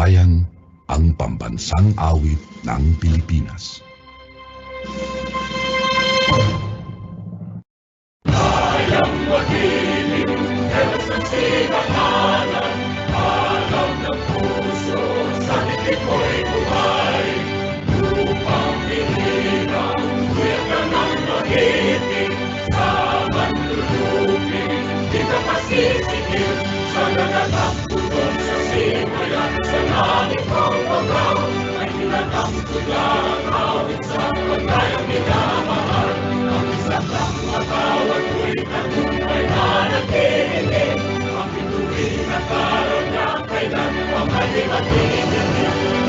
Kasalukuyan ang pambansang awit ng Pilipinas. Kayang magiging Diyos ang sinakalan, alam ng puso, sa likid mo'y buhay. Upang pinirang, kuya ka ng magiting, sa manlulupin, di ka pasisigil, sa nagagang tulong sa simbayan, sa langit ng pagaw, ay nilatang tulang awit sa pagkayang minamahal. Ang isang lang matawag ko'y tagumpay na nagtihiling, ang ituloy na karoon niya kailan pa malimatigil.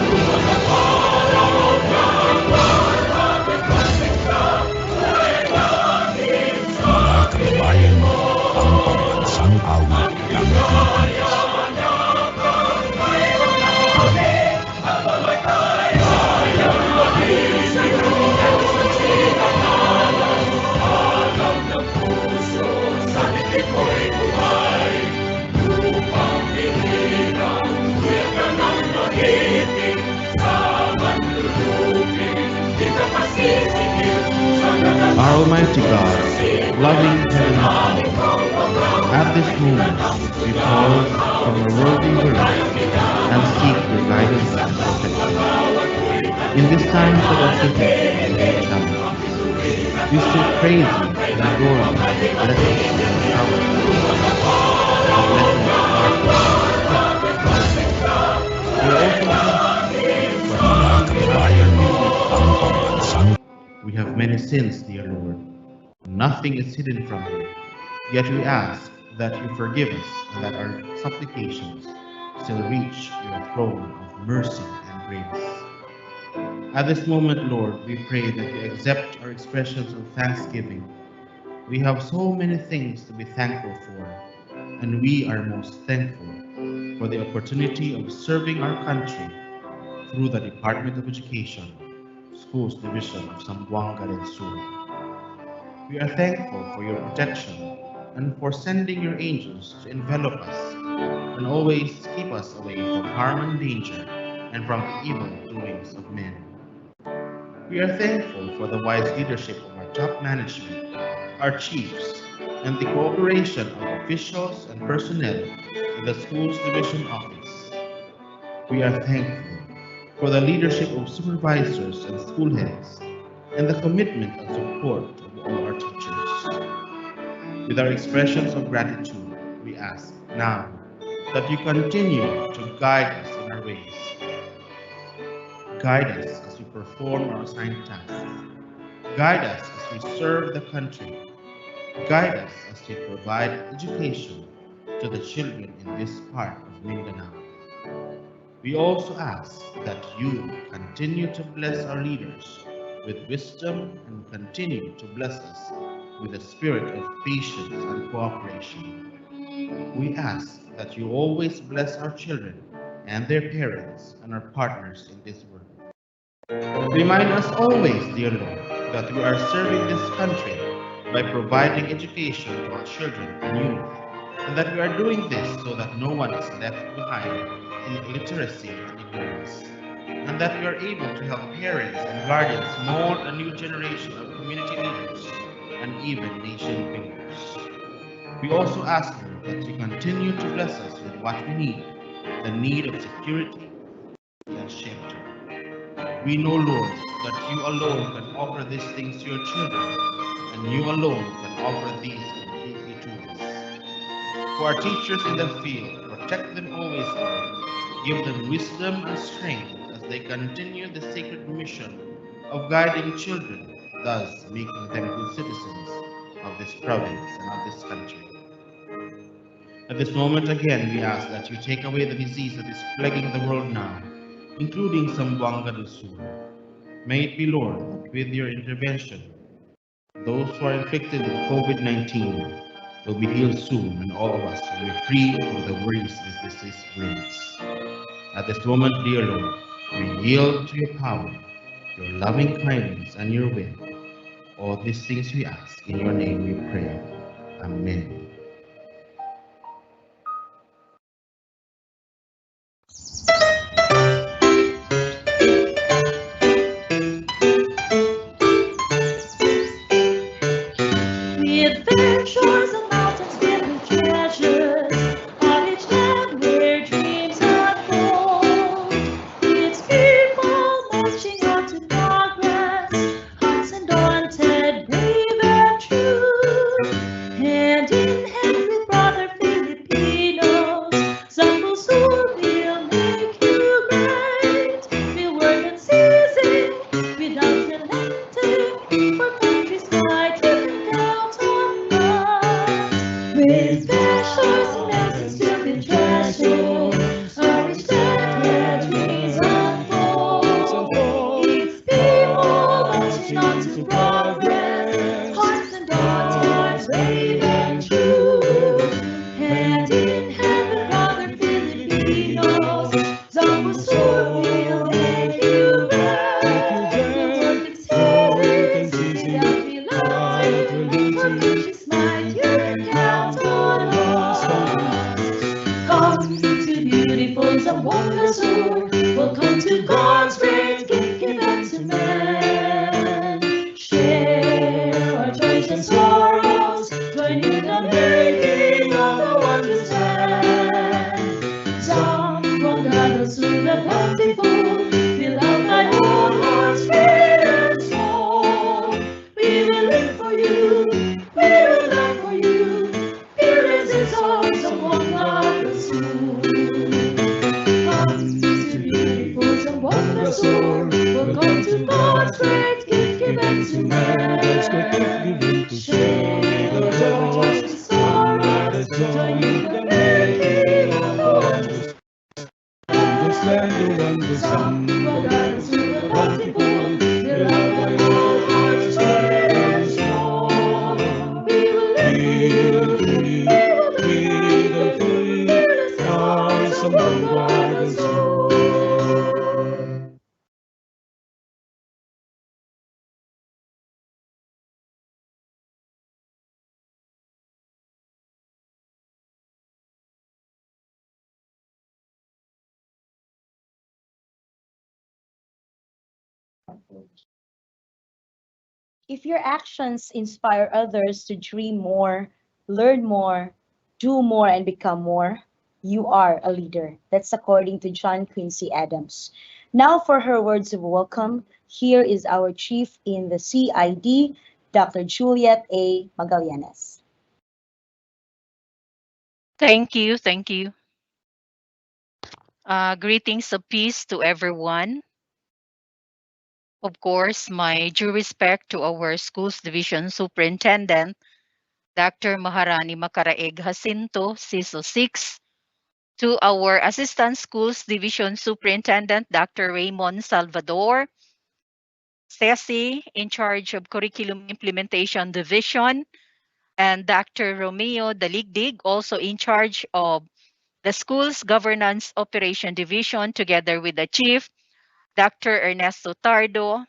Lumang ang araw ng waragad masigla, ay langit sa Mga kababayan, ang pambansang awit ng Pilipinas. Our Almighty God, loving Heavenly Father, at this moment we pause from our worldly world and seek your guidance and protection. In this time of uncertainty and challenge, we still praise you and adore you, blessings and power, and blessings of our We are also Mga kababayan, ang pambansang We have many sins, dear Lord. Nothing is hidden from you. Yet we ask that you forgive us and that our supplications still reach your throne of mercy and grace. At this moment, Lord, we pray that you accept our expressions of thanksgiving. We have so many things to be thankful for, and we are most thankful for the opportunity of serving our country through the Department of Education, Schools Division of Zamboanga del Sur. We are thankful for your protection and for sending your angels to envelop us and always keep us away from harm and danger and from the evil doings of men. We are thankful for the wise leadership of our top management, our chiefs, and the cooperation of officials and personnel in the Schools Division Office. We are thankful for the leadership of supervisors and school heads, and the commitment and support of all our teachers. With our expressions of gratitude, we ask now that you continue to guide us in our ways. Guide us as we perform our assigned tasks. Guide us as we serve the country. Guide us as we provide education to the children in this part of Mindanao. We also ask that you continue to bless our leaders with wisdom and continue to bless us with a spirit of patience and cooperation. We ask that you always bless our children and their parents and our partners in this work. Remind us always, dear Lord, that we are serving this country by providing education to our children and youth, and that we are doing this so that no one is left behind in illiteracy and ignorance, and that we are able to help parents and guardians mold a new generation of community leaders and even nation builders. We also ask, Lord, that you continue to bless us with what we need, the need of security and shelter. We know, Lord, that you alone can offer these things to your children, and you alone can offer these completely to us. For our teachers in the field, protect them always, Lord. Give them wisdom and strength as they continue the sacred mission of guiding children, thus making them good citizens of this province and of this country. At this moment again, we ask that you take away the disease that is plaguing the world now, including Zamboanga del Sur. May it be, Lord, that with your intervention, those who are infected with COVID-19 will be healed soon, and all of us will be free from the worries this disease brings. At this moment, dear Lord, we yield to your power, your loving kindness, and your will. All these things we ask, in your name we pray. Amen. to men. Share our joys and sorrows, join in the making of the wondrous land. Zamboanga, soon the bountiful, fill out thy whole heart, spirit and soul. We will live for you, we will love for you. Here is his arms among the soul. Come to beautiful Zamboanga soul. Welcome to God's great gift given to man. Share the joys and sorrows, join in the making of the wondrous land. Zamboanga to the bountiful, fill out thy whole heart, spirit and soul. We will live for you, we will live for you. Here is ours Zamboanga soul. If your actions inspire others to dream more, learn more, do more, and become more, you are a leader. That's according to John Quincy Adams. Now, for her words of welcome, here is our chief in the CID, Dr. Juliet A. Magallanes. Thank you. Thank you. Greetings of peace to everyone. Of course, my due respect to our schools division superintendent, Dr. Maharani Makaraeg Jacinto, CISO 6, to our assistant schools division superintendent, Dr. Raymond Salvador, Ceci, in charge of curriculum implementation division, and Dr. Romeo Daligdig, also in charge of the school's governance operation division, together with the chief, Dr. Ernesto Tardo,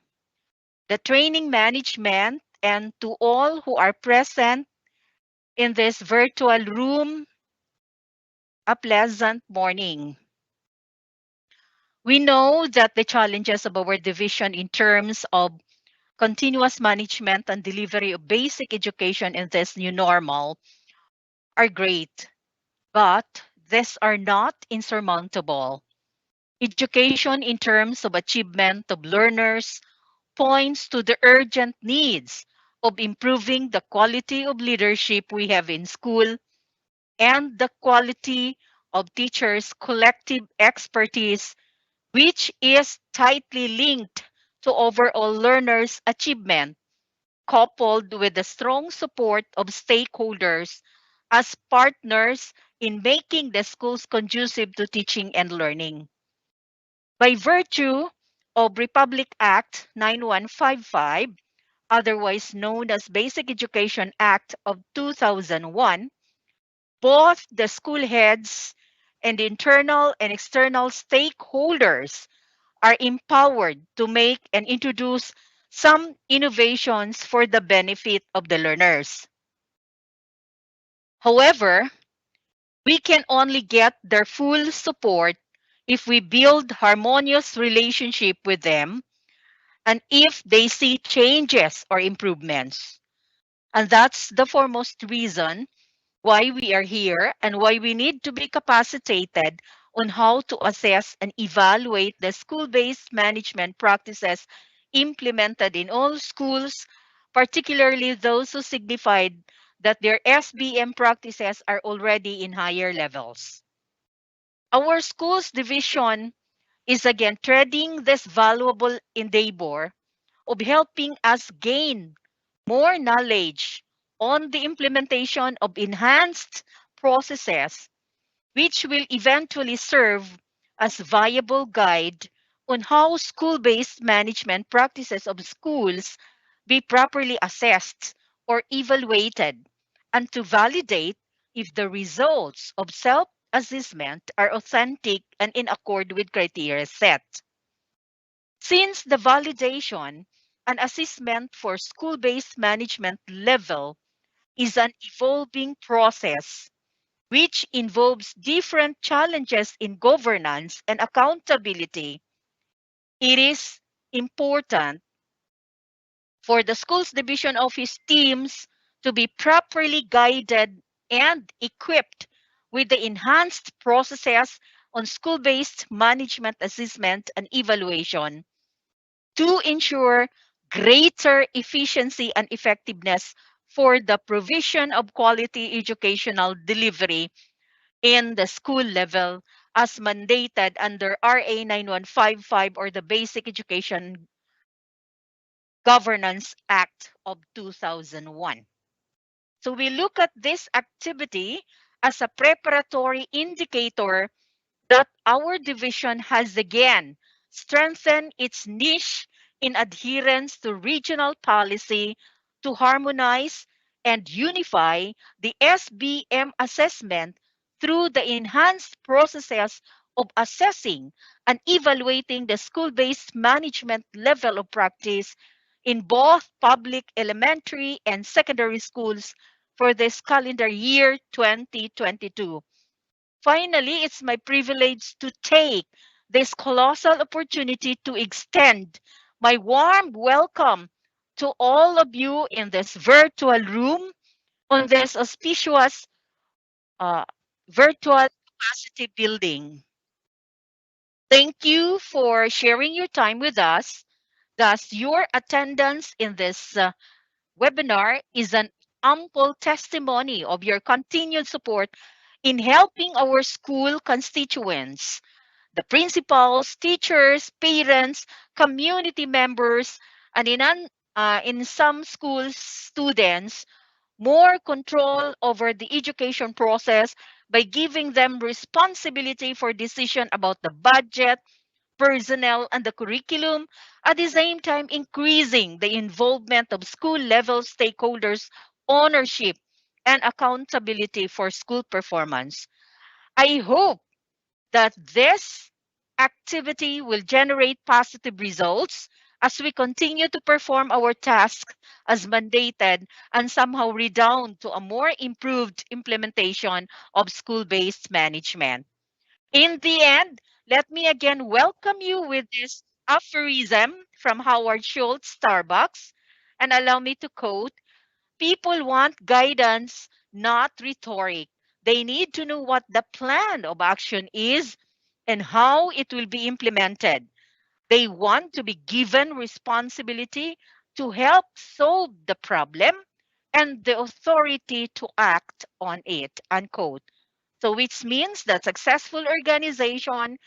the training management, and to all who are present in this virtual room, a pleasant morning. We know that the challenges of our division in terms of continuous management and delivery of basic education in this new normal are great, but these are not insurmountable. Education in terms of achievement of learners points to the urgent needs of improving the quality of leadership we have in school and the quality of teachers' collective expertise, which is tightly linked to overall learners' achievement, coupled with the strong support of stakeholders as partners in making the schools conducive to teaching and learning. By virtue of Republic Act 9155, otherwise known as Basic Education Act of 2001, both the school heads and internal and external stakeholders are empowered to make and introduce some innovations for the benefit of the learners. However, we can only get their full support if we build harmonious relationship with them and if they see changes or improvements. And that's the foremost reason why we are here and why we need to be capacitated on how to assess and evaluate the school-based management practices implemented in all schools, particularly those who signified that their SBM practices are already in higher levels. Our schools division is again treading this valuable endeavor of helping us gain more knowledge on the implementation of enhanced processes, which will eventually serve as viable guide on how school-based management practices of schools be properly assessed or evaluated, and to validate if the results of self-assessment are authentic and in accord with criteria set. Since the validation and assessment for school-based management level is an evolving process which involves different challenges in governance and accountability, it is important for the schools division office teams to be properly guided and equipped with the enhanced processes on school-based management assessment and evaluation to ensure greater efficiency and effectiveness for the provision of quality educational delivery in the school level as mandated under RA 9155 or the Basic Education Governance Act of 2001. So we look at this activity as a preparatory indicator that our division has again strengthened its niche in adherence to regional policy to harmonize and unify the SBM assessment through the enhanced processes of assessing and evaluating the school-based management level of practice in both public elementary and secondary schools for this calendar year 2022. Finally, it's my privilege to take this colossal opportunity to extend my warm welcome to all of you in this virtual room on this auspicious uh, virtual capacity building. Thank you for sharing your time with us. Thus, your attendance in this webinar is an ample testimony of your continued support in helping our school constituents, the principals, teachers, parents, community members, and in some schools, students, more control over the education process by giving them responsibility for decision about the budget, personnel, and the curriculum, at the same time increasing the involvement of school level stakeholders' ownership and accountability for school performance. I hope that this activity will generate positive results as we continue to perform our task as mandated and somehow redound to a more improved implementation of school-based management. In the end, let me again welcome you with this aphorism from Howard Schultz, Starbucks, and allow me to quote, people want guidance, not rhetoric. They need to know what the plan of action is and how it will be implemented. They want to be given responsibility to help solve the problem and the authority to act on it, unquote. So which means that successful organization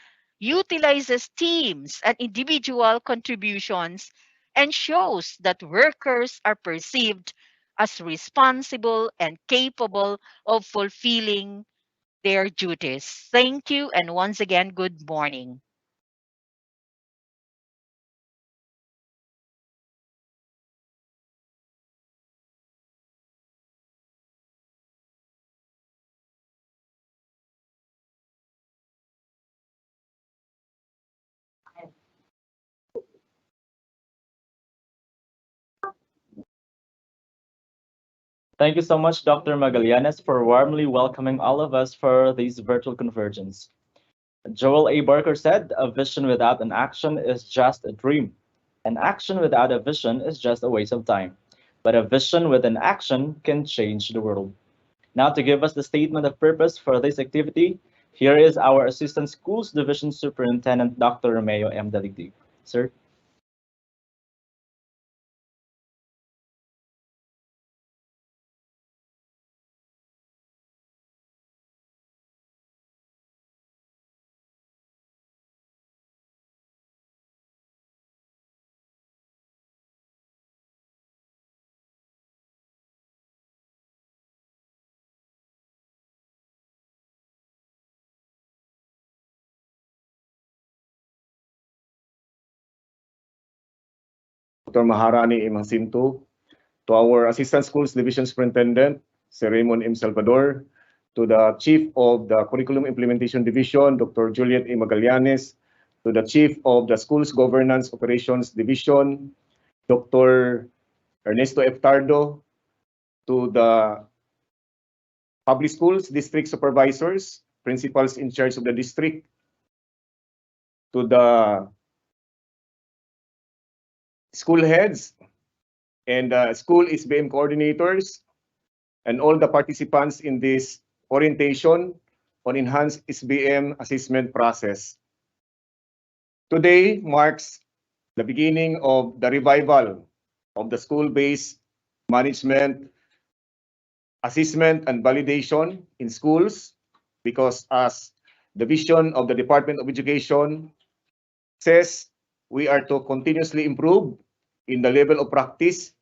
utilizes teams and individual contributions and shows that workers are perceived as responsible and capable of fulfilling their duties. Thank you, and once again, good morning. Thank you so much, Dr. Magallanes, for warmly welcoming all of us for this virtual convergence. Joel A. Barker said, a vision without an action is just a dream. An action without a vision is just a waste of time. But a vision with an action can change the world. Now, to give us the statement of purpose for this activity, here is our Assistant Schools Division Superintendent, Dr. Romeo M. Daligdig. Sir. Dr. Maharani M. Jacinto, to our Assistant Schools Division Superintendent, Sir Raymond M. Salvador, to the Chief of the Curriculum Implementation Division, Dr. Juliet E. Magallanes, to the Chief of the Schools Governance Operations Division, Dr. Ernesto F. Tardo, to the Public Schools District Supervisors, Principals in charge of the district, to the school heads, and school SBM coordinators, and all the participants in this orientation on enhanced SBM assessment process. Today marks the beginning of the revival of the school-based management, assessment, and validation in schools, because as the vision of the Department of Education says, we are to continuously improve in the level of practice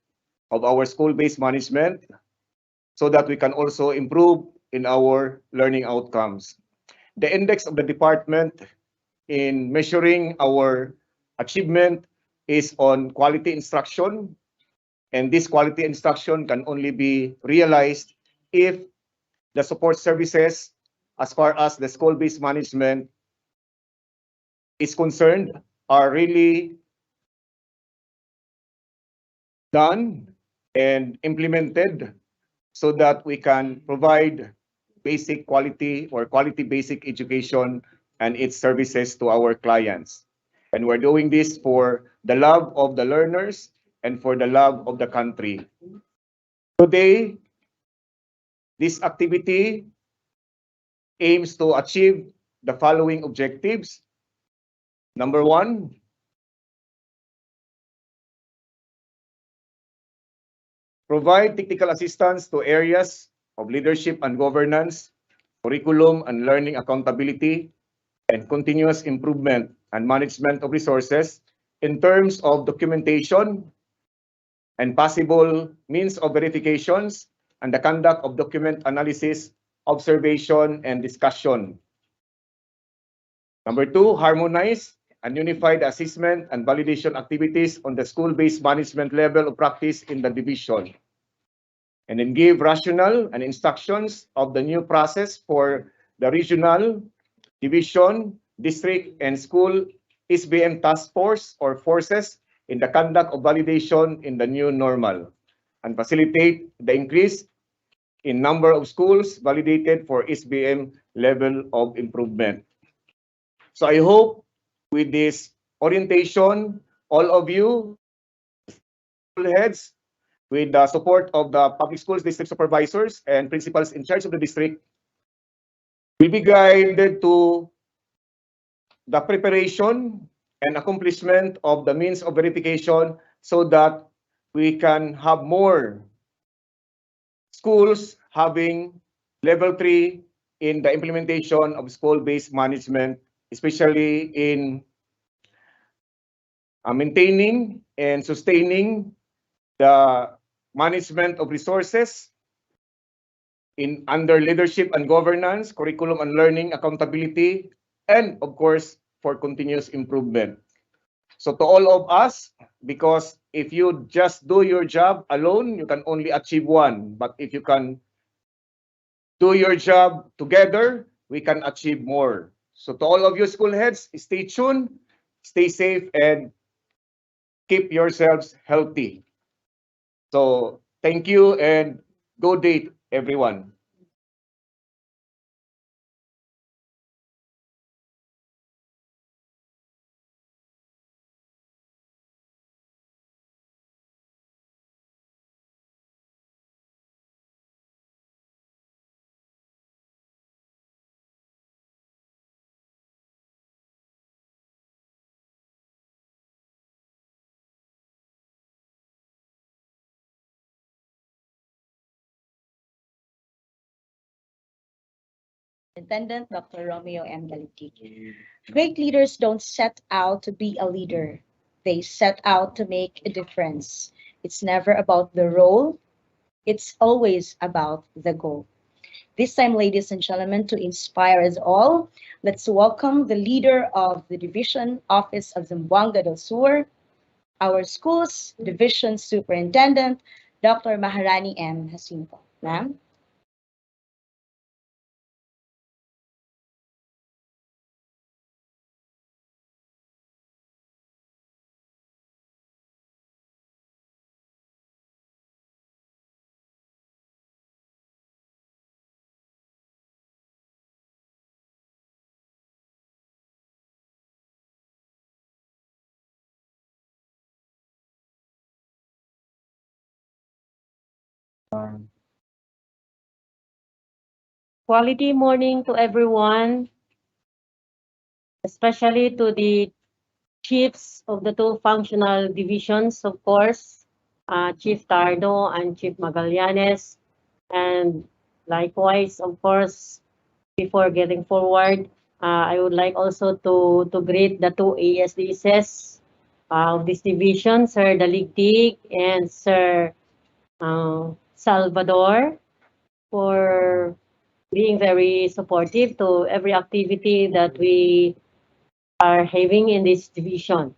of our school-based management so that we can also improve in our learning outcomes. The index of the department in measuring our achievement is on quality instruction, and this quality instruction can only be realized if the support services, as far as the school-based management is concerned, are really done and implemented so that we can provide basic quality or quality basic education and its services to our clients. And we're doing this for the love of the learners and for the love of the country. Today, this activity aims to achieve the following objectives. Number one, provide technical assistance to areas of leadership and governance, curriculum and learning accountability, and continuous improvement and management of resources in terms of documentation and possible means of verifications and the conduct of document analysis, observation, and discussion. Number two, harmonize and unify the assessment and validation activities on the school-based management level of practice in the division. And then give rationale and instructions of the new process for the regional, division, district, and school SBM task force or forces in the conduct of validation in the new normal, and facilitate the increase in number of schools validated for SBM level of improvement. So I hope with this orientation, all of you, school heads, with the support of the public schools district supervisors and principals in charge of the district, will be guided to the preparation and accomplishment of the means of verification so that we can have more schools having level 3 in the implementation of school-based management, especially in maintaining and sustaining the management of resources in under leadership and governance, curriculum and learning accountability, and of course, for continuous improvement. So to all of us, because if you just do your job alone, you can only achieve one. But if you can do your job together, we can achieve more. So to all of you school heads, stay tuned, stay safe, and keep yourselves healthy. So thank you and good day, everyone. Intendant Dr. Romeo M. Galitic. Great leaders don't set out to be a leader. They set out to make a difference. It's never about the role. It's always about the goal. This time, ladies and gentlemen, to inspire us all, let's welcome the leader of the Division Office of Zamboanga del Sur, our school's Division Superintendent, Dr. Maharani M. Jacinto. Ma'am. Quality morning to everyone, especially to the chiefs of the two functional divisions, of course, Chief Tardo and Chief Magallanes. And likewise, of course, before getting forward, I would like also to greet the two ASDSs of this division, Sir Daligdig and Sir Salvador, for being very supportive to every activity that we are having in this division.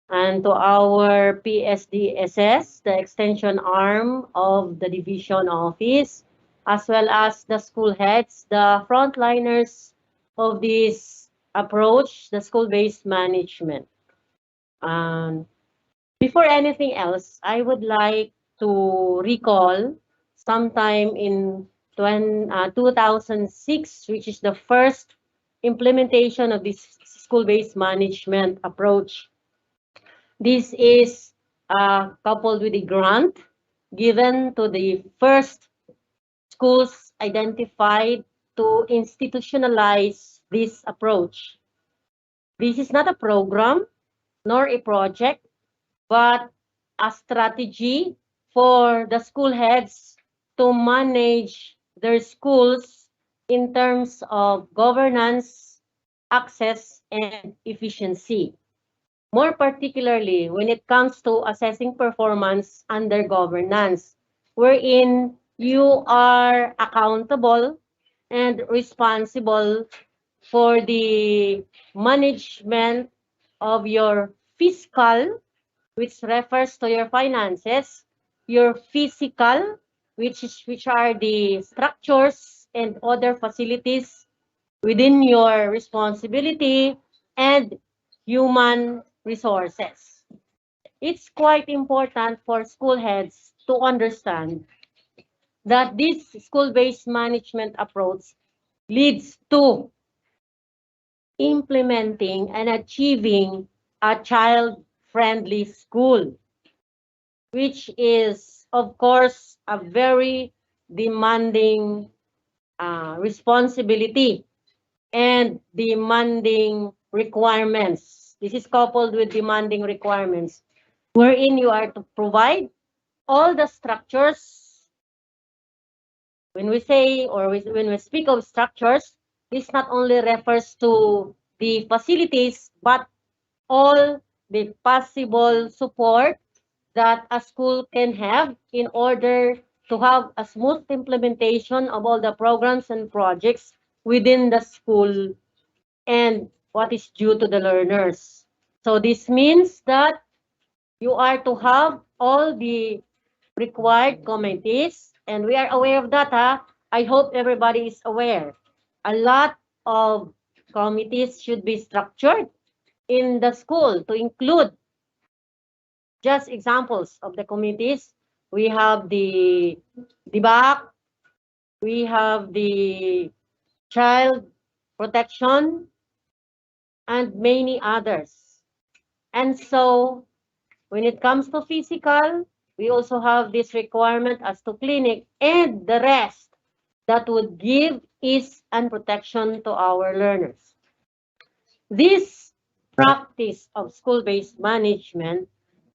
And to our PSDSS, the extension arm of the division office, as well as the school heads, the frontliners of this approach, the school-based management. Before anything else, I would like to recall sometime in 2006, which is the first implementation of this school-based management approach. This is coupled with a grant given to the first schools identified to institutionalize this approach. This is not a program nor a project, but a strategy for the school heads to manage their schools in terms of governance, access, and efficiency. More particularly, when it comes to assessing performance under governance, wherein you are accountable and responsible for the management of your fiscal, which refers to your finances, your physical, which are the structures and other facilities within your responsibility, and human resources. It's quite important for school heads to understand that this school-based management approach leads to implementing and achieving a child-friendly school, which is, of course, a very demanding responsibility and demanding requirements. This is coupled with demanding requirements, wherein you are to provide all the structures. When we say or when we speak of structures, this not only refers to the facilities, but all the possible support that a school can have in order to have a smooth implementation of all the programs and projects within the school and what is due to the learners. So this means that you are to have all the required committees, and we are aware of that. I hope everybody is aware. A lot of committees should be structured in the school to include just examples of the committees. We have the DBAC, we have the child protection, and many others. And so when it comes to physical, we also have this requirement as to clinic and the rest that would give ease and protection to our learners. This practice of school-based management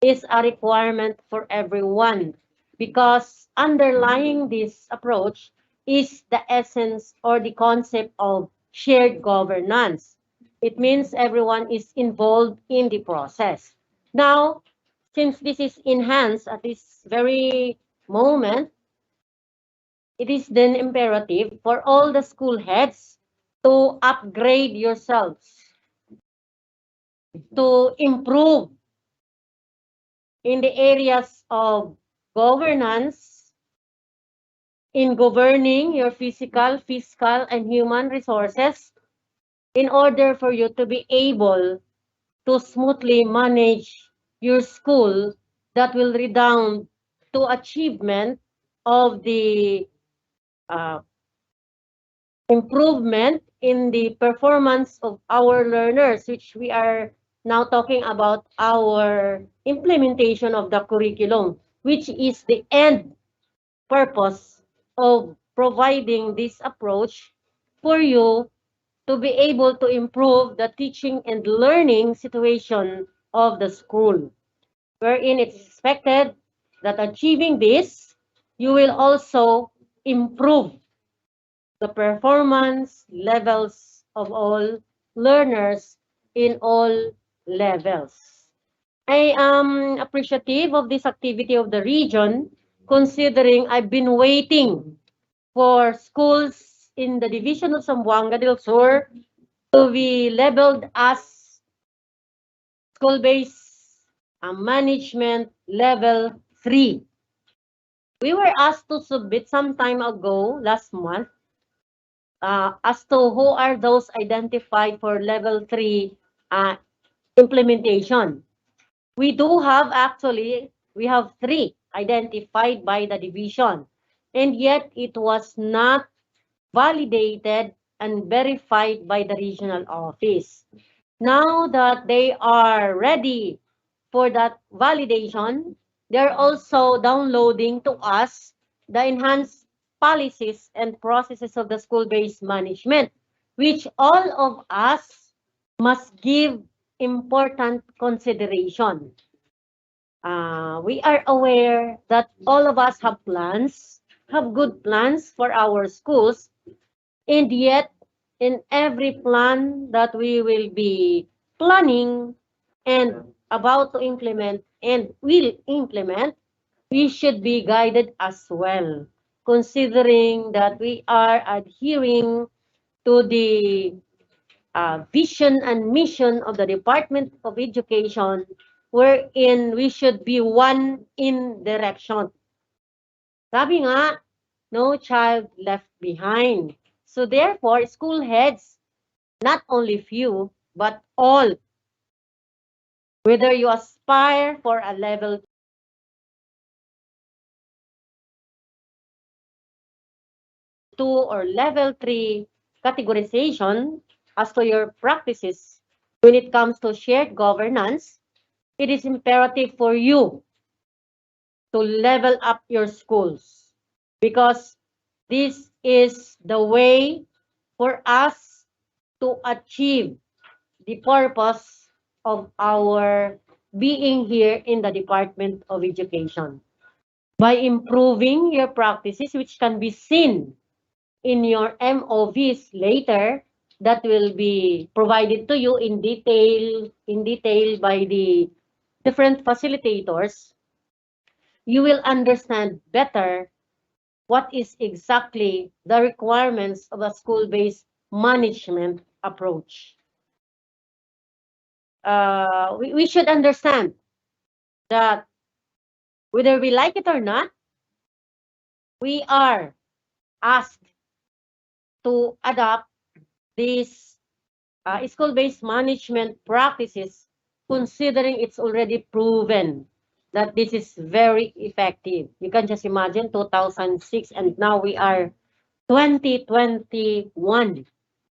is a requirement for everyone because underlying this approach is the essence or the concept of shared governance. It means everyone is involved in the process. Now, since this is enhanced at this very moment, it is then imperative for all the school heads to upgrade yourselves, to improve in the areas of governance, in governing your physical, fiscal, and human resources in order for you to be able to smoothly manage your school that will redound to achievement of the improvement in the performance of our learners, which we are now talking about our implementation of the curriculum, which is the end purpose of providing this approach for you to be able to improve the teaching and learning situation of the school, wherein it's expected that achieving this, you will also improve the performance levels of all learners in all levels. I am appreciative of this activity of the region, considering I've been waiting for schools in the division of Zamboanga del Sur to be labeled as school-based management level 3. We were asked to submit some time ago, last month, as to who are those identified for level 3 implementation. We do have actually, we have 3 identified by the division, and yet it was not validated and verified by the regional office. Now that they are ready for that validation, they're also downloading to us the enhanced policies and processes of the school-based management, which all of us must give important consideration. We are aware that all of us have plans, have good plans for our schools, and yet in every plan that we will be planning and about to implement and will implement, we should be guided as well, considering that we are adhering to the vision and mission of the Department of Education, wherein we should be one in direction. Sabi nga, no child left behind. So therefore, school heads, not only few, but all, whether you aspire for a level 2 or level 3 categorization as to your practices when it comes to shared governance, it is imperative for you to level up your schools, because this is the way for us to achieve the purpose of our being here in the Department of Education. By improving your practices, which can be seen in your MOVs later, that will be provided to you in detail by the different facilitators, you will understand better what is exactly the requirements of a school-based management approach. We should understand that whether we like it or not, we are asked to adopt these school-based management practices, considering it's already proven that this is very effective. You can just imagine 2006 and now we are 2021.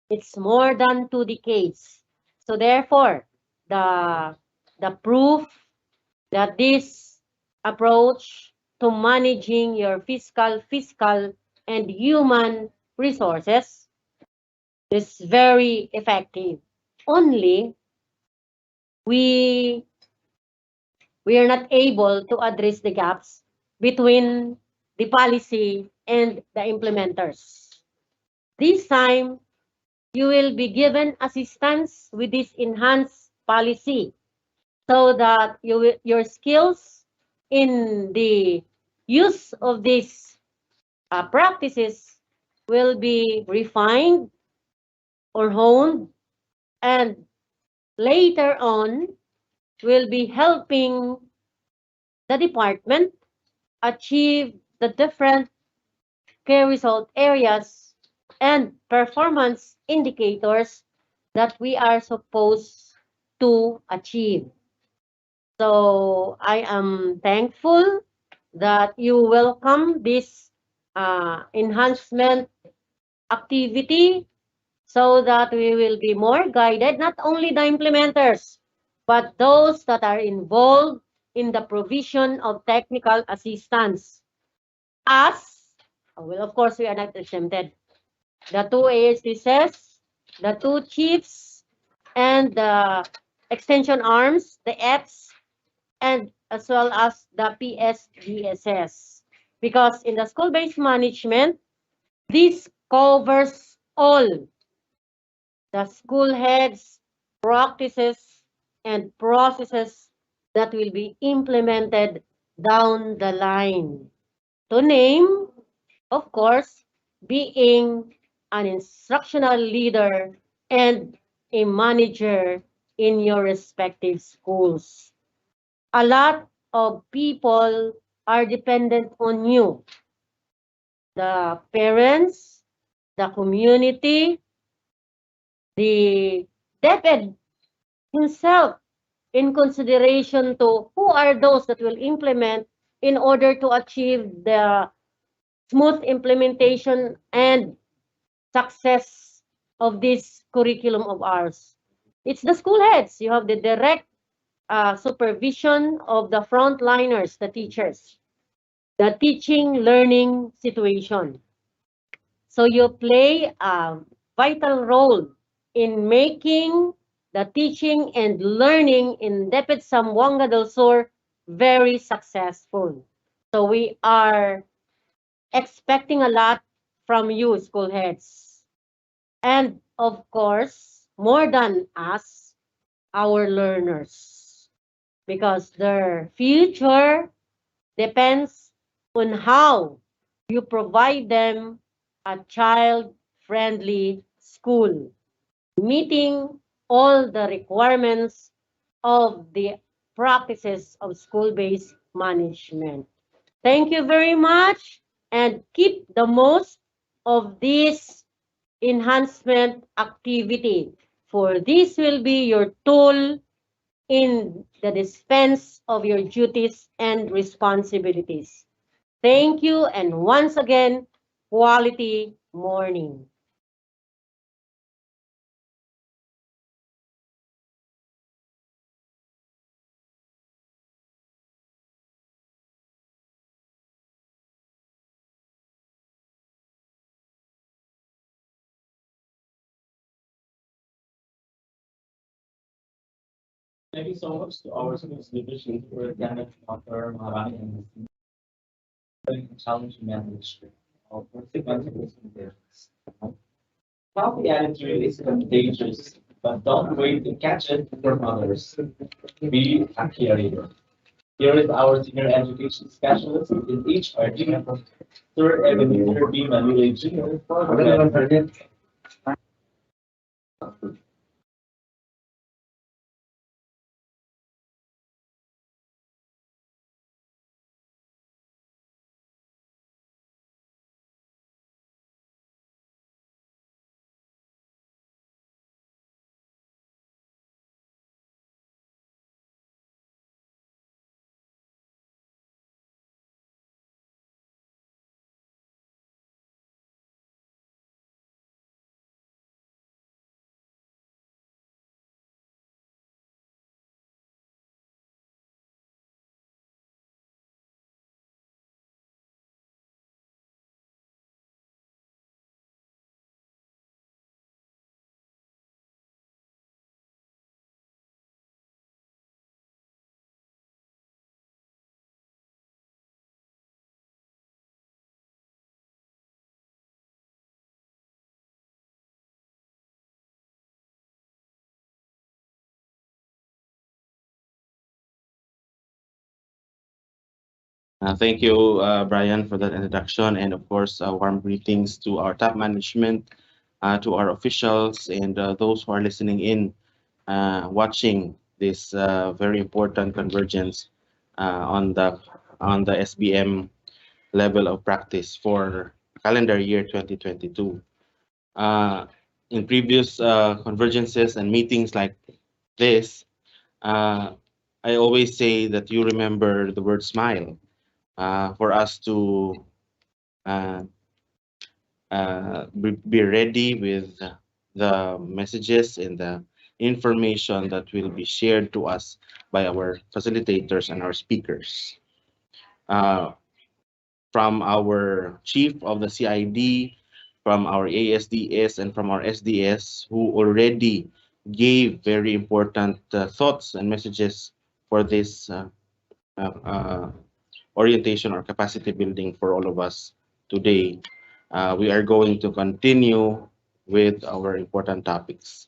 It's more than 2 decades. So therefore, the proof that this approach to managing your fiscal, and human resources is very effective. Only we are not able to address the gaps between the policy and the implementers. This time, you will be given assistance with this enhanced policy so that your skills in the use of these practices will be refined or honed, and later on will be helping the department achieve the different key result areas and performance indicators that we are supposed to achieve. So I am thankful that you welcome this enhancement activity so that we will be more guided, not only the implementers, but those that are involved in the provision of technical assistance. Us, Well, of course, we are not exempted. The two ASDSs, the two chiefs, and the extension arms, the Fs, and as well as the PSDSS. Because in the school-based management, this covers all the school heads, practices, and processes that will be implemented down the line. To name, of course, being an instructional leader and a manager in your respective schools. A lot of people are dependent on you. The parents, the community, the DepEd himself, in consideration to who are those that will implement in order to achieve the smooth implementation and success of this curriculum of ours. It's the school heads. You have the direct supervision of the frontliners, the teachers, the teaching learning situation. So you play a vital role in making the teaching and learning in DepEd Zamboanga del Sur very successful. So we are expecting a lot from you, school heads. And of course, more than us, our learners. Because their future depends on how you provide them a child-friendly school, meeting all the requirements of the practices of school-based management. Thank you very much and keep the most of this enhancement activity, for this will be your tool in the dispense of your duties and responsibilities. Thank you, and once again, quality morning. Thank you so much to our schools division for attending Dr. Maharani and the challenge management of consequences and conditions. Healthy attitude is contagious, but don't wait to catch it from others. Be a carrier. Here is our senior education specialist in HRG, Sir Ebenezer B. Manila Jr. for the Thank you, Brian, for that introduction. And of course, warm greetings to our top management, to our officials, and those who are listening in, watching this very important convergence on the SBM level of practice for calendar year 2022. Uh, in previous convergences and meetings like this, uh, I always say that you remember the word smile for us to uh, be ready with the messages and the information that will be shared to us by our facilitators and our speakers. Uh, from our chief of the CID, from our ASDS, and from our SDS, who already gave very important thoughts and messages for this uh, uh, orientation or capacity building for all of us today. We are going to continue with our important topics.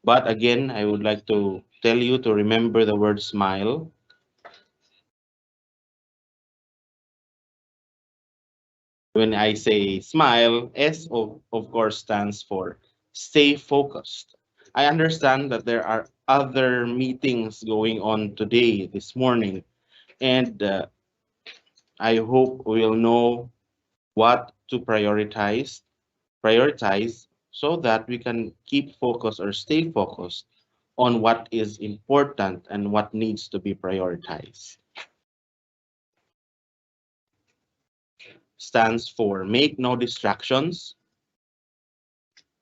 But again, I would like to tell you to remember the word smile. When I say smile, S of course stands for stay focused. I understand that there are other meetings going on today, this morning, and I hope we'll know what to prioritize so that we can keep focused or stay focused on what is important and what needs to be prioritized. Stands for make no distractions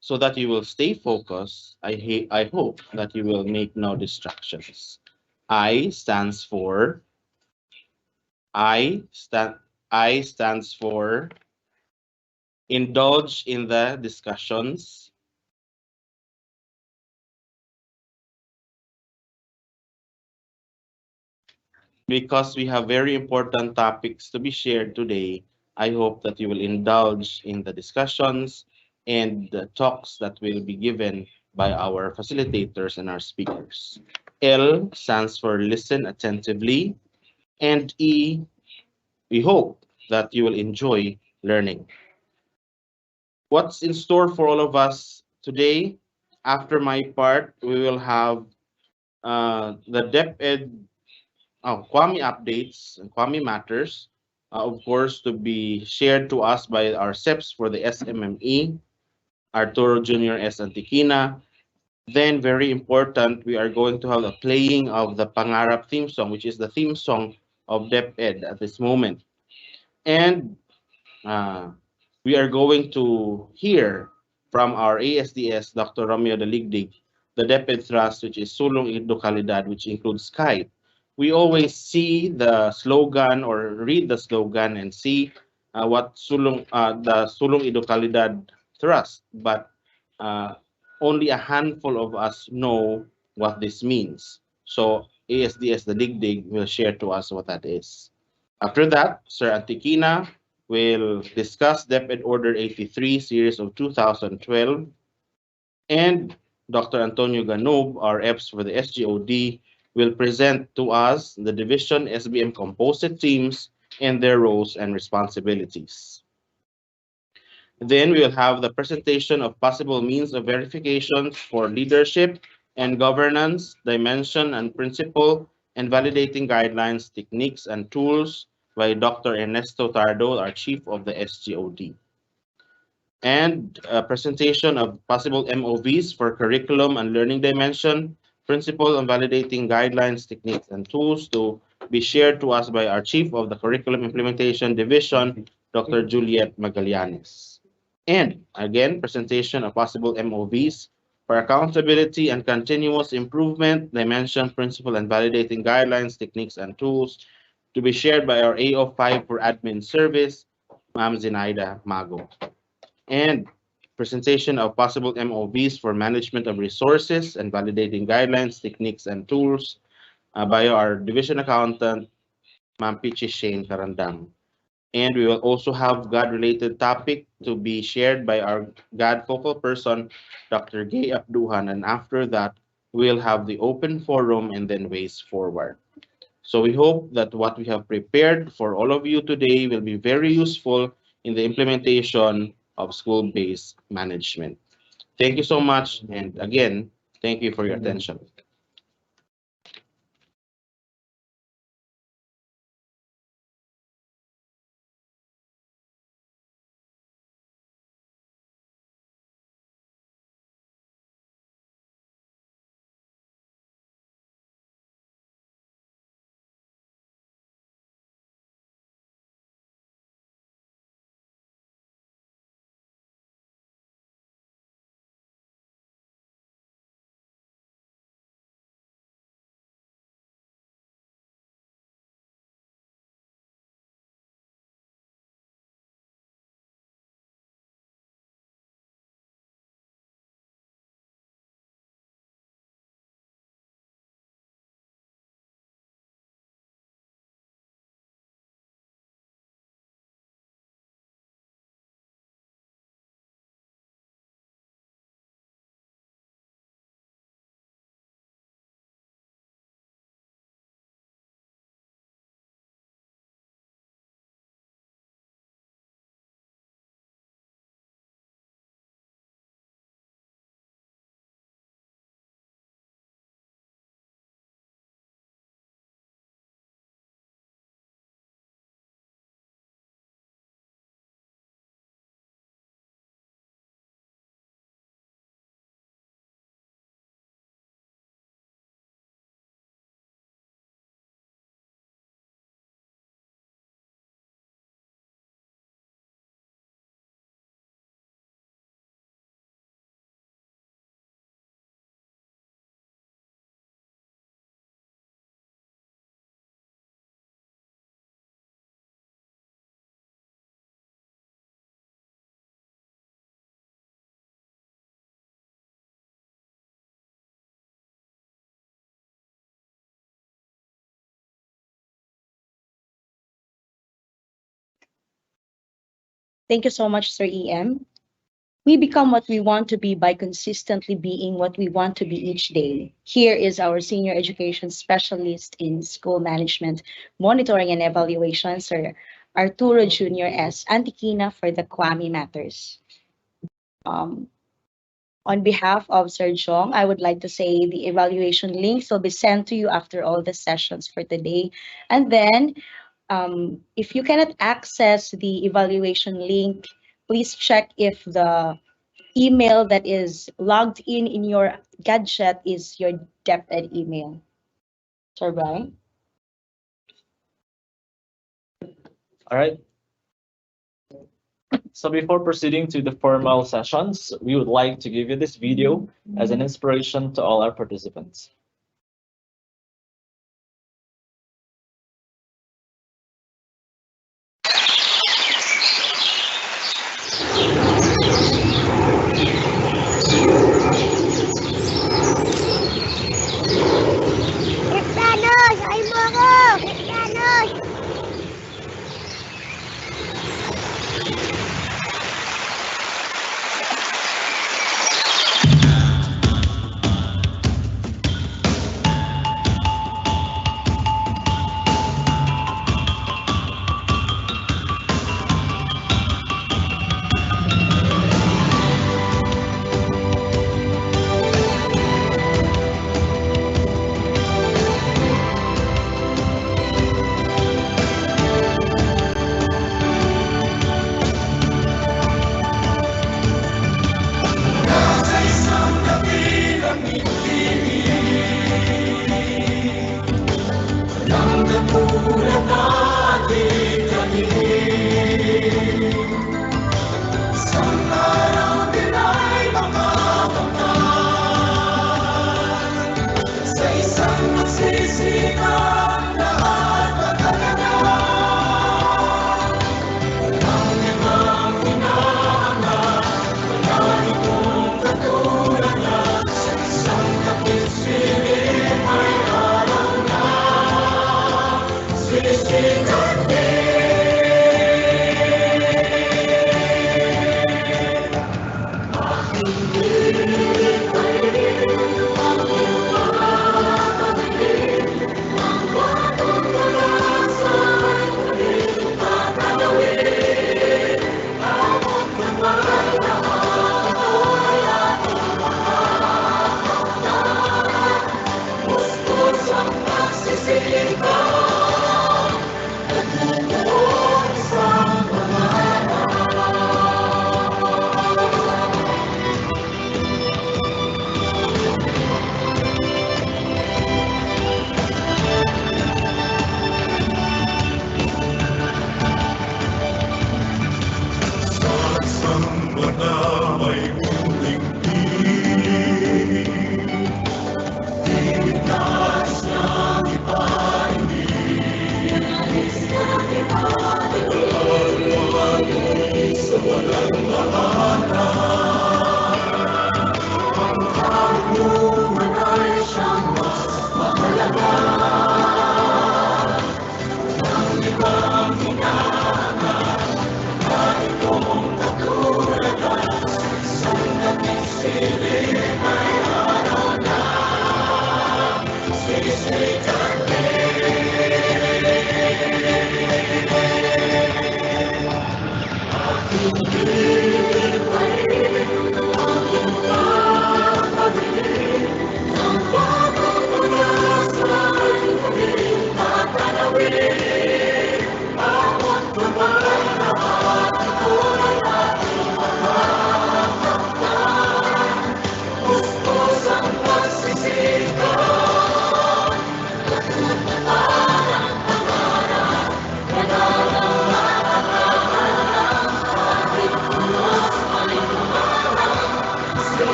so that you will stay focused. I hope that you will make no distractions. I stands for I stand I stands for indulge in the discussions. Because we have very important topics to be shared today, I hope that you will indulge in the discussions and the talks that will be given by our facilitators and our speakers. L stands for listen attentively, and E, we hope that you will enjoy learning. What's in store for all of us today? After my part, we will have the DepEd Kwame updates and Kwame matters, of course, to be shared to us by our SEPs for the SMME, Arturo Jr. S. Antiquina. Then, very important, we are going to have a playing of the Pangarap theme song, which is the theme song of DepEd at this moment. And uh, we are going to hear from our ASDS, Dr. Romeo Daligdig, the DepEd thrust, which is Sulong Edukalidad, which includes Skype. We always see the slogan or read the slogan and see what the Sulong Edukalidad thrust, but uh, only a handful of us know what this means. So ASDS, the Digdig, will share to us what that is. After that, Sir Antiquina will discuss DepEd Order 83, series of 2012, and Dr. Antonio Ganob, our EPS for the SGOD, will present to us the division SBM composite teams and their roles and responsibilities. Then we will have the presentation of possible means of verifications for leadership and governance, dimension and principle, and validating guidelines, techniques, and tools by Dr. Ernesto Tardo, our chief of the SGOD. And a presentation of possible MOVs for curriculum and learning dimension, principle and validating guidelines, techniques, and tools to be shared to us by our chief of the curriculum implementation division, Dr. Juliet Magallanes. And again, presentation of possible MOVs for accountability and continuous improvement, dimension, principle, and validating guidelines, techniques, and tools to be shared by our AO5 for admin service, Ma'am Zinaida Mago. And presentation of possible MOVs for management of resources and validating guidelines, techniques, and tools by our division accountant, Ma'am Pichi Shane Karandang. And we will also have God-related topic to be shared by our God focal person, Dr. Gay Abduhan. And after that, we'll have the open forum and then ways forward. So we hope that what we have prepared for all of you today will be very useful in the implementation of school-based management. Thank you so much. And again, thank you for your attention. Thank you so much, Sir EM. We become what we want to be by consistently being what we want to be each day. Here is our senior education specialist in school management, monitoring and evaluation, Sir Arturo Jr. S. Antiquina for the Kwame Matters. On behalf of Sir Jong, I would like to say the evaluation links will be sent to you after all the sessions for today. And then if you cannot access the evaluation link, please check if the email that is logged in your gadget is your DepEd email. Sir Brian? All right. So before proceeding to the formal sessions, we would like to give you this video as an inspiration to all our participants. Cristianos! Ay mo ako! Cristianos!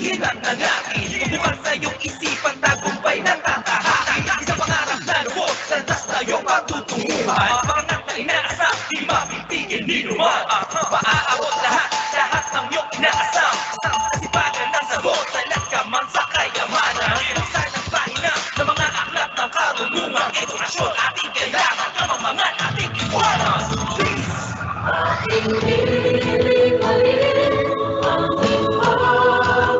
hinat na natin. Bukas sa iyong isipan, tagumpay na tatahakin. Isang pangarap na lubos, landas na iyong patutunguhan. Pangarap na inaasam, di mapipigil ni Numan. Maaabot lahat ng iyong inaasam. Sa kasipagan ng sagot, salat ka man sa kayamanan. Buksan ang pahina ng mga aklat ng karunungan. Edukasyon ating kailangan, kamangmangan ating iwanan. Ating hiling halin, ating pagmamahal,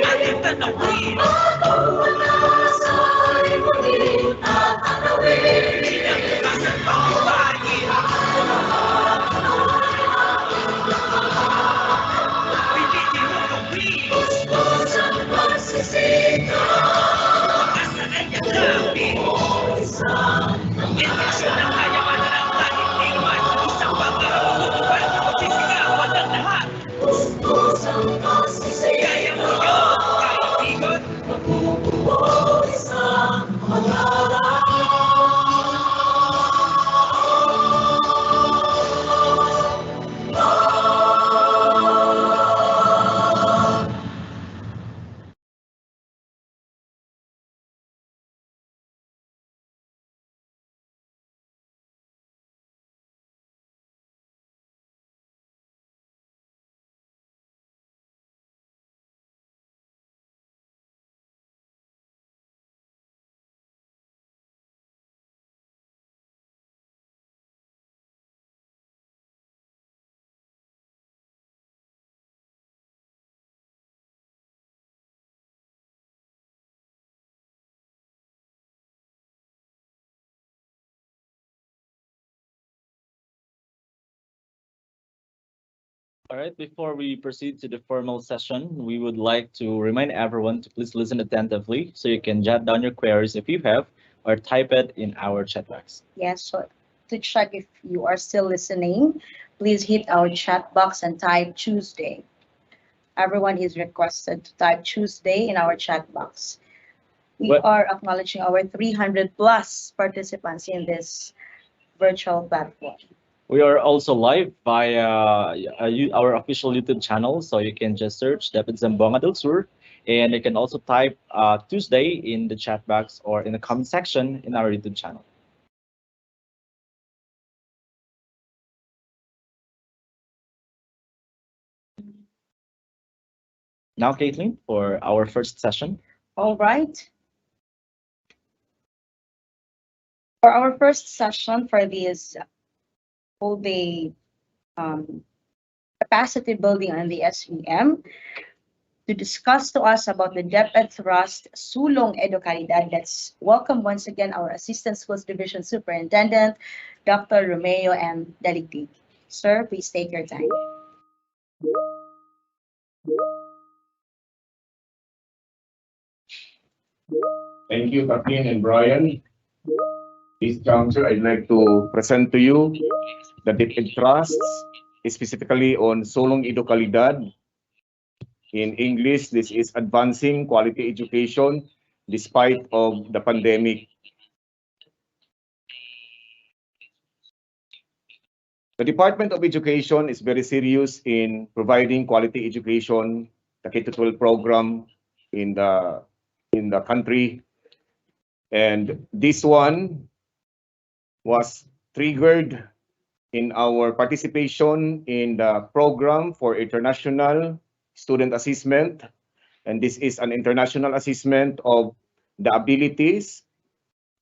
ating tanawin, atong manasay muli at anawin. Kinabukasan pagbabayin, pilitin mo gawin, gustos ang pagsisika, pag-asa ay yakapin, isang invocation ng kayamanan ng kahit kailan, isang pagkakabubukan, pagsisigawan ng lahat. Gustos ang pagsisika, kaya mo yun, kaibigan, magbubuo isang pag-aaral. All right, before we proceed to the formal session, we would like to remind everyone to please listen attentively so you can jot down your queries if you have or type it in our chat box. Yes, so to check if you are still listening, please hit our chat box and type Tuesday. Everyone is requested to type Tuesday in our chat box. We What- are acknowledging our 300 plus participants in this virtual platform. We are also live via our official YouTube channel, so you can just search DepEd Zamboanga del Sur, and you can also type Tuesday in the chat box or in the comment section in our YouTube channel. Now, Caitlin, for our first session. All right. For our first session for this whole day capacity building on the SEM, to discuss to us about the DepEd Thrust Sulong Educalidad, let's welcome once again our Assistant Schools Division Superintendent, Dr. Romeo M. Daligdig. Sir, please take your time. Thank you, Kathleen and Brian. This juncture, I'd like to present to you the DepEd Trusts, specifically on Sulong Educalidad. In English, this is advancing quality education despite of the pandemic. The Department of Education is very serious in providing quality education, the K-12 program in the country. And this one was triggered in our participation in the program for international student assessment. And this is an international assessment of the abilities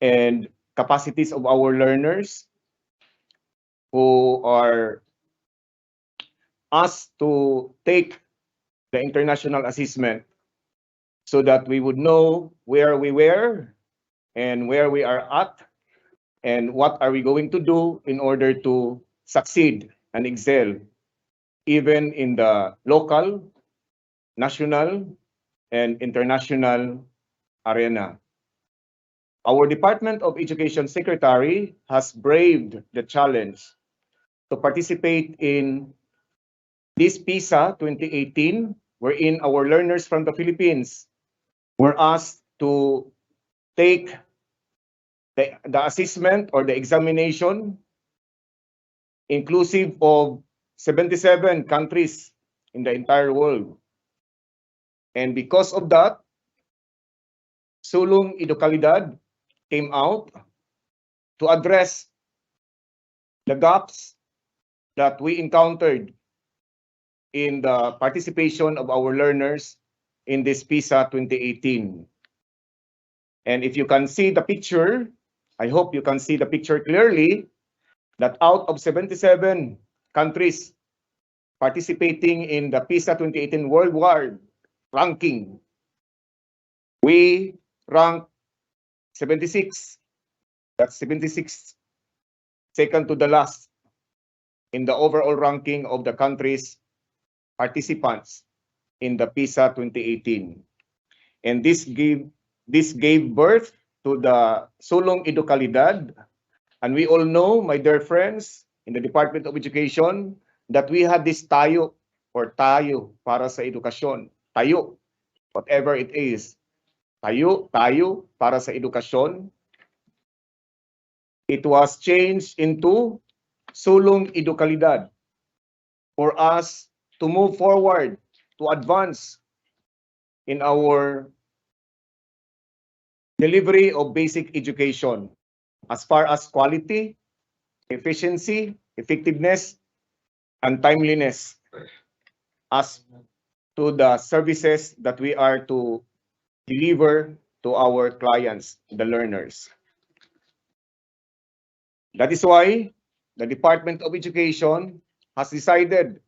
and capacities of our learners who are asked to take the international assessment so that we would know where we were and where we are at and what are we going to do in order to succeed and excel even in the local, national, and international arena. Our Department of Education Secretary has braved the challenge to participate in this PISA 2018, wherein our learners from the Philippines were asked to take the assessment or the examination inclusive of 77 countries in the entire world. And because of that, Sulong Idokalidad came out to address the gaps that we encountered in the participation of our learners in this PISA 2018. And if you can see the picture, I hope you can see the picture clearly, that out of 77 countries participating in the PISA 2018 worldwide ranking, we ranked 76. That's 76, second to the last in the overall ranking of the countries participants in the PISA 2018. And this gave birth to the Sulong Idokalidad. And we all know, my dear friends, in the Department of Education, that we had this tayo or tayo para sa edukasyon. Tayo, whatever it is. Tayo para sa edukasyon. It was changed into Sulong Idokalidad for us to move forward, to advance in our delivery of basic education as far as quality, efficiency, effectiveness, and timeliness as to the services that we are to deliver to our clients, the learners. That is why the Department of Education has decided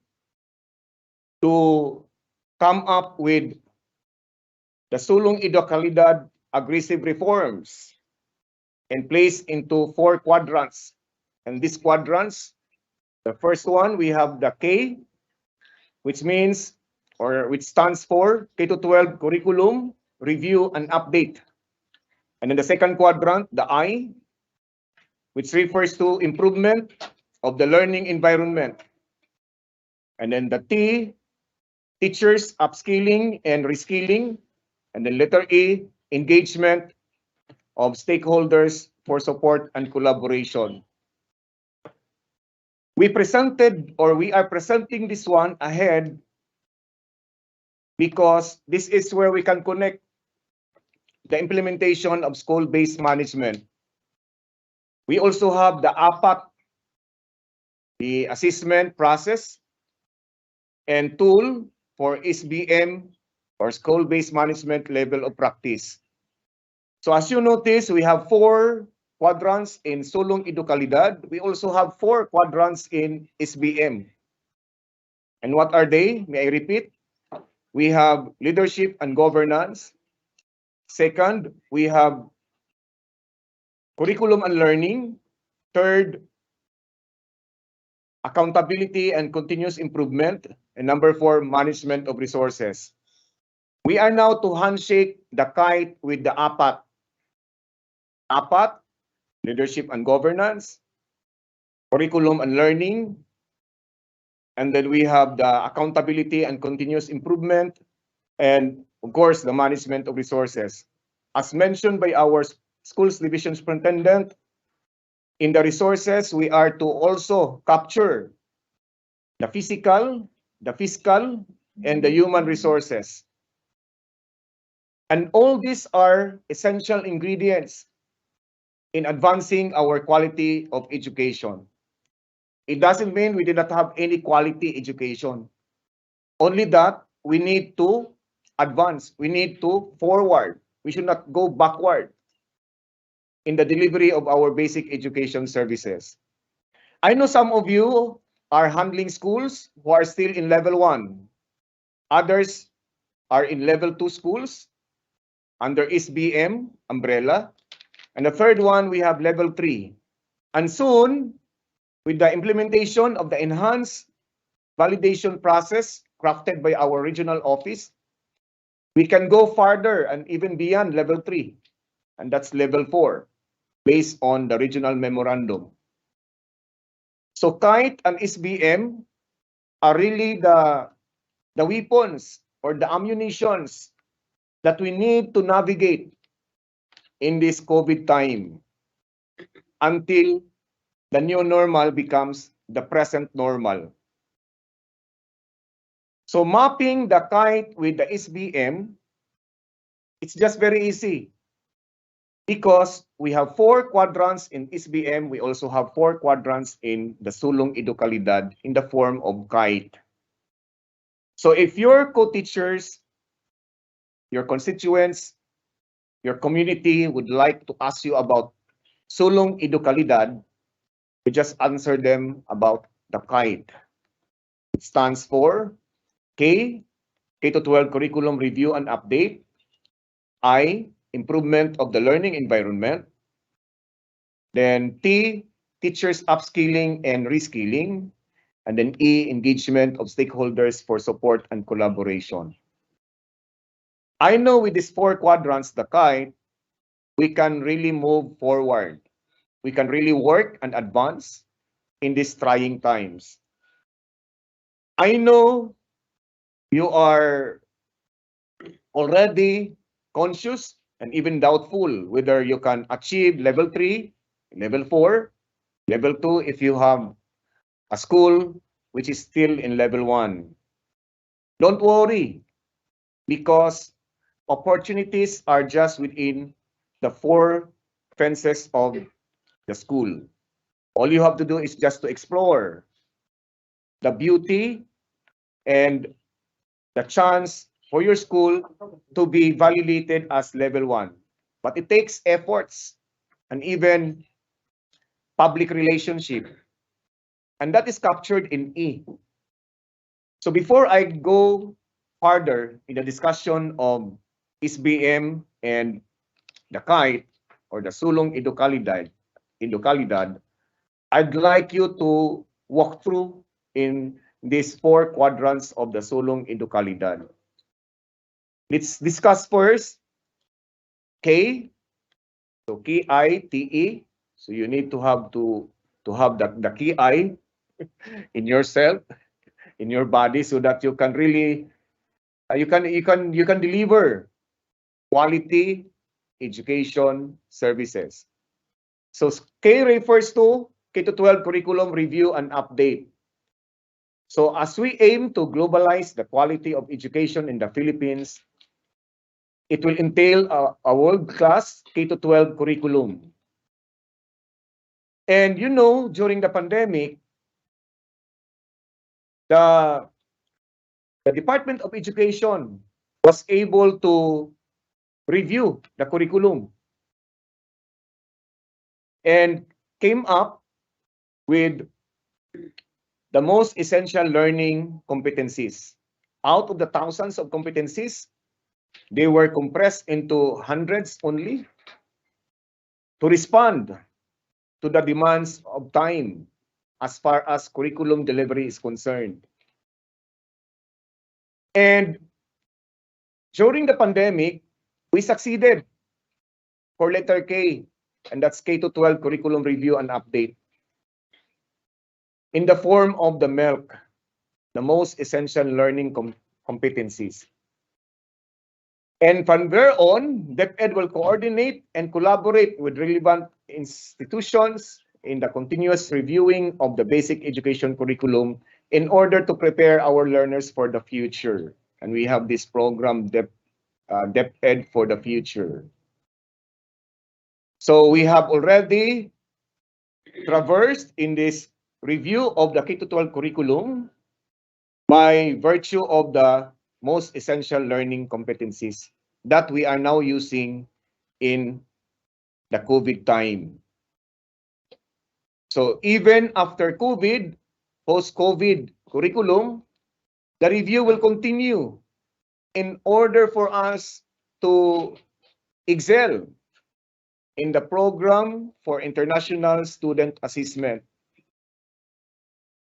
to come up with the Sulong Idokalidad aggressive reforms and place into 4 quadrants. And these quadrants, the first one, we have the K, which means, or which stands for K-12 curriculum, review and update. And in the second quadrant, the I, which refers to improvement of the learning environment. And then the T, teachers upskilling and reskilling. And then letter E, engagement of stakeholders for support and collaboration. We are presenting this one ahead because this is where we can connect the implementation of school-based management. We also have the APAC, the assessment process and tool for SBM or school-based management level of practice. So as you notice, we have 4 quadrants in Sulong Idokalidad. We also have 4 quadrants in SBM. And what are they? May I repeat? We have leadership and governance. Second, we have curriculum and learning. Third, accountability and continuous improvement. And number 4, management of resources. We are now to handshake the kite with the APAT. APAT, leadership and governance, curriculum and learning, and then we have the accountability and continuous improvement, and of course, the management of resources. As mentioned by our schools division superintendent, in the resources, we are to also capture the physical, the fiscal, and the human resources. And all these are essential ingredients in advancing our quality of education. It doesn't mean we do not have any quality education. Only that we need to advance, we need to forward. We should not go backward in the delivery of our basic education services. I know some of you are handling schools who are still in level 1. Others are in level 2 schools under SBM umbrella. And the third one, we have level 3. And soon, with the implementation of the enhanced validation process crafted by our regional office, we can go farther and even beyond level 3. And that's level 4, based on the regional memorandum. So KITE and SBM are really the weapons or the ammunitions that we need to navigate in this COVID time until the new normal becomes the present normal. So mapping the kite with the SBM, it's just very easy because we have 4 quadrants in SBM. We also have 4 quadrants in the sulong edukalidad in the form of kite. So if your co-teachers, your constituents, your community would like to ask you about sulong edukalidad, you just answer them about the kite. It stands for K, K-12 curriculum review and update. I, improvement of the learning environment. Then T, teachers upskilling and reskilling. And then E, engagement of stakeholders for support and collaboration. I know with these 4 quadrants, the kite, we can really move forward. We can really work and advance in these trying times. I know you are already conscious and even doubtful whether you can achieve level 3, level 4, level 2 if you have a school which is still in level 1. Don't worry, because opportunities are just within the 4 fences of the school. All you have to do is just to explore the beauty and the chance for your school to be validated as level 1. But it takes efforts and even public relationship. And that is captured in E. So before I go further in the discussion of SBM and the kite or the sulong edukalidad, I'd like you to walk through in these 4 quadrants of the sulong edukalidad. Let's discuss first K. So KITE. So you need to have the key I in yourself, in your body, so that you can really you can deliver quality education services. So K refers to K-12 curriculum review and update. So as we aim to globalize the quality of education in the Philippines, it will entail a world-class K-12 curriculum. And you know, during the pandemic, the Department of Education was able to review the curriculum and came up with the most essential learning competencies. Out of the thousands of competencies, they were compressed into hundreds only to respond to the demands of time as far as curriculum delivery is concerned. And during the pandemic, we succeeded for letter K, and that's K-12 curriculum review and update, in the form of the MELC, the most essential learning competencies. And from there on, DepEd will coordinate and collaborate with relevant institutions in the continuous reviewing of the basic education curriculum in order to prepare our learners for the future. And we have this program, DepEd for the Future. So we have already traversed in this review of the K-12 curriculum by virtue of the most essential learning competencies that we are now using in the COVID time. So even after COVID, post-COVID curriculum, the review will continue in order for us to excel in the program for international student assessment.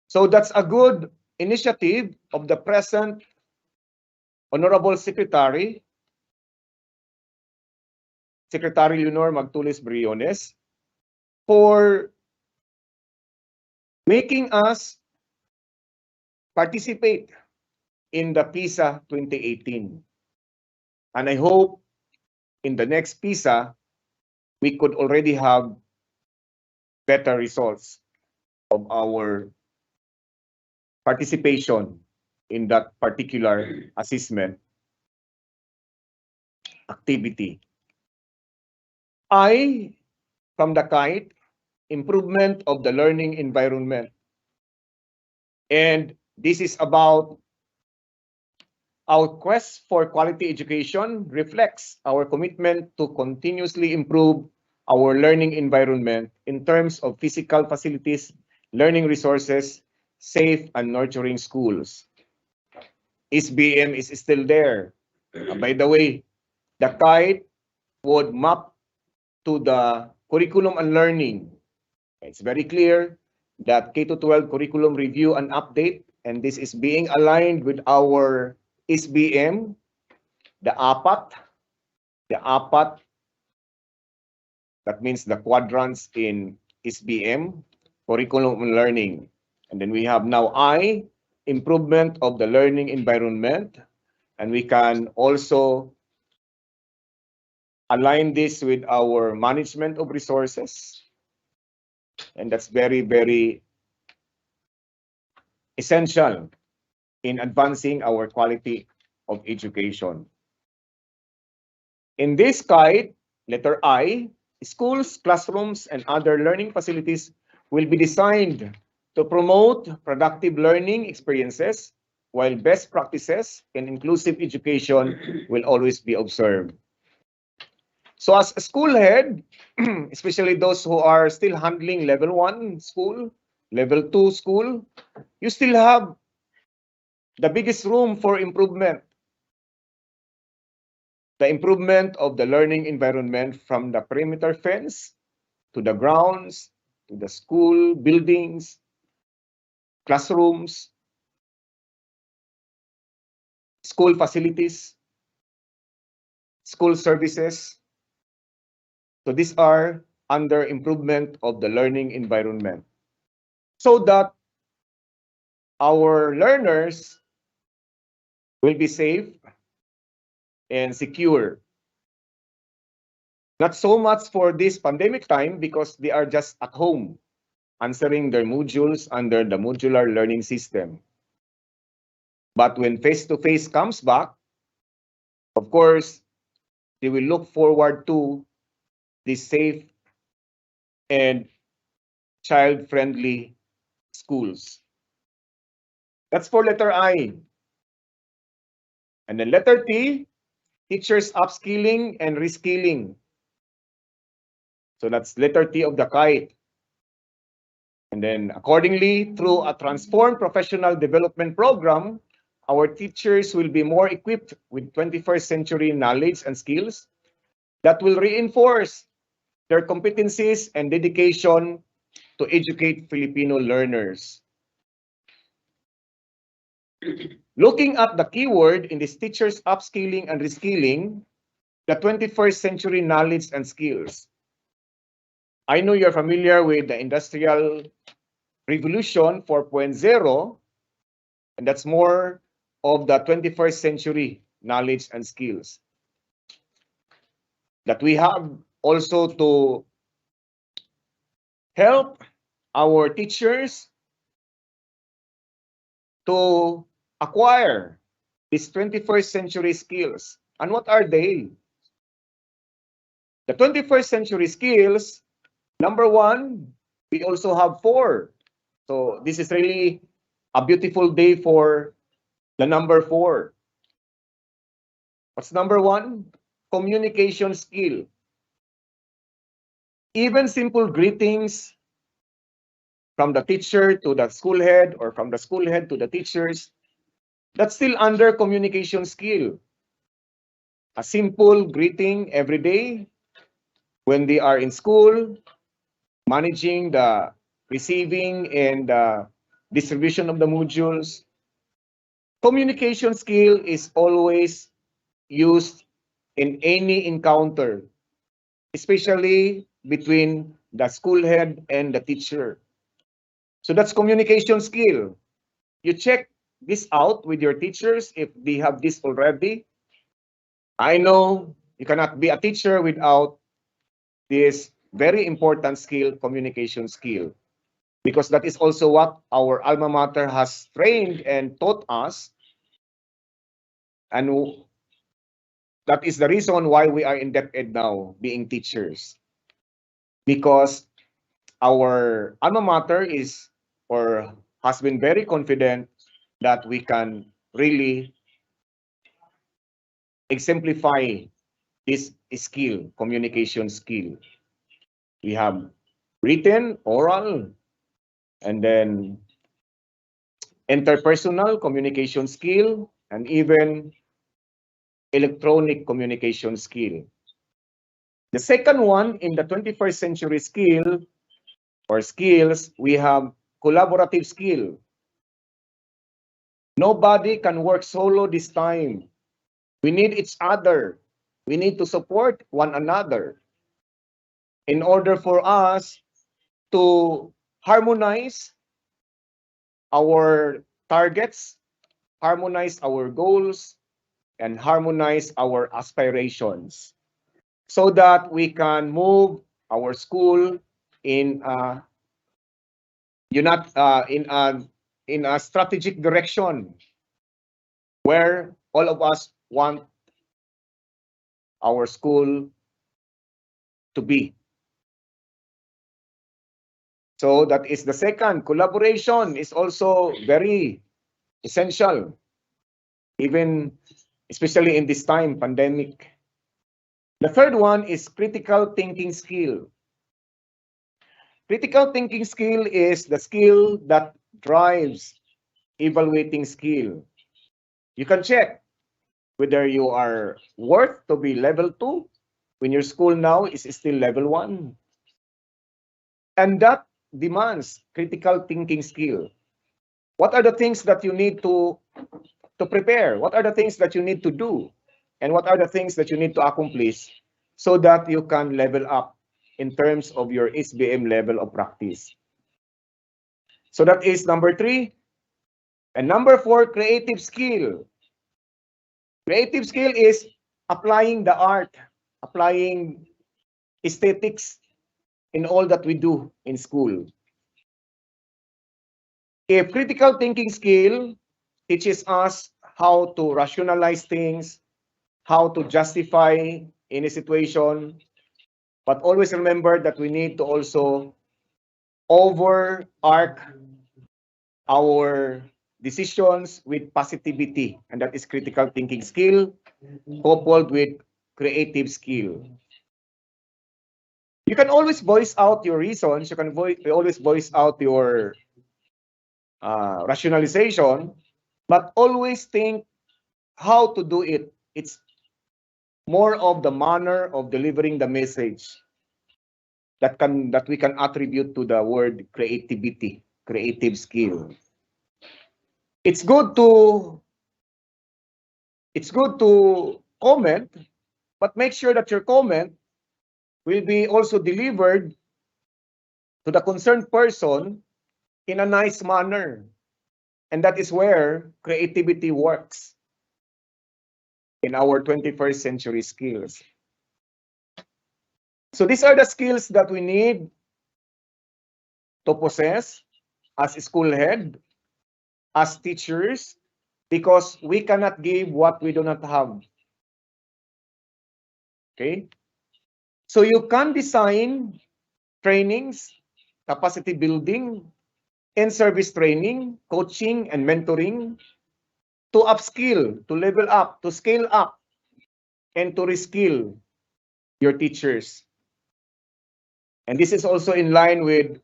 So that's a good initiative of the present Honorable Secretary Leonor Magtulis Briones, for making us participate in the PISA 2018. And I hope in the next PISA, we could already have better results of our participation in that particular assessment activity. I, from the kite, improvement of the learning environment. And this is about our quest for quality education reflects our commitment to continuously improve our learning environment in terms of physical facilities, learning resources, safe and nurturing schools. SBM is still there. By the way, the kite would map to the curriculum and learning. It's very clear that K-12 curriculum review and update, and this is being aligned with our SBM, the APAT, that means the quadrants in SBM, curriculum and learning. And then we have now I, improvement of the learning environment, and we can also align this with our management of resources. And that's very, very essential in advancing our quality of education. In this guide, letter I, schools, classrooms, and other learning facilities will be designed to promote productive learning experiences, while best practices and inclusive education will always be observed. So as a school head, especially those who are still handling level 1 school, level 2 school, you still have the biggest room for improvement. The improvement of the learning environment from the perimeter fence to the grounds, to the school buildings, classrooms, school facilities, school services. So these are under improvement of the learning environment, so that our learners will be safe and secure. Not so much for this pandemic time because they are just at home answering their modules under the modular learning system. But when face-to-face comes back, of course, they will look forward to these safe and child-friendly schools. That's for letter I. And then letter T, teachers upskilling and reskilling. So that's letter T of the kite. And then accordingly, through a transformed professional development program, our teachers will be more equipped with 21st century knowledge and skills that will reinforce their competencies and dedication to educate Filipino learners. Looking at the keyword in this teachers upskilling and reskilling, the 21st century knowledge and skills. I know you're familiar with the Industrial Revolution 4.0, and that's more of the 21st century knowledge and skills that we have also to help our teachers to acquire these 21st century skills. And what are they? The 21st century skills, number one, we also have 4. So this is really a beautiful day for the number 4. What's number 1? Communication skill. Even simple greetings from the teacher to the school head or from the school head to the teachers, that's still under communication skill. A simple greeting every day when they are in school, managing the receiving and distribution of the modules. Communication skill is always used in any encounter, especially between the school head and the teacher. So that's communication skill. You check this out with your teachers if they have this already. I know you cannot be a teacher without this very important skill, communication skill, because that is also what our alma mater has trained and taught us And that is the reason why we are in DepEd now, being teachers. Because our alma mater is or has been very confident that we can really exemplify this skill, communication skill. We have written, oral, and then interpersonal communication skill, and even electronic communication skill. The second one in the 21st century skill or skills, we have collaborative skill. Nobody can work solo this time. We need each other. We need to support one another in order for us to harmonize our targets, harmonize our goals, and harmonize our aspirations so that we can move our school in in a strategic direction where all of us want our school to be. So that is the second. Collaboration is also very essential, even especially in this time, pandemic. The third one is critical thinking skill. Critical thinking skill is the skill that drives evaluating skill. You can check whether you are worth to be level 2 when your school now is still level 1. And that demands critical thinking skill. What are the things that you need to prepare? What are the things that you need to do? And what are the things that you need to accomplish so that you can level up in terms of your SBM level of practice? So that is number 3. And number 4, creative skill. Creative skill is applying the art, applying aesthetics in all that we do in school. If critical thinking skill teaches us how to rationalize things, how to justify any situation, but always remember that we need to also overarch our decisions with positivity, and that is critical thinking skill coupled with creative skill. You can always voice out your reasons. You can always voice out your rationalization, but always think how to do it. It's more of the manner of delivering the message that we can attribute to the word creativity, creative skill. It's good to comment, but make sure that your comment will be also delivered to the concerned person in a nice manner. And that is where creativity works in our 21st century skills. So these are the skills that we need to possess as a school head, as teachers, because we cannot give what we do not have. Okay? So you can design trainings, capacity building, in-service training, coaching, and mentoring to upskill, to level up, to scale up, and to reskill your teachers. And this is also in line with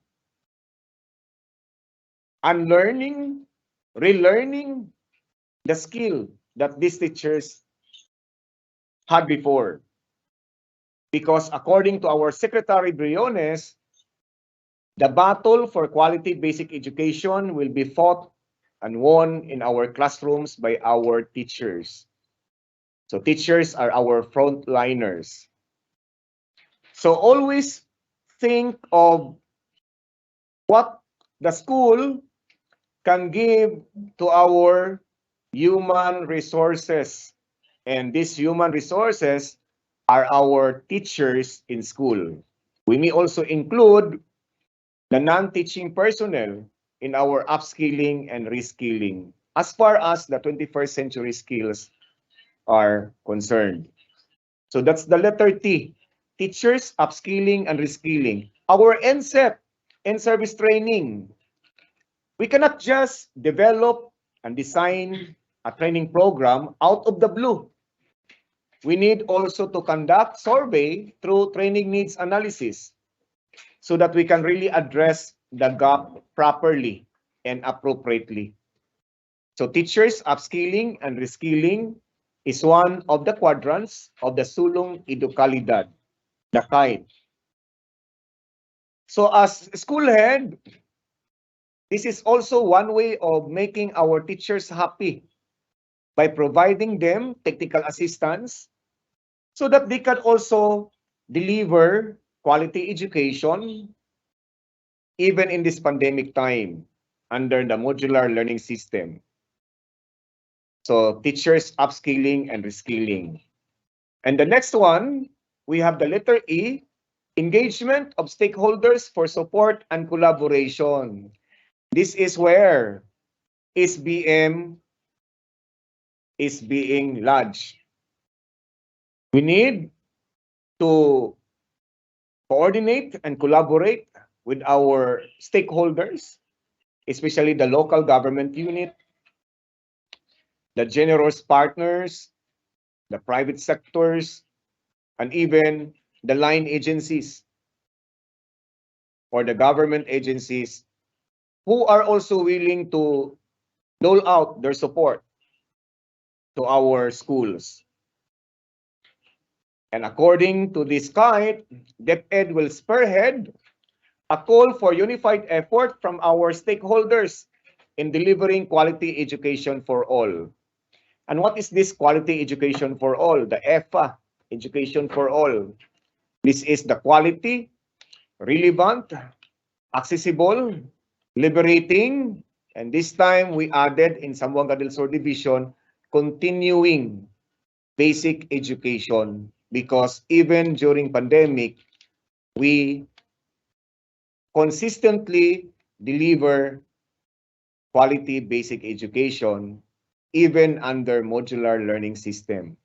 unlearning, relearning the skill that these teachers had before. Because according to our Secretary Briones, the battle for quality basic education will be fought and won in our classrooms by our teachers. So teachers are our frontliners. So always think of what the school can give to our human resources. And these human resources are our teachers in school. We may also include the non-teaching personnel in our upskilling and reskilling as far as the 21st century skills are concerned. So that's the letter T, teachers upskilling and reskilling. Our NSEP, in-service training. We cannot just develop and design a training program out of the blue. We need also to conduct survey through training needs analysis so that we can really address the gap properly and appropriately. So teachers upskilling and reskilling is one of the quadrants of the sulong edukalidad, the kite. So as school head, this is also one way of making our teachers happy by providing them technical assistance so that they can also deliver quality education even in this pandemic time under the modular learning system. So teachers upskilling and reskilling. And the next one, we have the letter E, engagement of stakeholders for support and collaboration. This is where SBM is being lodged. We need to coordinate and collaborate with our stakeholders, especially the local government unit, the generous partners, the private sectors, and even the line agencies or the government agencies who are also willing to dole out their support to our schools. And according to this guide, DepEd will spearhead a call for unified effort from our stakeholders in delivering quality education for all. And what is this quality education for all? The EFA, education for all. This is the quality, relevant, accessible, liberating, and this time we added in Zamboanga del Sur Division, continuing basic education, because even during pandemic, we consistently deliver quality basic education even under modular learning system.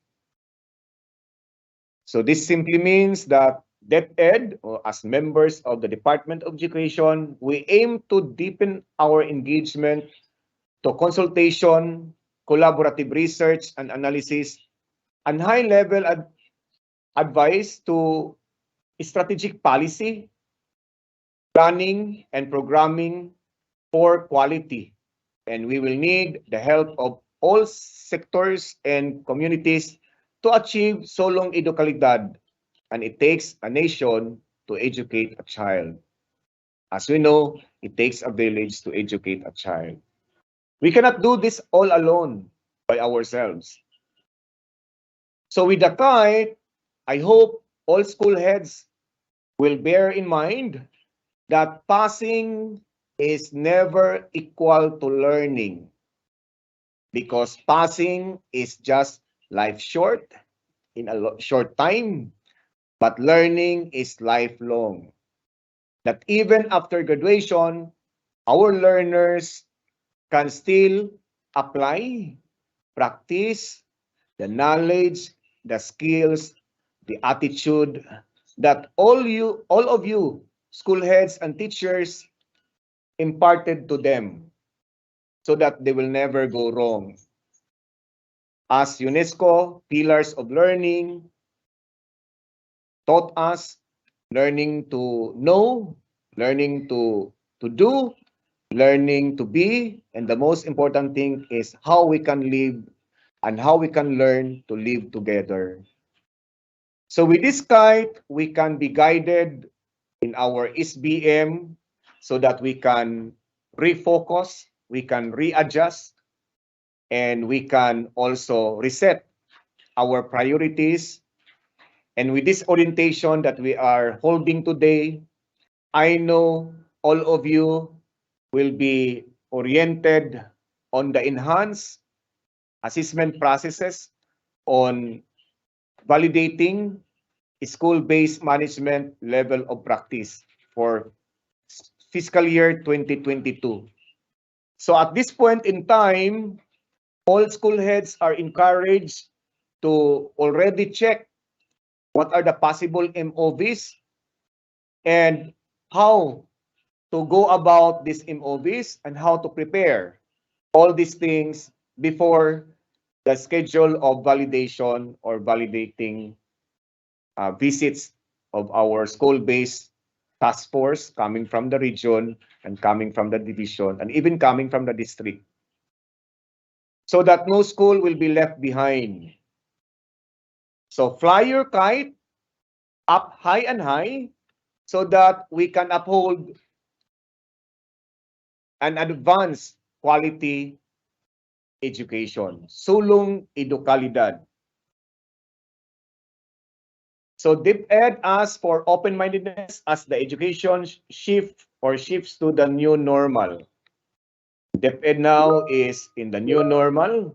So this simply means that DepEd, or as members of the Department of Education, we aim to deepen our engagement to consultation, collaborative research and analysis, and high-level advice to strategic policy, planning, and programming for quality. And we will need the help of all sectors and communities to achieve solong edukalidad. And it takes a nation to educate a child. As we know, it takes a village to educate a child. We cannot do this all alone by ourselves. So with the kite, I hope all school heads will bear in mind that passing is never equal to learning, because passing is just life short in a short time, but learning is lifelong. That even after graduation, our learners can still apply, practice the knowledge, the skills, the attitude that all of you, school heads and teachers, imparted to them so that they will never go wrong. As UNESCO Pillars of Learning taught us, learning to know, learning to do, learning to be, and the most important thing is how we can live and how we can learn to live together. So with this guide, we can be guided in our SBM so that we can refocus, we can readjust, and we can also reset our priorities. And with this orientation that we are holding today, I know all of you will be oriented on the enhanced assessment processes, on validating school-based management level of practice for fiscal year 2022. So at this point in time, all school heads are encouraged to already check what are the possible MOVs and how to go about these MOVs and how to prepare all these things before the schedule of validation or validating visits of our school-based task force coming from the region and coming from the division and even coming from the district, so that no school will be left behind. So fly your kite up high and high so that we can uphold and advance quality education. Sulong edukalidad. So DepEd asks for open-mindedness as the education shifts to the new normal. DepEd now is in the new normal,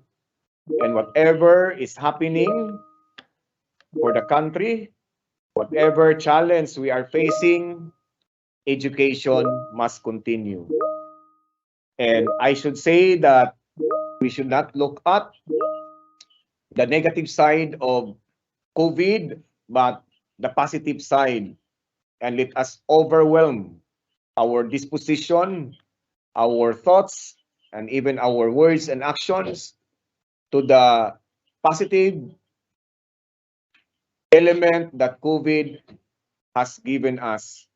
and whatever is happening for the country, whatever challenge we are facing, education must continue. And I should say that we should not look at the negative side of COVID, but the positive side, and let us overwhelm our disposition, our thoughts, and even our words and actions to the positive element that COVID has given us.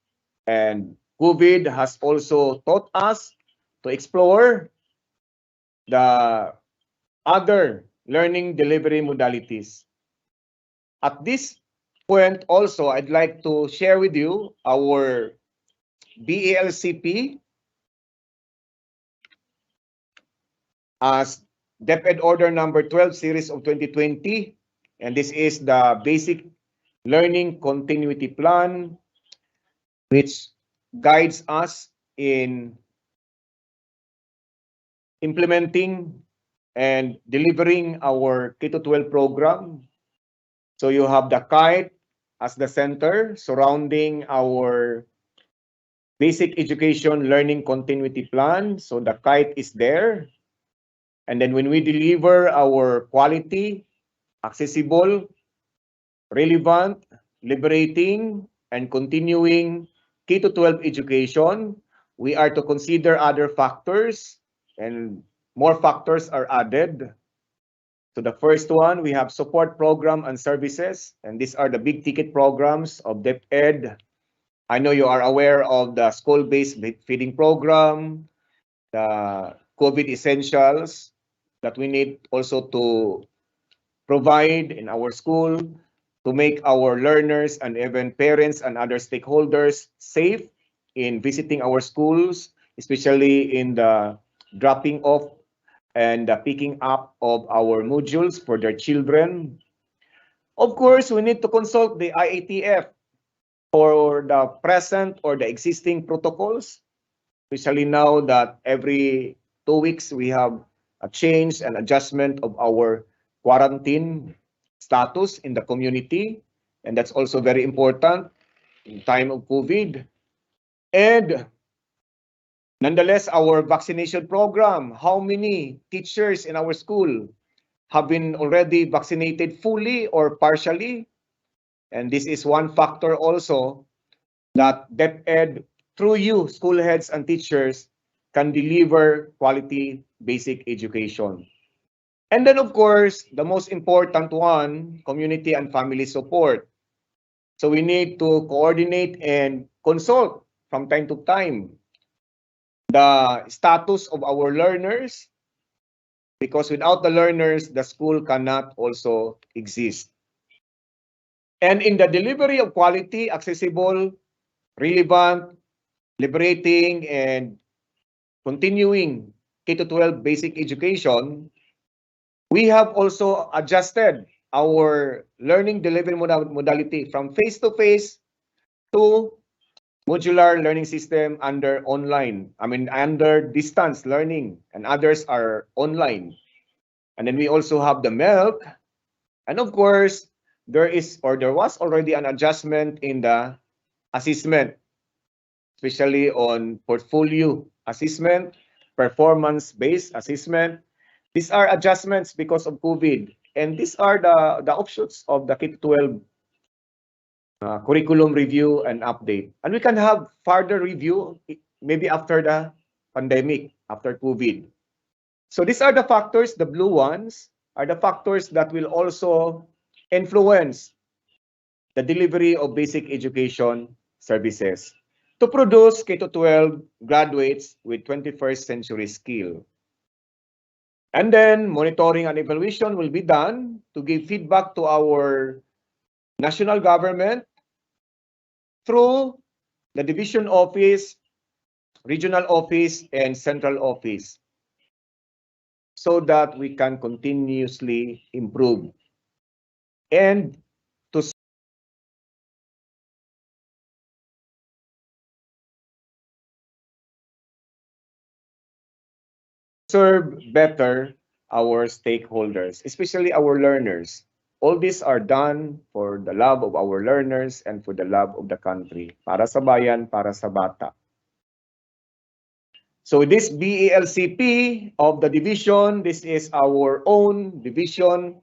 And COVID has also taught us to explore the other learning delivery modalities. At this point also, I'd like to share with you our BALCP as DepEd Order number 12 series of 2020. And this is the basic learning continuity plan, which guides us in implementing and delivering our K-12 program. So you have the kite as the center surrounding our basic education learning continuity plan. So the kite is there. And then when we deliver our quality, accessible, relevant, liberating, and continuing K-12 education, we are to consider other factors, and more factors are added. So the first one, we have support program and services, and these are the big ticket programs of DepEd. I know you are aware of the school-based feeding program, the COVID essentials that we need also to provide in our school to make our learners and even parents and other stakeholders safe in visiting our schools, especially in the dropping off and the picking up of our modules for their children. Of course, we need to consult the IATF for the present or the existing protocols, especially now that every 2 weeks we have a change and adjustment of our quarantine status in the community. And that's also very important in time of COVID. And nonetheless, our vaccination program, how many teachers in our school have been already vaccinated fully or partially? And this is one factor also that DepEd, through you, school heads and teachers, can deliver quality basic education. And then, of course, the most important one, community and family support. So we need to coordinate and consult from time to time the status of our learners, because without the learners, the school cannot also exist. And in the delivery of quality, accessible, relevant, liberating, and continuing K-12 basic education, we have also adjusted our learning delivery modality from face-to-face to modular learning system under distance learning, and others are online. And then we also have the MELC. And of course, there was already an adjustment in the assessment, especially on portfolio assessment, performance-based assessment. These are adjustments because of COVID. And these are the offshoots of the K-12 curriculum review and update. And we can have further review maybe after the pandemic, after COVID. So these are the factors, the blue ones, are the factors that will also influence the delivery of basic education services to produce K-12 graduates with 21st century skill. And then monitoring and evaluation will be done to give feedback to our national government through the division office, regional office, and central office, so that we can continuously improve and to serve better our stakeholders, especially our learners. All these are done for the love of our learners and for the love of the country. Para sa bayan, para sa bata. So this BELCP of the division, this is our own division,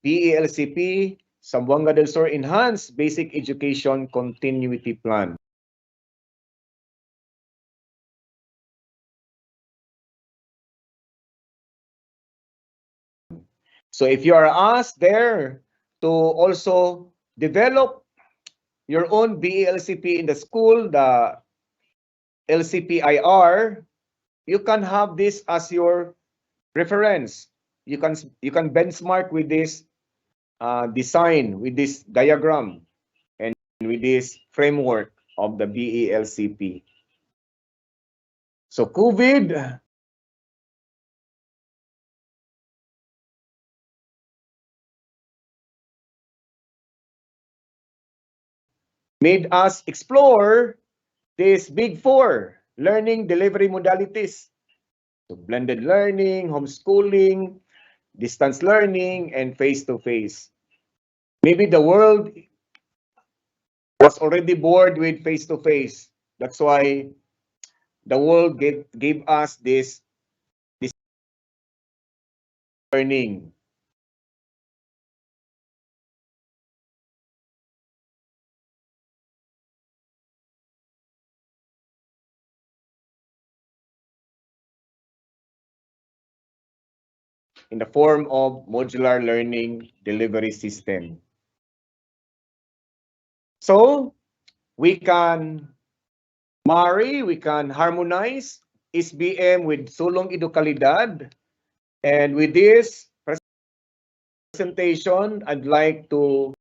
BELCP, Zamboanga del Sur Enhanced Basic Education Continuity Plan. So if you are asked there to also develop your own BELCP in the school, the LCPIR, you can have this as your reference. You can benchmark with this design, with this diagram, and with this framework of the BELCP. So COVID made us explore these big four learning delivery modalities. So blended learning, homeschooling, distance learning, and face-to-face. Maybe the world was already bored with face-to-face. That's why the world gave us this learning. In the form of modular learning delivery system. So we can marry, we can harmonize SBM with Sulong Edukalidad. And with this presentation, I'd like to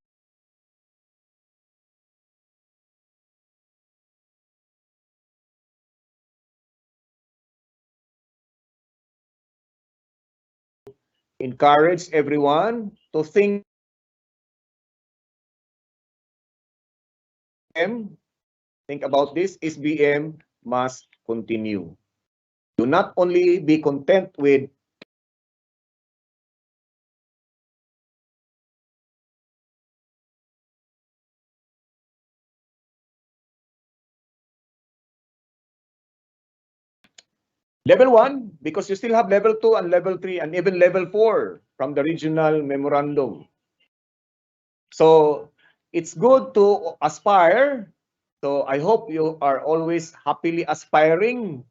encourage everyone to think about this. SBM must continue. Do not only be content with level 1, because you still have level 2 and level 3 and even level 4 from the regional memorandum. So it's good to aspire. So I hope you are always happily aspiring.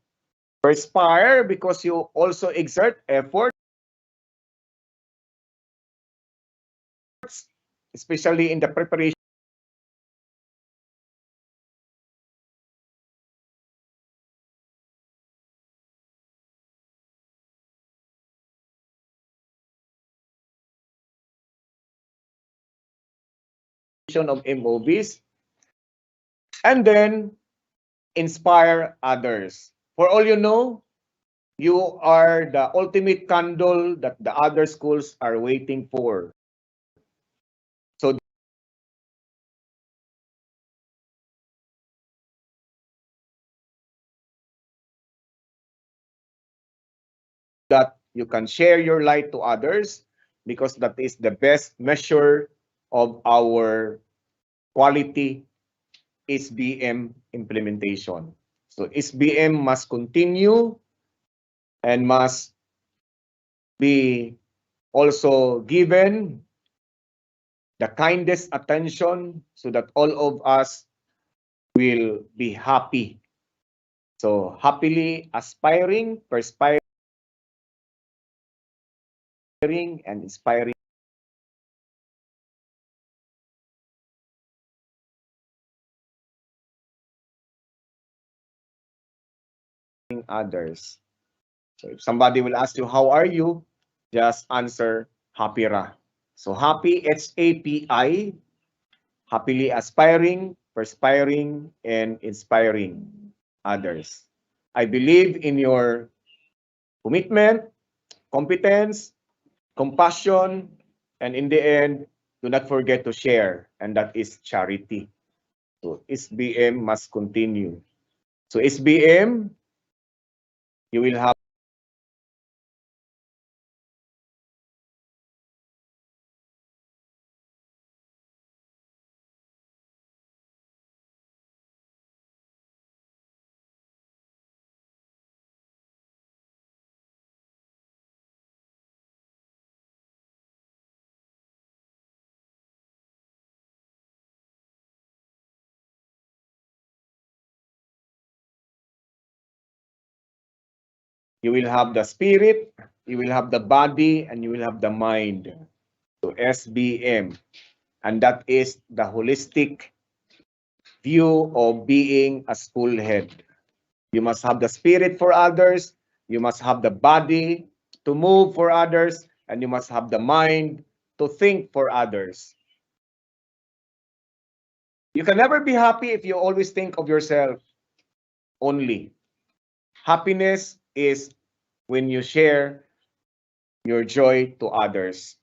Aspire because you also exert effort, especially in the preparation of MOVs, and then inspire others. For all you know, you are the ultimate candle that the other schools are waiting for. So that you can share your light to others, because that is the best measure of our quality SBM implementation. So SBM must continue and must be also given the kindest attention so that all of us will be happy. So happily aspiring, perspiring, and inspiring others. So if somebody will ask you, how are you? Just answer, happy ra. So happy, HAPI, happily aspiring, perspiring, and inspiring others. I believe in your commitment, competence, compassion, and in the end, do not forget to share, and that is charity. So SBM must continue. So SBM, you will have the spirit, you will have the body, and you will have the mind. So SBM, and that is the holistic view of being a school head. You must have the spirit for others, you must have the body to move for others, and you must have the mind to think for others. You can never be happy if you always think of yourself only. Happiness is when you share your joy to others.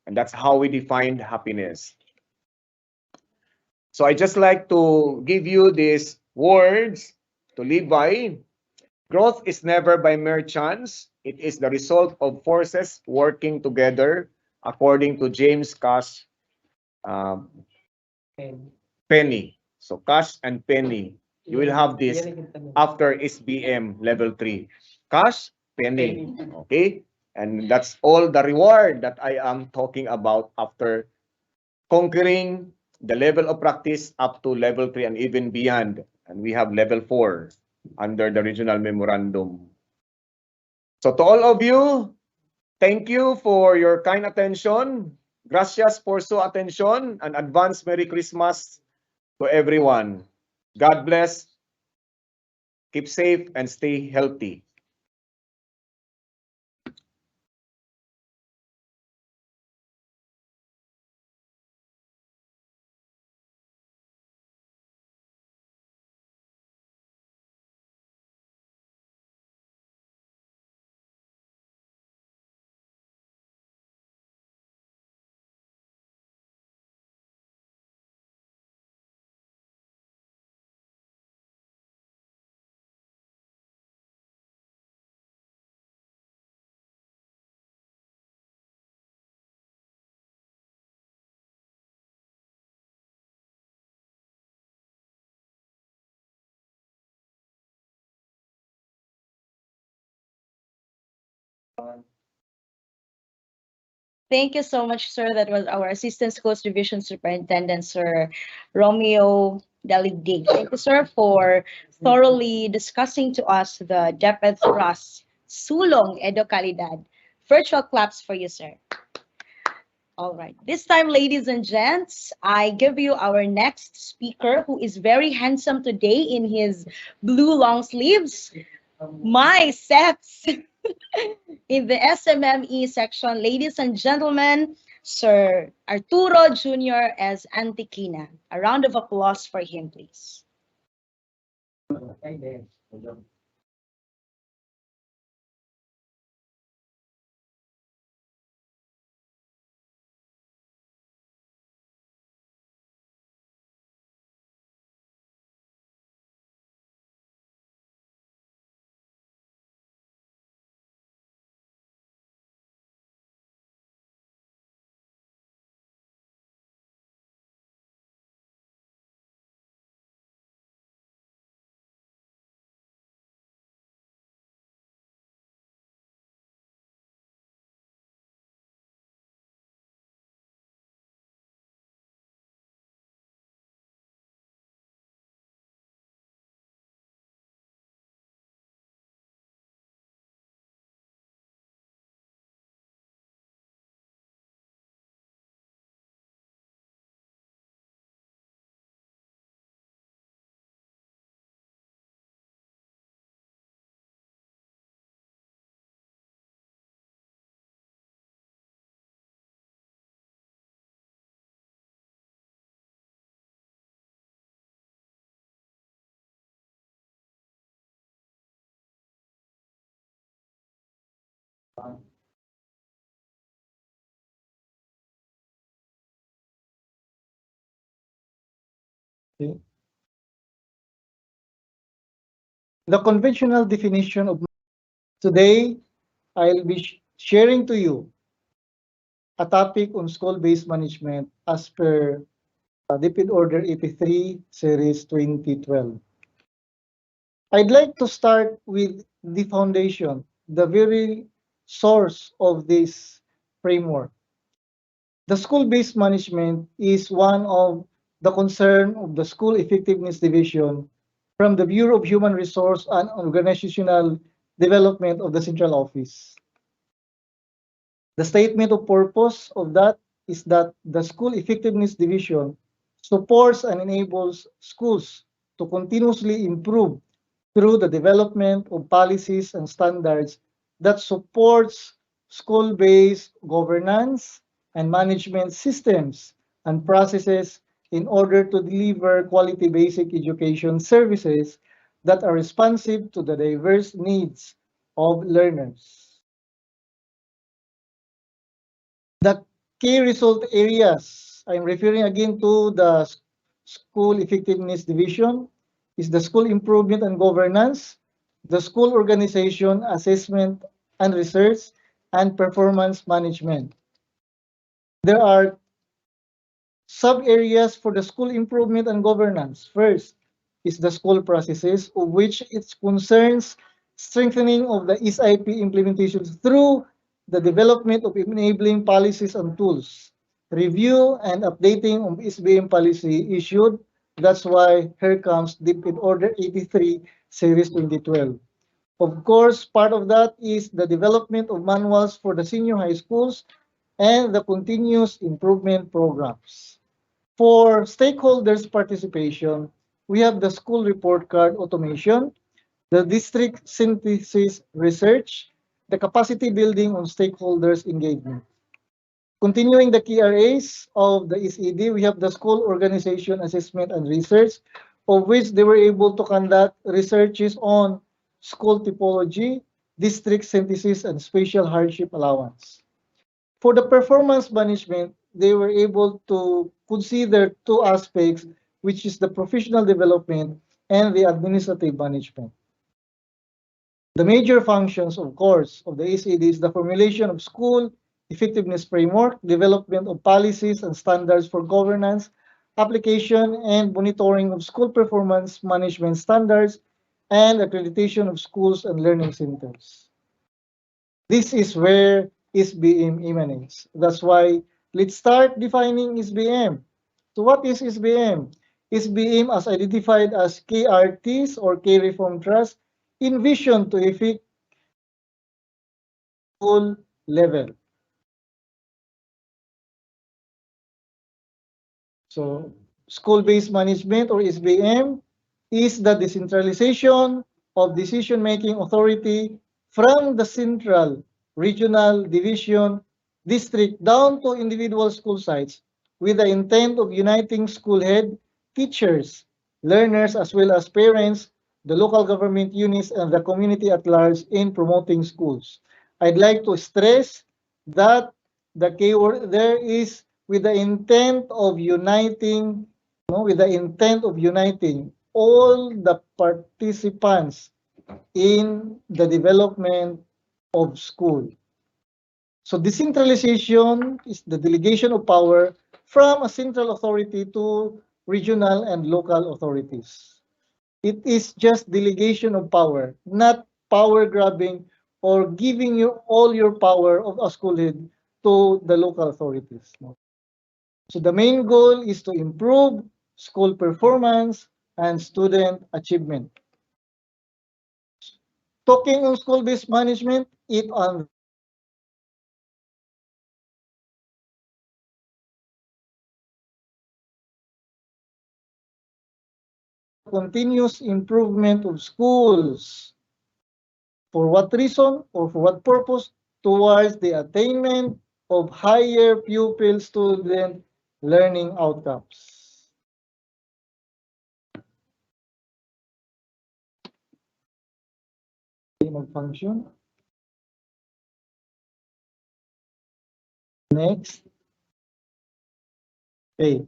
And that's how we define happiness. So I just like to give you these words to live by. Growth is never by mere chance. It is the result of forces working together, according to James Cash um, Penny. So Cash and Penny. You will have this after SBM level 3. Cash, Penny. Okay? And that's all the reward that I am talking about after conquering the level of practice up to level 3 and even beyond. And we have level 4 under the regional memorandum. So to all of you, thank you for your kind attention. Gracias por su atención, and advance Merry Christmas to everyone. God bless. Keep safe and stay healthy. Thank you so much, sir. That was our Assistant Schools Division Superintendent, Sir Romeo Daligdig. Thank you, sir, for thoroughly discussing to us the DepEd thrust, Sulong Edo Calidad. Virtual claps for you, sir. All right. This time, ladies and gents, I give you our next speaker, who is very handsome today in his blue long sleeves. My sets in the SMME section, ladies and gentlemen, Sir Arturo Jr. as Antiquina. A round of applause for him, please. Okay. The conventional definition of today, I'll be sharing to you a topic on school-based management as per DepEd Order 83, Series 2012. I'd like to start with the foundation, the very source of this framework. The school-based management is one of the concern of the School Effectiveness Division from the Bureau of Human Resource and Organizational Development of the Central Office. The statement of purpose of that is that the School Effectiveness Division supports and enables schools to continuously improve through the development of policies and standards that supports school-based governance and management systems and processes in order to deliver quality basic education services that are responsive to the diverse needs of learners. The key result areas, I'm referring again to the School Effectiveness Division, is the school improvement and governance, the school organization, assessment and research, and performance management. There are sub-areas for the school improvement and governance. First is the school processes, of which it concerns strengthening of the SIP implementation through the development of enabling policies and tools, review and updating of SBM policy issued. That's why here comes DepEd Order 83, Series 2012. Of course, part of that is the development of manuals for the senior high schools and the continuous improvement programs. For stakeholders' participation, we have the school report card automation, the district synthesis research, the capacity building on stakeholders' engagement. Continuing the key areas of the SED, we have the school organization assessment and research, of which they were able to conduct researches on school typology, district synthesis, and spatial hardship allowance. For the performance management, they were able to consider two aspects, which is the professional development and the administrative management. The major functions, of course, of the SED is the formulation of school effectiveness framework, development of policies and standards for governance, application and monitoring of school performance management standards, and accreditation of schools and learning centers. This is where SBM emanates. That's why let's start defining SBM. So what is SBM? SBM as identified as KRTs or K Reform Trust envisioned to effect school level. So school-based management or SBM is the decentralization of decision-making authority from the central, regional, division, district down to individual school sites with the intent of uniting school head, teachers, learners, as well as parents, the local government units, and the community at large in promoting schools. I'd like to stress that the keyword there is with the intent of uniting, with the intent of uniting all the participants in the development of school. So decentralization is the delegation of power from a central authority to regional and local authorities. It is just delegation of power, not power grabbing or giving you all your power of a school head to the local authorities. So the main goal is to improve school performance and student achievement. Talking on school-based management, it on continuous improvement of schools. For what reason or for what purpose? Towards the attainment of higher pupil student learning outcomes. Function. Next. Okay.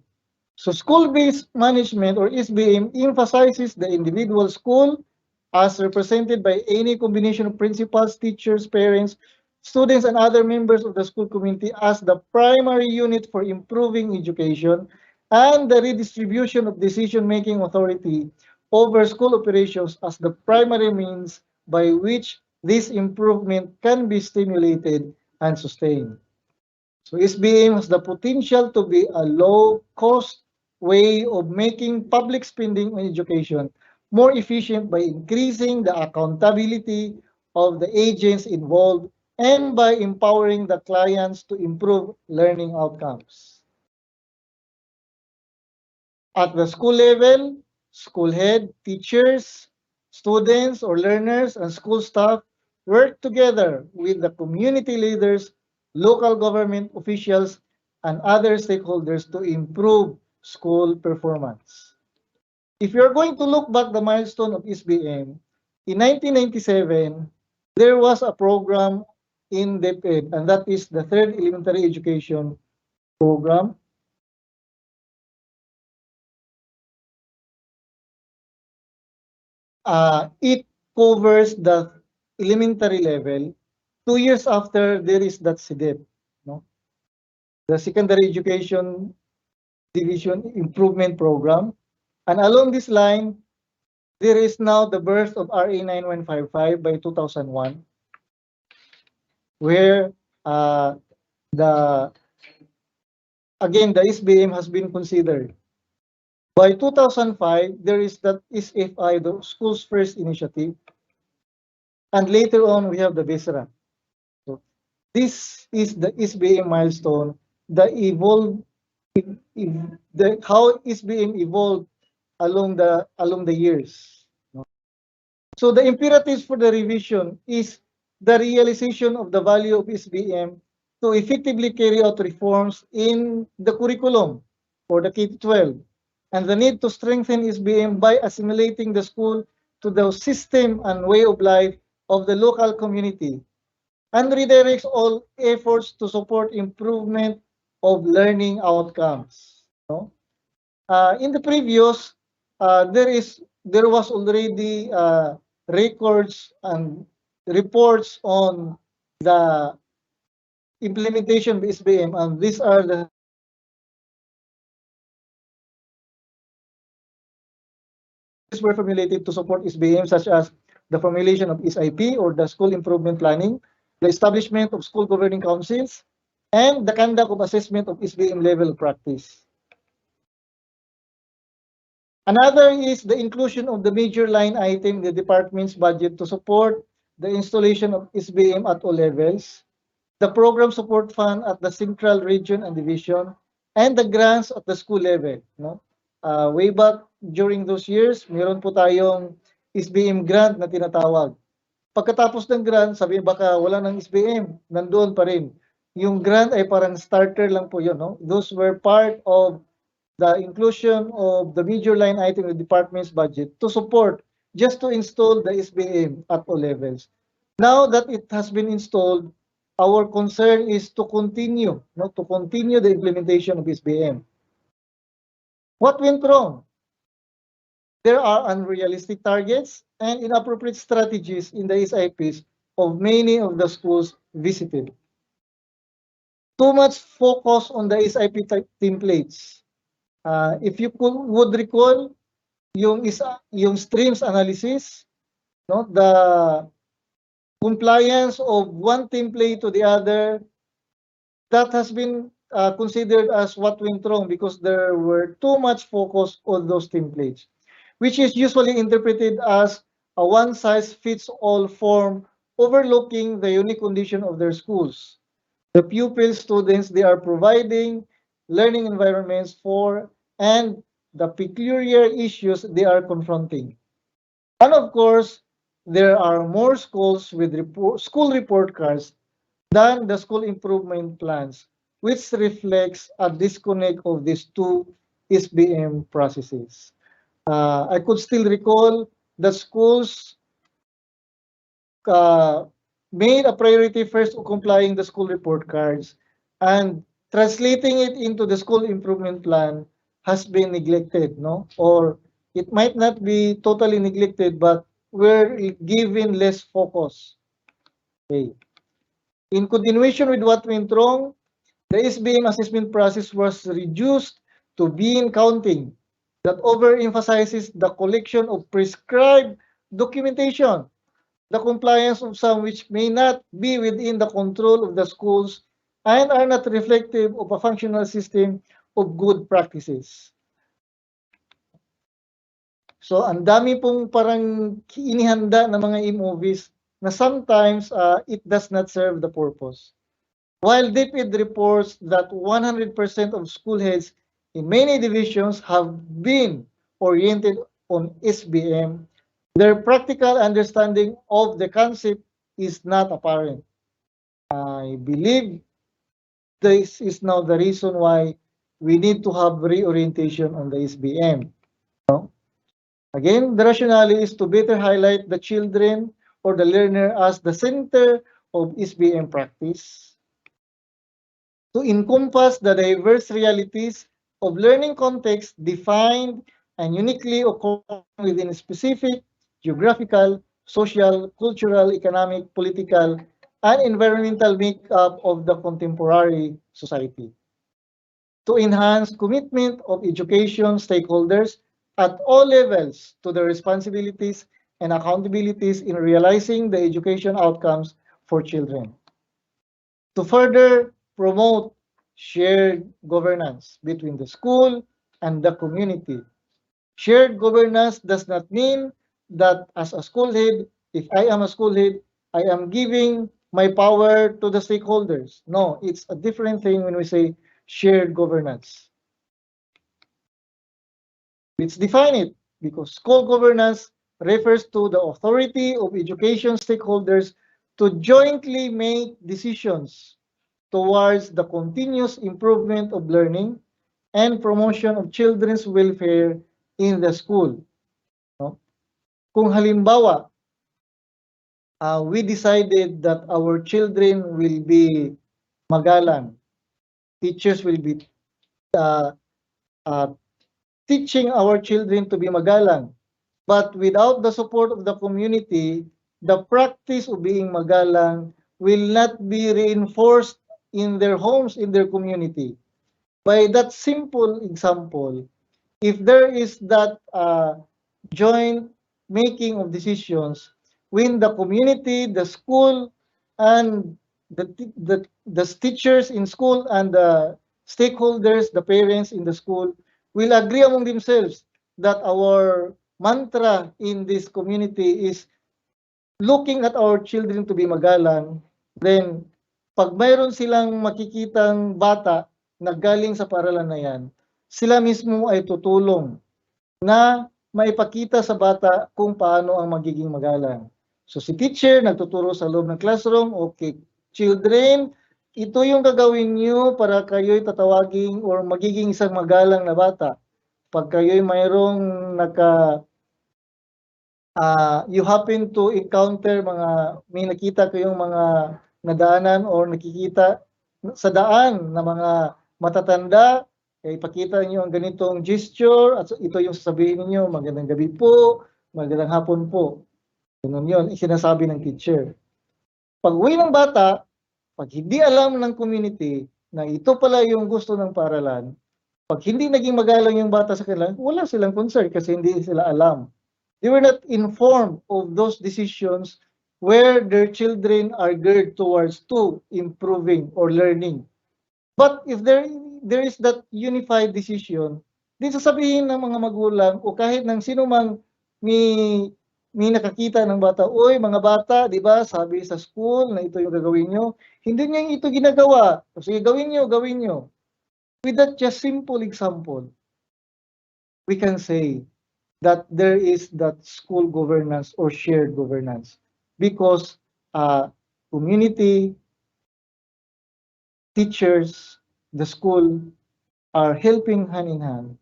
So school-based management or SBM emphasizes the individual school as represented by any combination of principals, teachers, parents, students, and other members of the school community as the primary unit for improving education and the redistribution of decision-making authority over school operations as the primary means by which this improvement can be stimulated and sustained. So SBM has the potential to be a low-cost way of making public spending on education more efficient by increasing the accountability of the agents involved and by empowering the clients to improve learning outcomes. At the school level, school head, teachers, students or learners, and school staff work together with the community leaders, local government officials, and other stakeholders to improve school performance. If you're going to look back the milestone of SBM, in 1997, there was a program in DepEd, and that is the Third Elementary Education Program. It covers the elementary level. 2 years after, there is that SIDEP, no? The Secondary Education Division Improvement Program. And along this line, there is now the birth of RA 9155 by 2001, where the again the SBM has been considered. By 2005, there is that SFI, the Schools First Initiative, and later on we have the VISRA. So this is the SBM milestone, the how SBM evolved along the years. So the imperatives for the revision is the realization of the value of SBM to effectively carry out reforms in the curriculum for the K-12, and the need to strengthen SBM by assimilating the school to the system and way of life of the local community, and redirects all efforts to support improvement of learning outcomes. No? In the previous, there was already records and reports on the implementation of SBM, and these are the were formulated to support SBM, such as the formulation of SIP or the school improvement planning, the establishment of school governing councils, and the conduct of assessment of SBM level of practice. Another is the inclusion of the major line item in the department's budget to support the installation of SBM at all levels, the program support fund at the central region and division, and the grants at the school level. No? Way back during those years, meron po tayong SBM grant na tinatawag. Pagkatapos ng grant, sabi baka wala ng SBM, nandoon pa rin. Yung grant ay parang starter lang po yun. No? Those were part of the inclusion of the major line item in the department's budget to support just to install the SBM at all levels. Now that it has been installed, our concern is to continue the implementation of SBM. What went wrong? There are unrealistic targets and inappropriate strategies in the SIPs of many of the schools visited. Too much focus on the SIP templates. If you would recall, yung streams analysis, no, the compliance of one template to the other, that has been considered as what went wrong because there were too much focus on those templates, which is usually interpreted as a one-size-fits-all form, overlooking the unique condition of their schools, the pupils, students they are providing, learning environments for, and the peculiar issues they are confronting. And of course, there are more schools with school report cards than the school improvement plans, which reflects a disconnect of these two SBM processes. I could still recall that schools made a priority first of complying the school report cards, and translating it into the school improvement plan has been neglected, no? Or it might not be totally neglected, but we're given less focus. Okay. In continuation with what went wrong, the SBM assessment process was reduced to bean counting that overemphasizes the collection of prescribed documentation, the compliance of some which may not be within the control of the schools and are not reflective of a functional system of good practices. So, ang dami pong parang inihanda na mga e-movies na sometimes it does not serve the purpose. While DepEd reports that 100% of school heads in many divisions have been oriented on SBM, their practical understanding of the concept is not apparent. I believe this is now the reason why we need to have reorientation on the SBM. No? Again, the rationale is to better highlight the children or the learner as the center of SBM practice, to encompass the diverse realities of learning context defined and uniquely occurring within a specific geographical, social, cultural, economic, political, and environmental makeup of the contemporary society. To enhance commitment of education stakeholders at all levels to the responsibilities and accountabilities in realizing the education outcomes for children. To further promote shared governance between the school and the community. Shared governance does not mean that as a school head, if I am a school head, I am giving my power to the stakeholders. No, it's a different thing when we say shared governance. Let's define it, because school governance refers to the authority of education stakeholders to jointly make decisions towards the continuous improvement of learning and promotion of children's welfare in the school. No? Kung halimbawa, we decided that our children will be magalang, teachers will be uh, uh, teaching our children to be magalang, but without the support of the community, the practice of being magalang will not be reinforced in their homes, in their community. By that simple example, if there is that joint making of decisions when the community, the school, and the teachers in school and the stakeholders, the parents in the school, will agree among themselves that our mantra in this community is looking at our children to be magalang, then pag mayroon silang makikitang bata na galing sa paaralan na yan, sila mismo ay tutulong na maipakita sa bata kung paano ang magiging magalang. So si teacher nagtuturo sa loob ng classroom, okay, children, ito yung gagawin nyo para kayo'y tatawaging or magiging isang magalang na bata. Pag kayo'y mayroong you happen to encounter may nakita kayong mga nadaanan or nakikita sa daan na mga matatanda, ipakita niyo ang ganitong gesture at ito yung sasabihin niyo, magandang gabi po, magandang hapon po. Ganun yun, sinasabi ng teacher. Pag uwi ng bata, pag hindi alam ng community na ito pala yung gusto ng paaralan, pag hindi naging magalang yung bata sa kanila, wala silang concern kasi hindi sila alam. They were not informed of those decisions where their children are geared towards to improving or learning. But if there is that unified decision, di sasabihin ng mga magulang o kahit ng sino mang may nakakita ng bata, oy mga bata, di ba sabi sa school na ito yung gagawin nyo, hindi nyo ito ginagawa. O sige, gawin nyo. With that just simple example, we can say that there is that school governance or shared governance because community, teachers, the school are helping hand in hand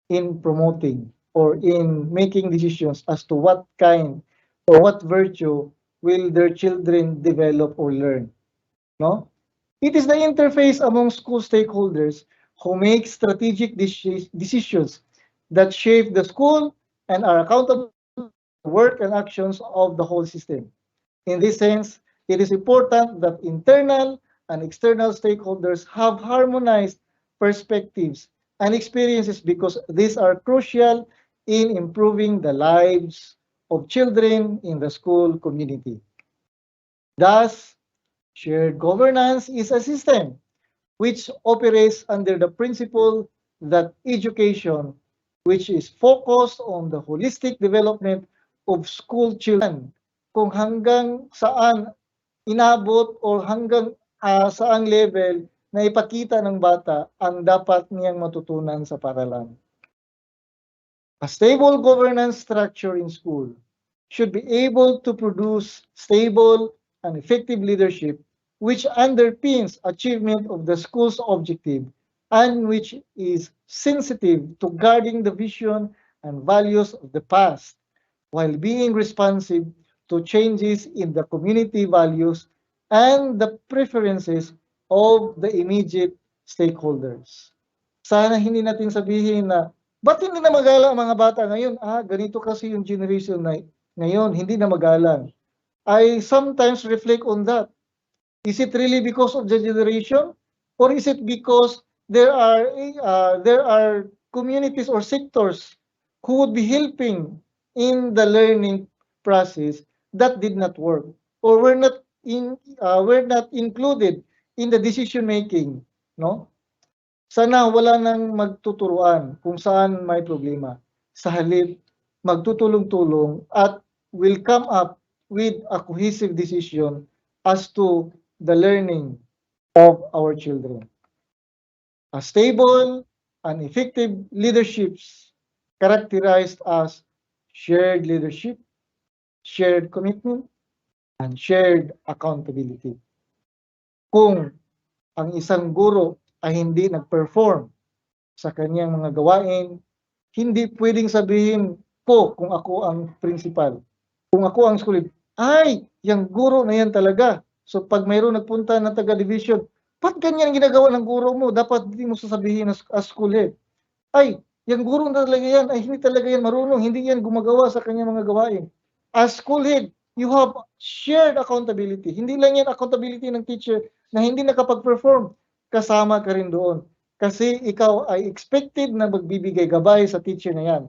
in promoting or in making decisions as to what kind or what virtue will their children develop or learn. No? It is the interface among school stakeholders who make strategic decisions that shape the school and are accountable for the work and actions of the whole system. In this sense, it is important that internal and external stakeholders have harmonized perspectives and experiences because these are crucial in improving the lives of children in the school community. Thus, shared governance is a system which operates under the principle that education, which is focused on the holistic development of school children, kung hanggang saan inabot o hanggang saang level na ipakita ng bata ang dapat niyang matutunan sa paaralan. A stable governance structure in school should be able to produce stable and effective leadership which underpins achievement of the school's objective and which is sensitive to guarding the vision and values of the past while being responsive to changes in the community values and the preferences of the immediate stakeholders. Sana hindi natin sabihin na, ba't hindi na magalang ang mga bata ngayon? Ganito kasi yung generation na ngayon, hindi na magalang. I sometimes reflect on that. Is it really because of the generation? Or is it because there are communities or sectors who would be helping in the learning process that did not work or were not included in the decision making, no? Sana wala nang magtuturuan kung saan may problema. Sa halip, magtutulong-tulong at will come up with a cohesive decision as to the learning of our children. A stable and effective leaderships characterized as shared leadership, shared commitment, and shared accountability. Kung ang isang guro ay hindi nag-perform sa kanyang mga gawain, hindi pwedeng sabihin ko kung ako ang principal, kung ako ang school lead, ay, yung guro na yan talaga. So pag mayroon nagpunta na taga-division, ba't ganyan ginagawa ng guro mo? Dapat hindi mo sasabihin as school head. Ay, yung guro na talaga yan, ay hindi talaga yan marunong, hindi yan gumagawa sa kanyang mga gawain. As school head, you have shared accountability. Hindi lang yan accountability ng teacher na hindi nakapag-perform. Kasama ka rin doon. Kasi ikaw ay expected na magbibigay gabay sa teacher na yan.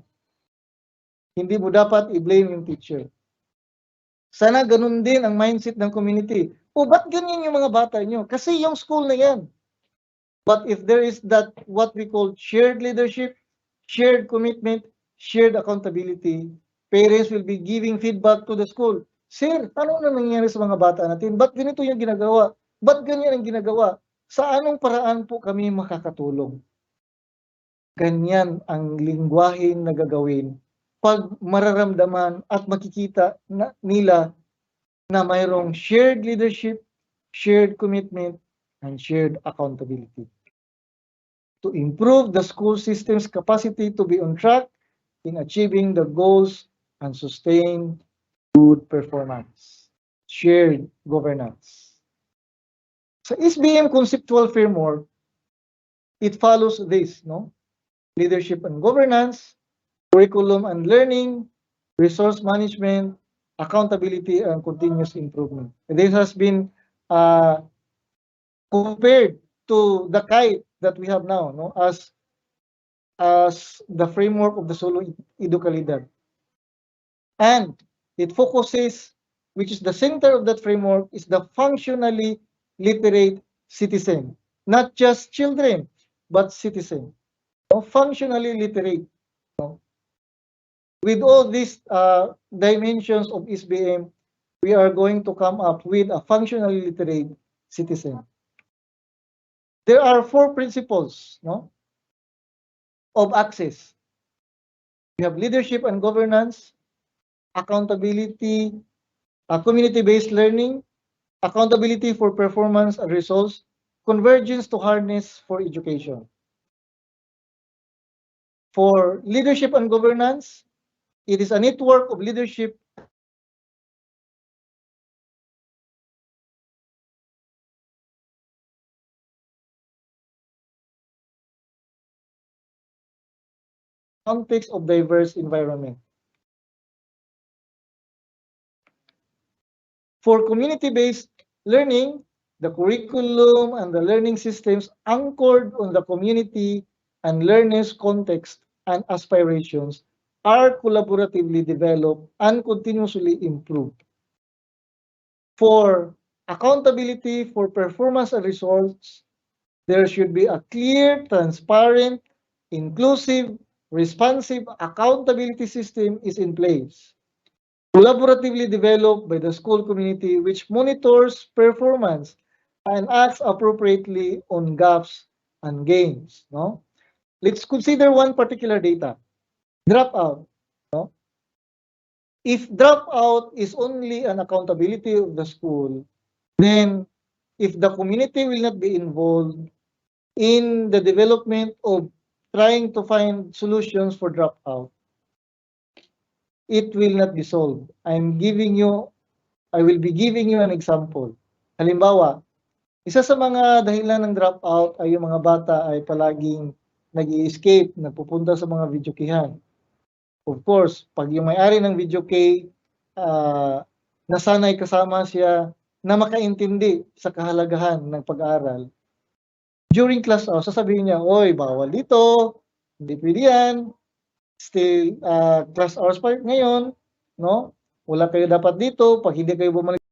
Hindi mo dapat i-blame yung teacher. Sana ganun din ang mindset ng community. Ba't ganyan yung mga bata nyo? Kasi yung school na yan. But if there is that what we call shared leadership, shared commitment, shared accountability, parents will be giving feedback to the school. Sir, ano na nangyari sa mga bata natin? Ba't ganito yung ginagawa? Ba't ganyan ang ginagawa? Sa anong paraan po kami makakatulong? Ganyan ang lingwahe na gagawin pag mararamdaman at makikita nila na mayroong shared leadership, shared commitment, and shared accountability. To improve the school system's capacity to be on track in achieving the goals and sustain good performance. Shared governance. Sa SBM conceptual framework, it follows this, no? Leadership and governance, curriculum and learning, resource management, accountability, and continuous improvement. And this has been compared to the kite that we have now, no, as the framework of the solo educalidad. And it focuses, which is the center of that framework, is the functionally literate citizen, not just children, but citizen. No, functionally literate. No? With all these dimensions of SBM, we are going to come up with a functionally literate citizen. There are 4 principles, no, of access. We have leadership and governance, accountability, community-based learning, accountability for performance and results, convergence to harness for education. For leadership and governance, it is a network of leadership context of diverse environment. For community-based learning, the curriculum and the learning systems anchored on the community and learners' context and aspirations are collaboratively developed and continuously improved. For accountability for performance and results, there should be a clear, transparent, inclusive, responsive accountability system is in place, collaboratively developed by the school community which monitors performance and acts appropriately on gaps and gains. No? Let's consider one particular data, dropout. No? If dropout is only an accountability of the school, then if the community will not be involved in the development of trying to find solutions for dropout, it will not be solved. I will be giving you an example. Halimbawa, isa sa mga dahilan ng dropout ay yung mga bata ay palaging nag-i-escape, nagpupunta sa mga videokehan. Of course, pag yung may-ari ng videoke, nasanay kasama siya na makaintindi sa kahalagahan ng pag-aaral. During class hours, sasabihin niya, oy, bawal dito, hindi pwede yan, still class hours pa ngayon, no? Wala kayo dapat dito, pag hindi kayo bumalik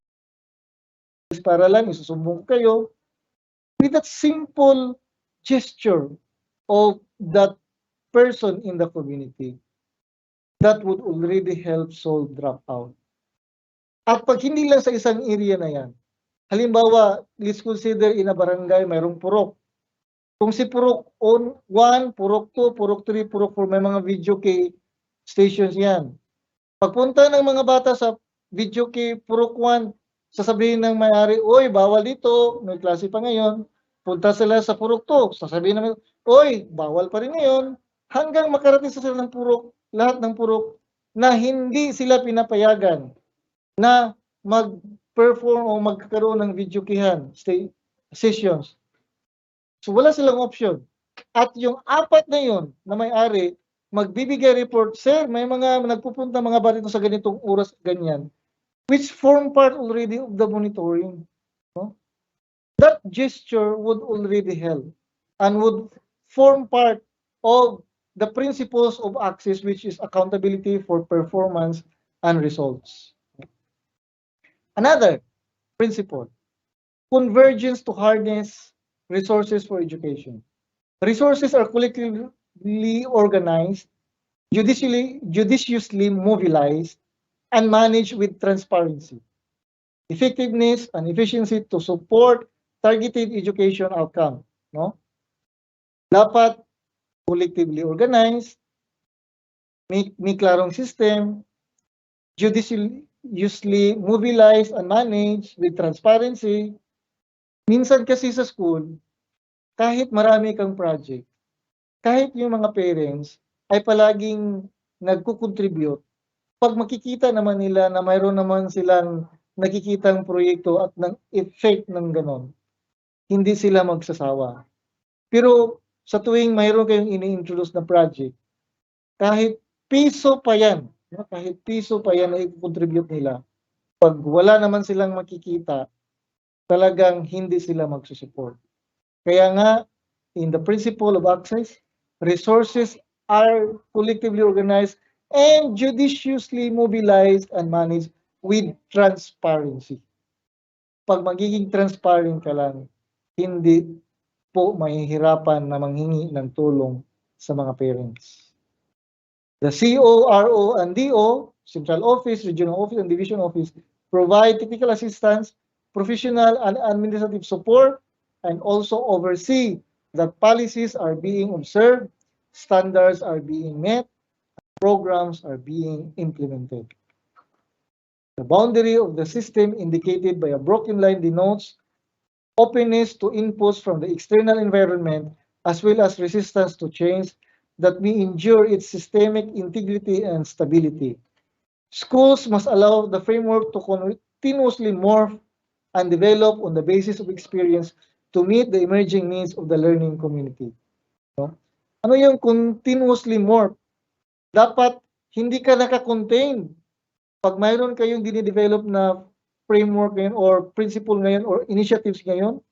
sa paralan, isusumbong kayo. With that simple gesture of that person in the community, that would already help solve dropout. At pag hindi lang sa isang area na yan, halimbawa, let's consider in a barangay, mayroong purok. Kung si purok 1, purok 2, purok 3, purok 4, may mga video key stations yan. Pagpunta ng mga bata sa video key purok 1, sasabihin ng may-ari, oy, bawal dito, may klase pa ngayon. Punta sila sa purok 2, sasabihin naman, oy, bawal pa rin ngayon. Hanggang makarating sa sila ng purok, lahat ng purok, na hindi sila pinapayagan na mag-perform o magkaroon ng video keyhan sessions. So wala silang option. At yung 4 na yun na may-ari, magbibigay report, sir, may mga nagpupunta mga bata dito sa ganitong oras, ganyan, which form part already of the monitoring. No? That gesture would already help and would form part of the principles of access, which is accountability for performance and results. Another principle, convergence to harness resources for education. Resources are collectively organized, judiciously mobilized, and managed with transparency, effectiveness, and efficiency to support targeted education outcome. No? Dapat collectively organized, may klarong system, judiciously mobilized and managed with transparency. Minsan kasi sa school, kahit marami kang project, kahit yung mga parents ay palaging nagko-contribute, pag makikita naman nila na mayroon naman silang nakikitang proyekto at ng effect ng ganon, hindi sila magsasawa. Pero sa tuwing mayroon kayong ini-introduce na project, kahit piso pa yan na i-contribute nila, pag wala naman silang makikita, talagang hindi sila magsusupport. Kaya nga, in the principle of access, resources are collectively organized and judiciously mobilized and managed with transparency. Pag magiging transparent ka lang, hindi po mahihirapan na manghingi ng tulong sa mga parents. The CO, RO, and DO, Central Office, Regional Office, and Division Office, provide technical assistance, professional and administrative support, and also oversee that policies are being observed, standards are being met, programs are being implemented. The boundary of the system indicated by a broken line denotes openness to inputs from the external environment as well as resistance to change that may injure its systemic integrity and stability. Schools must allow the framework to continuously morph and develop on the basis of experience to meet the emerging needs of the learning community. No? Ano yung continuously morph dapat hindi ka naka-contain. Pag mayroon kayong dinidevelop na framework ngayon or principle ngayon or initiatives ngayon,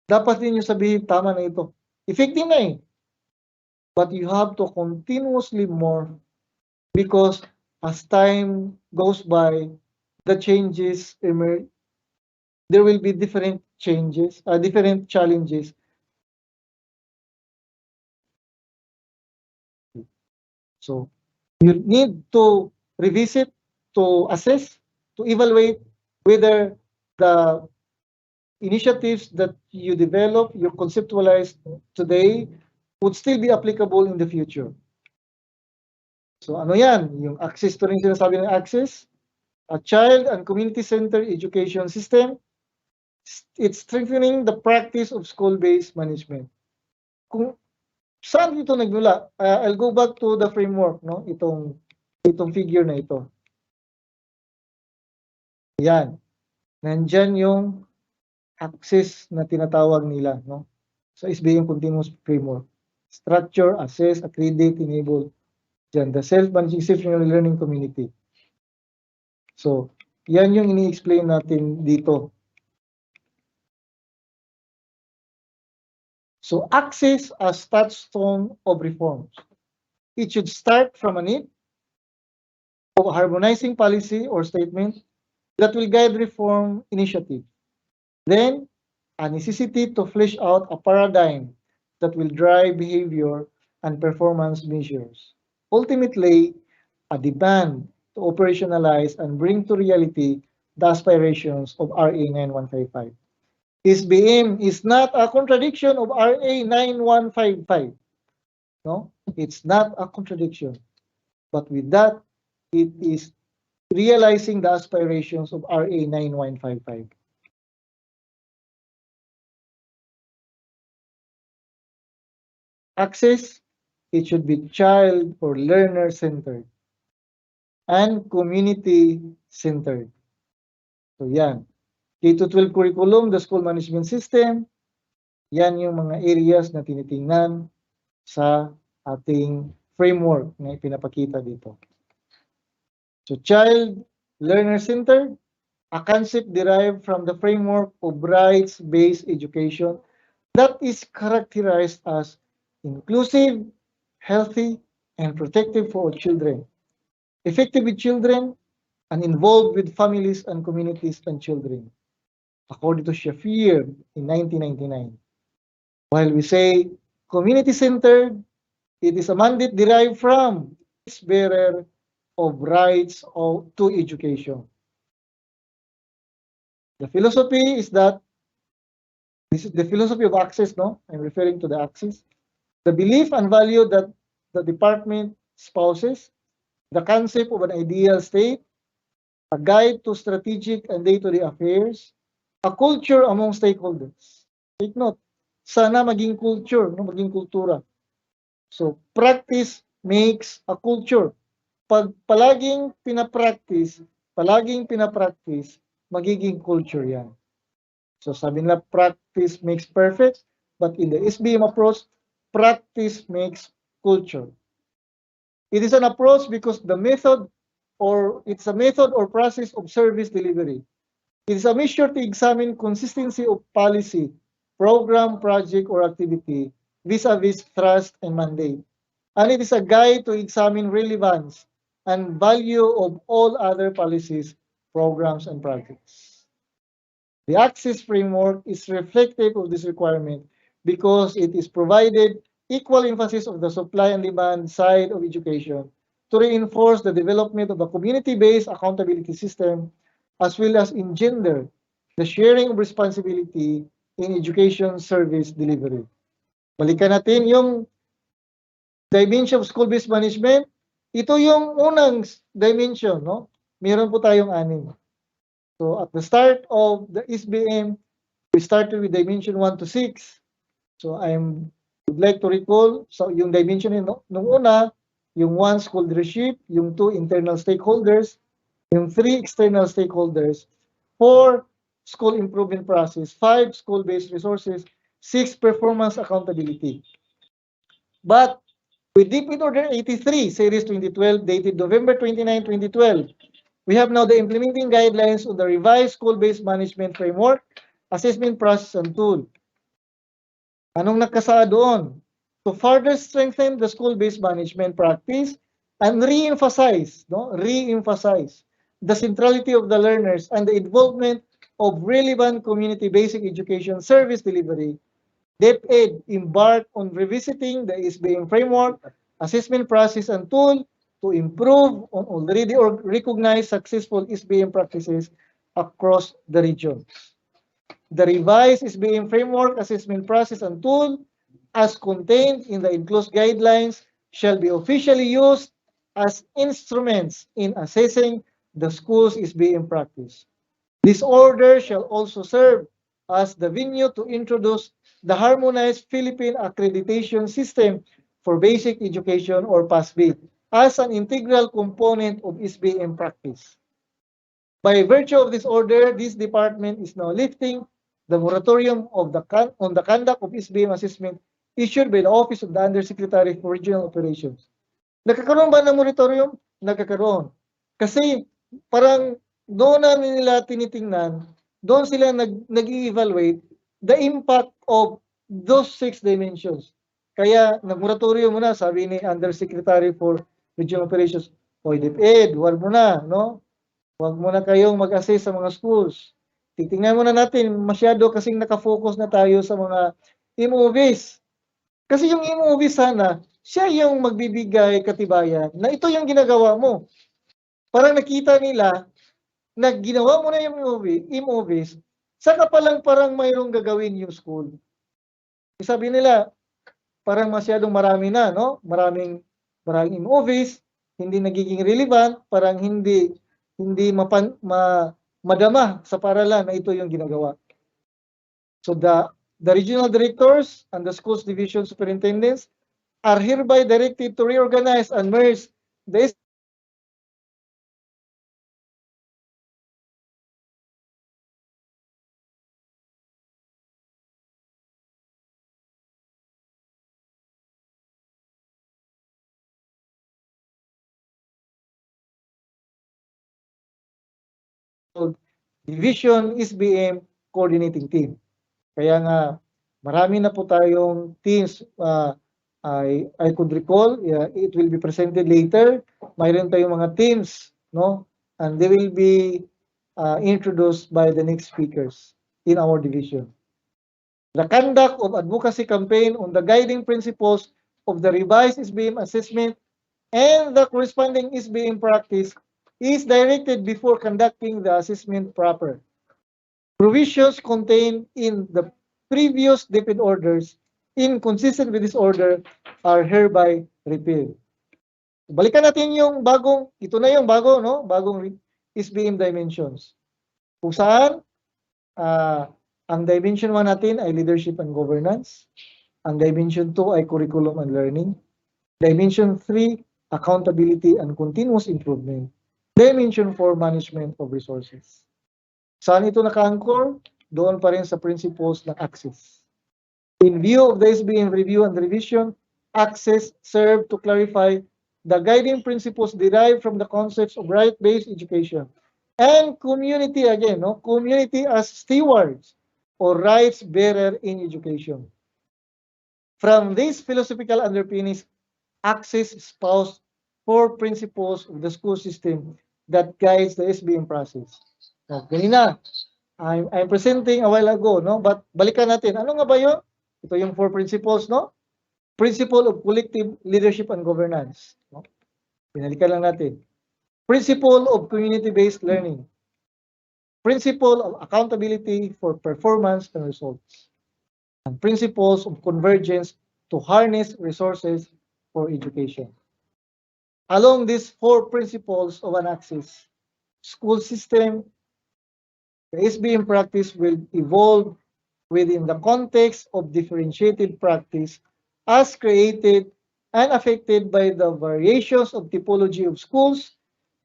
dapat din yung sabihin, tama na ito. Effective na eh. But you have to continuously more because as time goes by, the changes emerge. There will be different changes, different challenges. So you need to revisit, to assess, to evaluate whether the initiatives that you develop, you conceptualize today would still be applicable in the future. So ano yan? Yung access to rin sinasabi ng access, a child and community-centered education system. It's strengthening the practice of school-based management. Kung saan ito nagmula? I'll go back to the framework, no? Itong figure na ito. Yan. Nandyan yung access na tinatawag nila, no? Sa SBM Continuous Framework. Structure, assess, accredit, enable. Yan, the self-managing learning community. So, yan yung ini-explain natin dito. So, access as touchstone of reforms. It should start from a need of harmonizing policy or statement that will guide reform initiative. Then, a necessity to flesh out a paradigm that will drive behavior and performance measures. Ultimately, a demand to operationalize and bring to reality the aspirations of RA 9155. SBM is not a contradiction of RA 9155. No, it's not a contradiction. But with that, it is realizing the aspirations of RA 9155. Access, it should be child or learner centered and community centered. So yan. K-12 curriculum, the school management system, yan yung mga areas na tinitingnan sa ating framework na ipinapakita dito. So child learner centered, a concept derived from the framework of rights-based education that is characterized as inclusive, healthy, and protective for children, effective with children, and involved with families and communities and children, according to Shafir in 1999. While we say community-centered, it is a mandate derived from its bearer of rights to education. The philosophy is that this is the philosophy of access, no? I'm referring to the access. The belief and value that the department spouses, the concept of an ideal state, a guide to strategic and day-to-day affairs, a culture among stakeholders. Take note, sana maging culture, no? Maging kultura. So, practice makes a culture. Pag palaging pinapractice, magiging culture yan. So sabi nila, practice makes perfect, but in the SBM approach, practice makes culture. It is an approach because it's a method or process of service delivery. It is a measure to examine consistency of policy, program, project, or activity vis-a-vis trust and mandate. And it is a guide to examine relevance and value of all other policies, programs, and projects. The Access framework is reflective of this requirement because it is provided equal emphasis of the supply and demand side of education to reinforce the development of a community-based accountability system as well as engender the sharing of responsibility in education service delivery. Balikan natin yung dimension of school-based management. Ito yung unang dimension, no? Meron po tayong 6. So at the start of the SBM, we started with dimension 1 to 6. So I would like to recall, so yung dimension nung una, yung 1 school leadership, yung 2 internal stakeholders, yung 3 external stakeholders, 4 school improvement process, 5 school-based resources, 6 performance accountability. But With DepEd Order 83, Series 2012, dated November 29, 2012, we have now the implementing guidelines on the revised school-based management framework, assessment process, and tool. Anong nakasaad doon? To further strengthen the school-based management practice and re-emphasize the centrality of the learners and the involvement of relevant community basic education service delivery, DepEd embarked on revisiting the SBM framework, assessment process, and tool to improve on already recognized successful SBM practices across the region. The revised SBM framework, assessment process, and tool, as contained in the enclosed guidelines, shall be officially used as instruments in assessing the school's SBM practice. This order shall also serve as the venue to introduce the harmonized Philippine accreditation system for basic education, or PASB, as an integral component of SBM practice. By virtue of this order, this department is now lifting the moratorium on the conduct of SBM assessment issued by the Office of the Undersecretary for Regional Operations. Nagkakaroon ba ng moratorium? Nagkakaroon. Kasi parang doon namin nila tinitingnan, doon sila nag-evaluate the impact of those 6 dimensions. Kaya nag-moratorium muna, sabi ni Undersecretary for Regional Operations, o DepEd, huwag mo na, no? Huwag mo na kayong mag-assess sa mga schools. Titingnan muna natin, masyado kasing nakafocus na tayo sa mga MOVs. Kasi yung MOV sana, siya yung magbibigay katibayan na ito yung ginagawa mo. Parang nakita nila na ginawa mo na yung MOVs, saka pa lang parang mayroong gagawin yung school. Sabi nila, parang masyadong marami na, no? Maraming MOVs, hindi nagiging relevant, parang hindi madama sa paralan na ito yung ginagawa. So the regional directors and the schools division superintendents are hereby directed to reorganize and merge the division SBM coordinating team. Kaya nga marami na po tayong teams. I could recall, it will be presented later. Mayroon tayong mga teams, no? And they will be introduced by the next speakers in our division. The conduct of advocacy campaign on the guiding principles of the revised SBM assessment and the corresponding SBM practice is directed before conducting the assessment proper. Provisions contained in the previous DepEd orders inconsistent with this order are hereby repealed. Balikan natin yung ito na yung bagong SBM dimensions. Kung saan, ang dimension 1 natin ay leadership and governance. Ang dimension 2 ay curriculum and learning. Dimension 3, accountability and continuous improvement. Dimension 4, management of resources. Saan ito naka-anchor? Doon pa rin sa principles ng access. In view of the SBM review and revision, access served to clarify the guiding principles derived from the concepts of right-based education and community, again, community as stewards or rights bearer in education. From these philosophical underpinnings, access espoused 4 principles of the school system that guides the SBM process. Ganina, I'm presenting a while ago, no? But balikan natin. Ano nga ba yun? Ito yung 4 principles, no? Principle of collective leadership and governance. No? Pinalikan lang natin. Principle of community-based learning. Principle of accountability for performance and results. And principles of convergence to harness resources for education. Along these 4 principles of an access school system, the SBM practice will evolve within the context of differentiated practice as created and affected by the variations of typology of schools,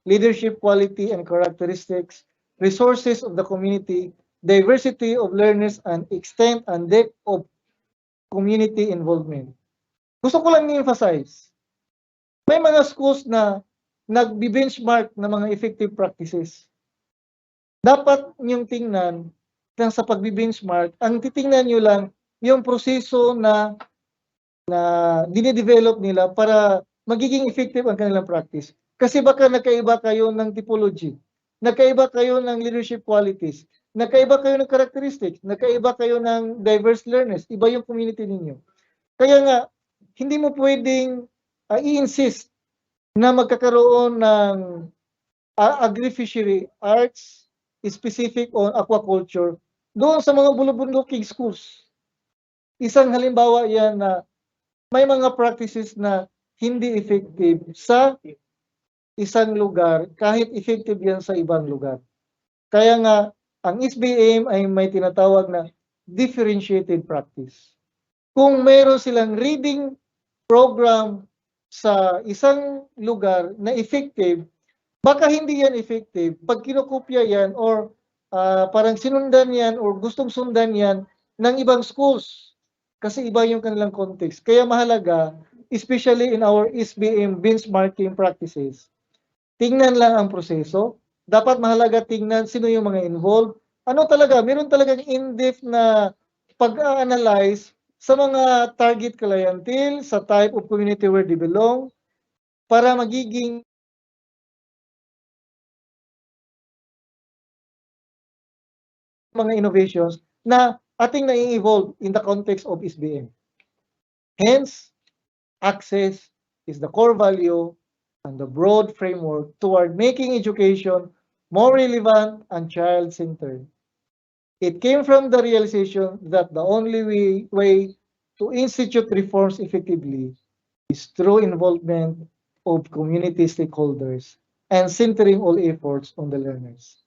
leadership quality and characteristics, resources of the community, diversity of learners, and extent and depth of community involvement. Gusto ko lang i-emphasize, may mga schools na nagbi-benchmark ng mga effective practices. Dapat niyong tingnan lang sa pagbi-benchmark, ang titingnan niyo lang yung proseso na dinidevelop nila para magiging effective ang kanilang practice. Kasi baka nagkaiba kayo ng typology, nagkaiba kayo ng leadership qualities, nagkaiba kayo ng characteristics, nagkaiba kayo ng diverse learners, iba yung community ninyo. Kaya nga, hindi mo pwedeng i-insist na magkakaroon ng agri-fishery arts specific on aquaculture doon sa mga bulubunduking schools. Isang halimbawa yan na may mga practices na hindi effective sa isang lugar kahit effective yan sa ibang lugar. Kaya nga, ang SBM ay may tinatawag na differentiated practice. Kung meron silang reading program sa isang lugar na effective, baka hindi yan effective pag kinokopya yan or parang sinundan yan or gustong sundan yan ng ibang schools kasi iba yung kanilang context. Kaya mahalaga, especially in our SBM benchmarking practices, tingnan lang ang proseso. Dapat mahalaga tingnan sino yung mga involved. Ano talaga, meron talagang in-depth na pag-analyze sa mga target clientele, sa type of community where they belong, para magiging mga innovations na ating na-evolve in the context of SBM. Hence, access is the core value and the broad framework toward making education more relevant and child-centered. It came from the realization that the only way to institute reforms effectively is through involvement of community stakeholders and centering all efforts on the learners.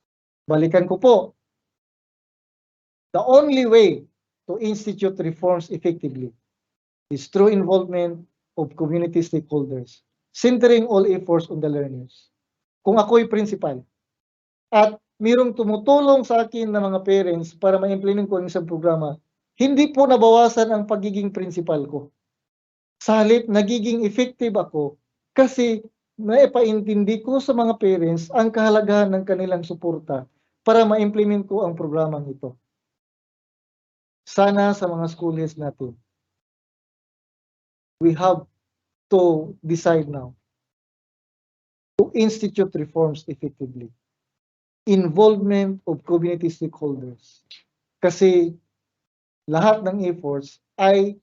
Balikan ko po, the only way to institute reforms effectively is through involvement of community stakeholders, centering all efforts on the learners. Kung ako'y principal at mayroong tumutulong sa akin na mga parents para ma-implement ko ang isang programa, hindi po nabawasan ang pagiging principal ko. Sa halip, nagiging effective ako kasi naipaintindi ko sa mga parents ang kahalagahan ng kanilang suporta para ma-implement ko ang programang ito. Sana sa mga schools natin, we have to decide now to institute reforms effectively. Involvement of community stakeholders. Kasi lahat ng efforts ay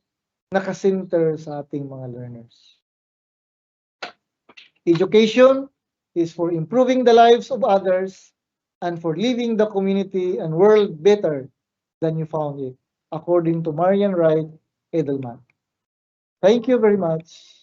nakasenter sa ating mga learners. Education is for improving the lives of others and for leaving the community and world better than you found it, according to Marian Wright Edelman. Thank you very much.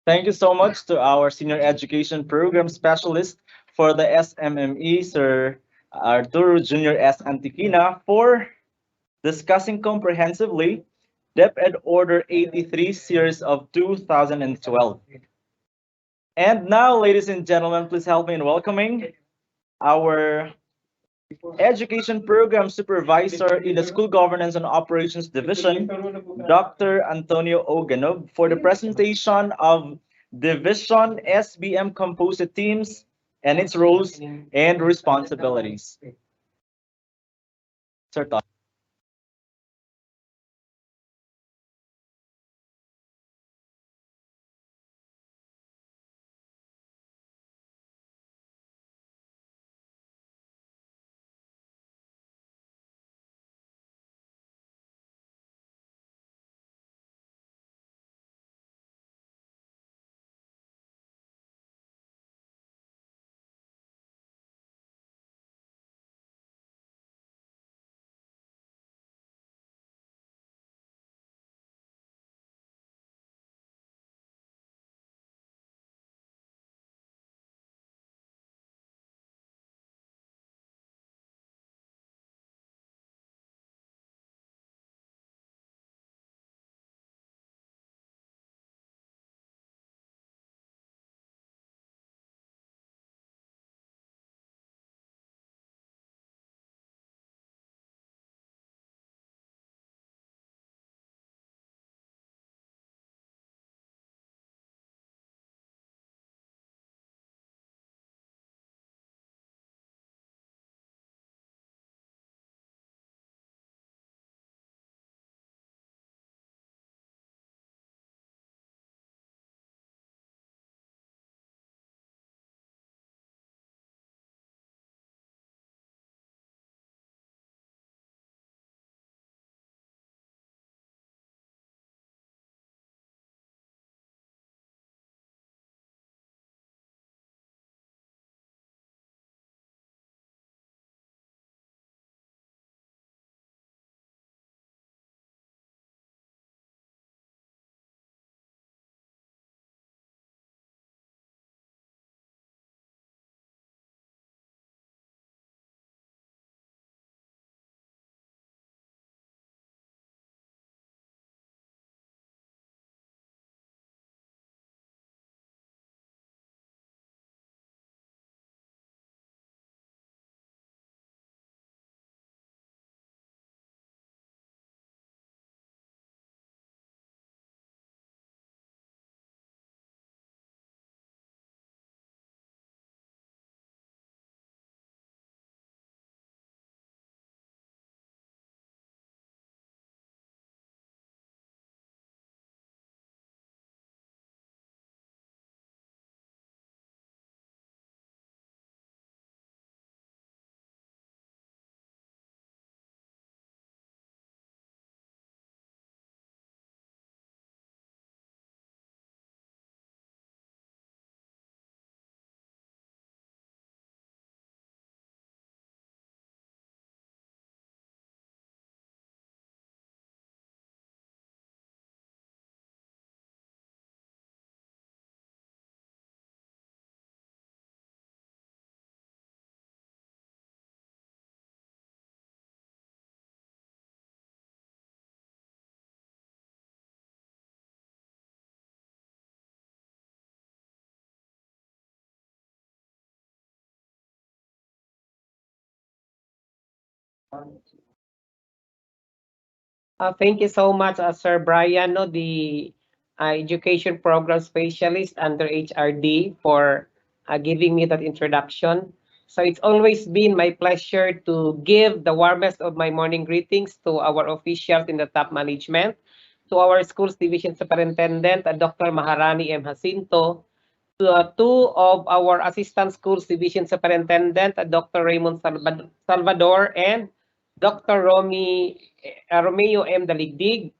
Thank you so much to our Senior Education Program Specialist for the SMME, Sir Arturo Jr. S. Antiquina, for discussing comprehensively DepEd Order 83 Series of 2012. And now, ladies and gentlemen, please help me in welcoming our Education Program Supervisor in the School Governance and Operations Division, Dr. Antonio O. Ganov, for the presentation of Division SBM Composite Teams and its roles and responsibilities. Sir Tom. Thank you so much, Sir Brian, no, the education program specialist under HRD, for giving me that introduction. So it's always been my pleasure to give the warmest of my morning greetings to our officials in the top management, to our schools division superintendent, Dr. Maharani M. Jacinto, to two of our assistant schools division superintendent, Dr. Raymond Salvador and Dr. Romeo M. Daligdig,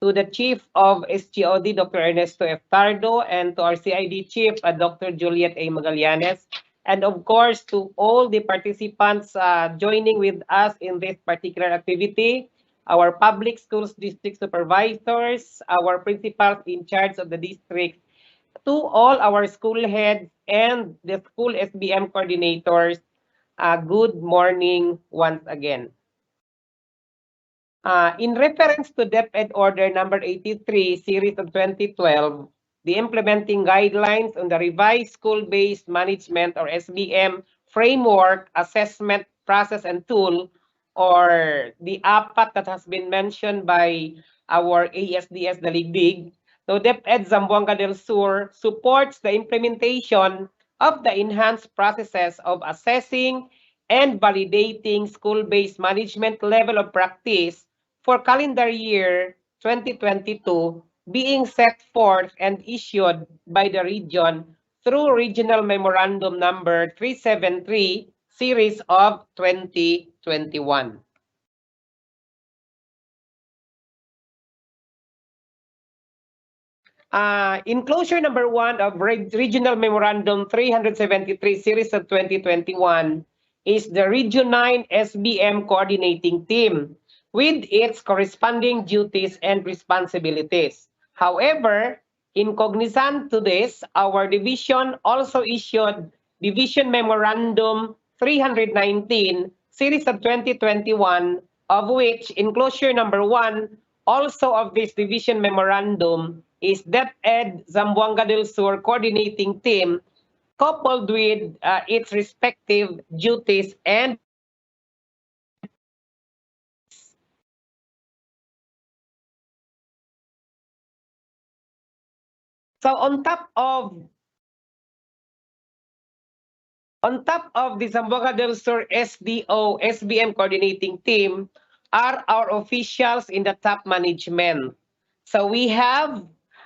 to the Chief of SGOD, Dr. Ernesto F. Tardo, and to our CID Chief, Dr. Juliet A. Magallanes, and of course to all the participants joining with us in this particular activity, our public schools district supervisors, our principals in charge of the district, to all our school heads and the school SBM coordinators, good morning once again. In reference to DepEd Order Number 83, Series of 2012, the implementing guidelines on the revised school-based management or SBM framework, assessment, process, and tool, or the APAT that has been mentioned by our ASDS Daligdig. So DepEd Zamboanga del Sur supports the implementation of the enhanced processes of assessing and validating school-based management level of practice for calendar year 2022 being set forth and issued by the region through Regional Memorandum Number 373, Series of 2021. Enclosure number 1 of Regional Memorandum 373, Series of 2021 is the Region 9 SBM Coordinating Team with its corresponding duties and responsibilities. However, in cognizant to this, our division also issued Division Memorandum 319, Series of 2021, of which enclosure number 1 also of this division memorandum is DepEd Zamboanga del Sur Coordinating Team, coupled with its respective duties and so on top of the Zamboanga del Sur SDO SBM coordinating team are our officials in the top management. So we have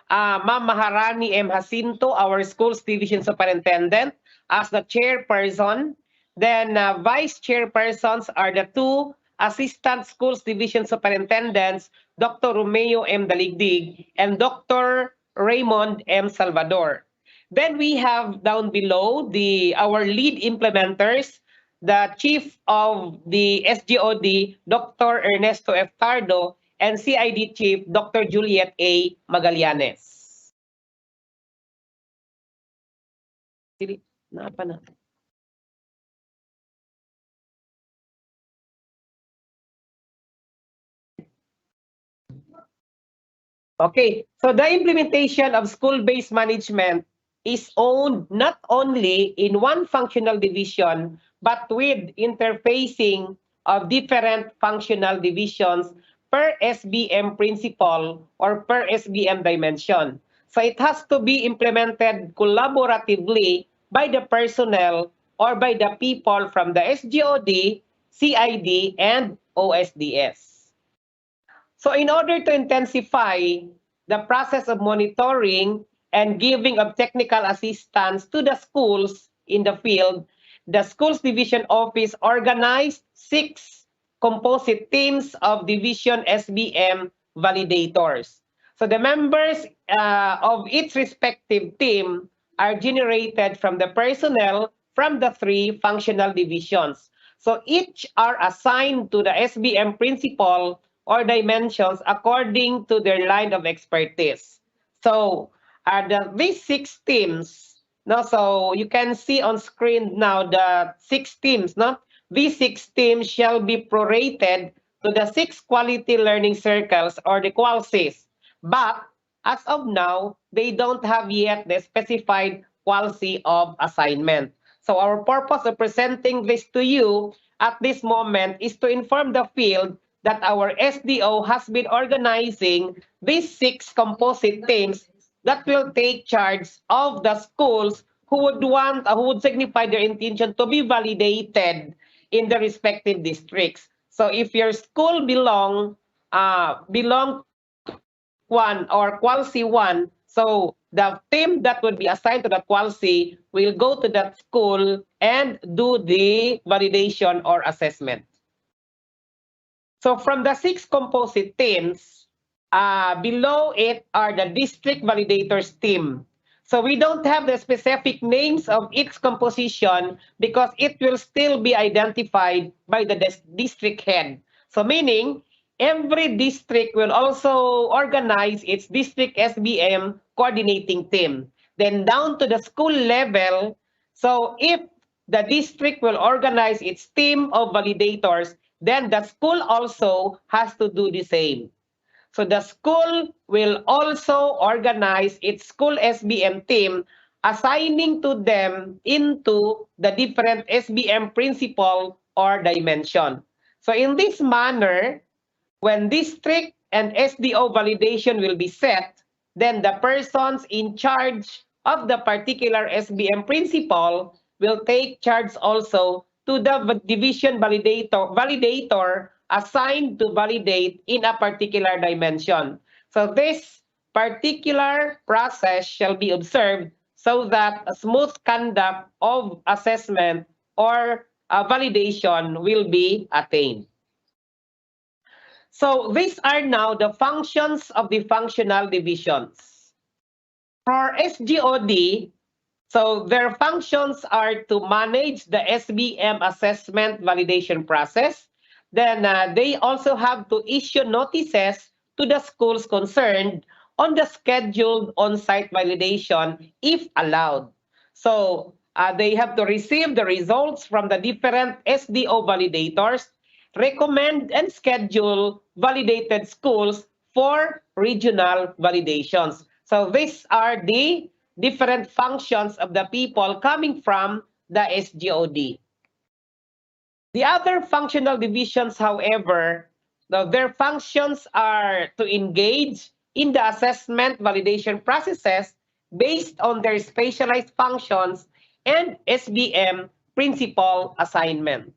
Ma'am Maharani M. Jacinto, our schools division superintendent, as the chairperson. Then vice chairpersons are the two assistant schools division superintendents, Dr. Romeo M. Daligdig and Dr. Raymond M. Salvador. Then we have down below our lead implementers, the chief of the SGOD, Dr. Ernesto F. Tardo, and CID Chief, Dr. Juliet A. Magallanes. Napa na? Okay, so the implementation of school-based management is owned not only in one functional division, but with interfacing of different functional divisions per SBM principle or per SBM dimension. So it has to be implemented collaboratively by the personnel or by the people from the SGOD, CID, and OSDS. So in order to intensify the process of monitoring and giving of technical assistance to the schools in the field, the schools division office organized 6 composite teams of division SBM validators. So the members of its respective team are generated from the personnel from the 3 functional divisions. So each are assigned to the SBM principal or dimensions according to their line of expertise. So these 6 teams, no, so you can see on screen now the 6 teams. No? These 6 teams shall be prorated to the 6 quality learning circles or the QALCs. But as of now, they don't have yet the specified quality of assignment. So our purpose of presenting this to you at this moment is to inform the field that our SDO has been organizing these 6 composite teams that will take charge of the schools who would signify their intention to be validated in the respective districts. So if your school belong to one or quality one, so the team that would be assigned to that quality will go to that school and do the validation or assessment. So from the 6 composite teams, below it are the district validators team. So we don't have the specific names of each composition because it will still be identified by the district head. So meaning, every district will also organize its district SBM coordinating team. Then down to the school level, so if the district will organize its team of validators, then the school also has to do the same. So the school will also organize its school SBM team, assigning to them into the different SBM principle or dimension. So in this manner, when district and SDO validation will be set, then the persons in charge of the particular SBM principle will take charge also to the division validator assigned to validate in a particular dimension. So this particular process shall be observed so that a smooth conduct of assessment or validation will be attained. So these are now the functions of the functional divisions. For SGOD, so their functions are to manage the SBM assessment validation process. Then they also have to issue notices to the schools concerned on the scheduled on-site validation if allowed. So they have to receive the results from the different SDO validators, recommend and schedule validated schools for regional validations. So these are the different functions of the people coming from the SGOD. The other functional divisions, however, their functions are to engage in the assessment validation processes based on their specialized functions and SBM principal assignment.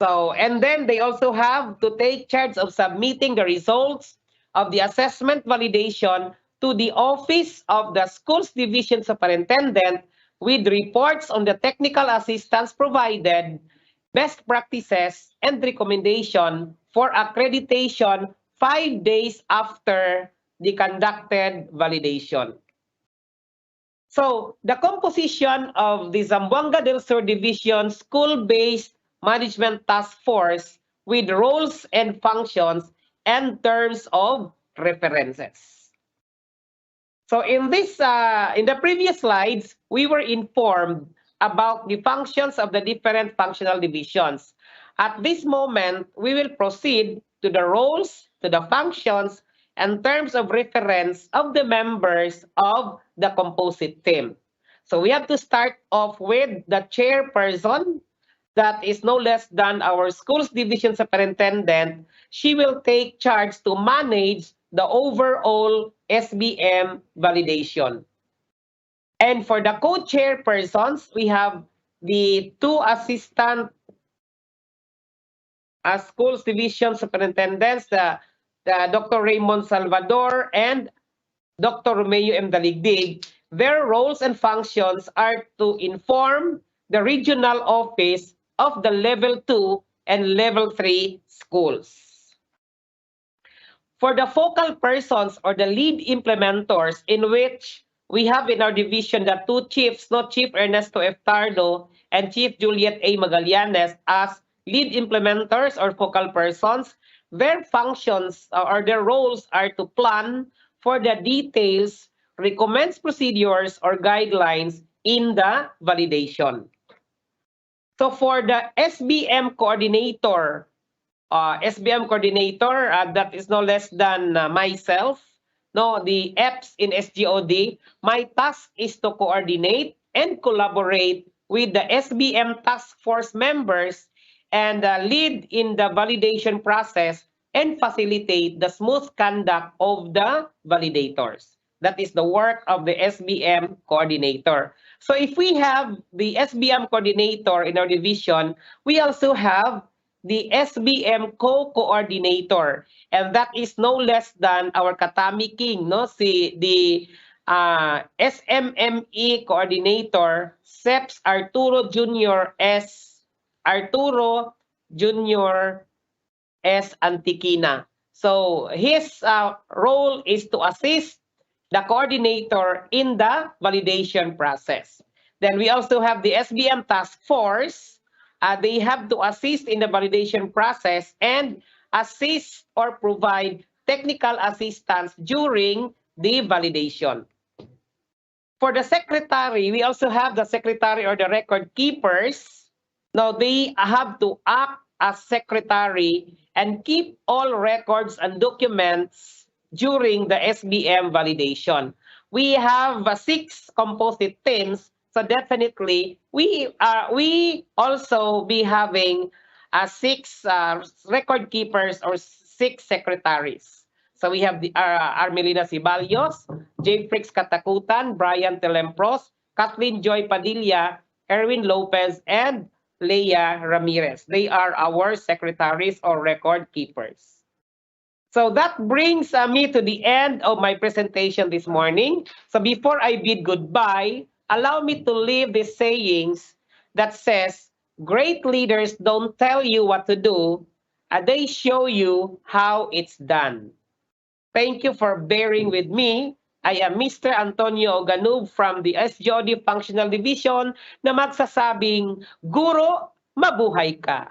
So, and then they also have to take charge of submitting the results of the assessment validation to the Office of the Schools Division Superintendent with reports on the technical assistance provided, best practices, and recommendation for accreditation 5 days after the conducted validation. So the composition of the Zamboanga del Sur Division School-Based Management Task Force with roles and functions and terms of references. So in the previous slides, we were informed about the functions of the different functional divisions. At this moment, we will proceed to the roles, to the functions, and terms of reference of the members of the composite team. So we have to start off with the chairperson, that is no less than our schools division superintendent. She will take charge to manage the overall SBM validation. And for the co-chairpersons, we have the 2 assistant schools division superintendents, the Dr. Raymond Salvador and Dr. Romeo M. Daligdig. Their roles and functions are to inform the regional office of the level 2 and level 3 schools. For the focal persons or the lead implementors, in which we have in our division the 2 chiefs, Chief Ernesto F. Tardo and Chief Juliet A. Magallanes as lead implementers or focal persons, their functions or their roles are to plan for the details, recommends procedures or guidelines in the validation. So for the SBM coordinator, that is no less than myself, the EPS in SGOD, my task is to coordinate and collaborate with the SBM task force members and lead in the validation process and facilitate the smooth conduct of the validators. That is the work of the SBM coordinator. So if we have the SBM coordinator in our division, we also have the SBM co-coordinator, and that is no less than our Katami King, no? Si the SMME coordinator, SEPS Arturo Junior S. Antiquina. So his role is to assist the coordinator in the validation process. Then we also have the SBM task force. They have to assist in the validation process and assist or provide technical assistance during the validation. For the secretary, we also have the secretary or the record keepers. Now, they have to act as secretary and keep all records and documents during the SBM validation. We have 6 composite teams, so definitely we also be having 6 record keepers or 6 secretaries. So we have the Armelina Ciballos, J. Frix Katakutan, Brian Telempros, Kathleen Joy Padilla, Erwin Lopez, and Leia Ramirez. They are our secretaries or record keepers. So that brings me to the end of my presentation this morning. So before I bid goodbye, allow me to leave these sayings that says, great leaders don't tell you what to do, they show you how it's done. Thank you for bearing with me. I am Mr. Antonio Ganub from the SGOD Functional Division na magsasabing, Guro, mabuhay ka!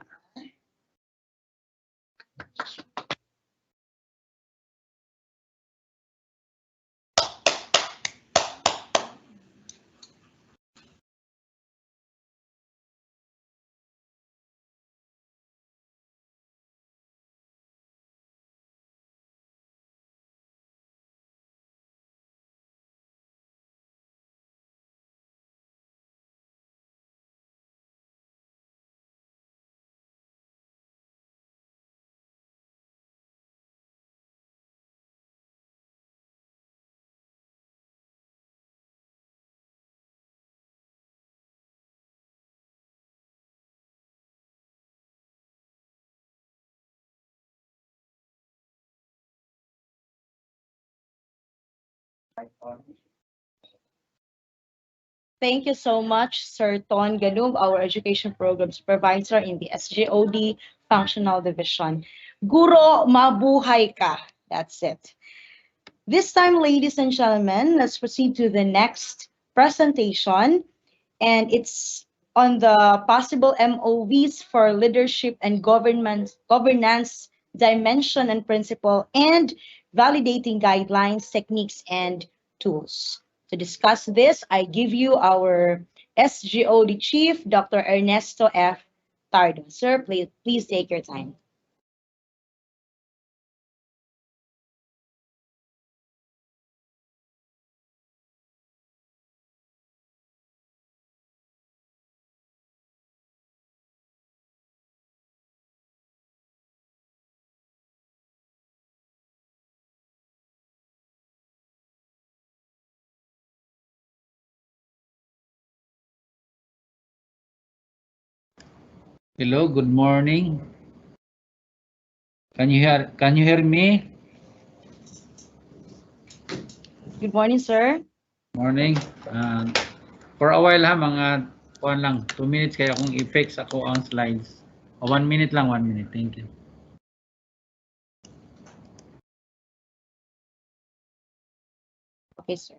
Thank you so much, Sir Ton Ganub, our Education Program Supervisor in the SGOD Functional Division. Guro, mabuhay ka. That's it. This time, ladies and gentlemen, let's proceed to the next presentation, and it's on the possible MOVs for leadership and governance dimension and principle, and validating guidelines, techniques, and tools. To discuss this, I give you our SGOD Chief, Dr. Ernesto F. Tardo. Sir, please take your time. Hello, good morning. Can you hear me? Good morning, sir. Morning. For a while ha, mga 2 minutes kaya kung i-fix ako ang slides. 1 minute lang, 1 minute. Thank you. Okay, sir.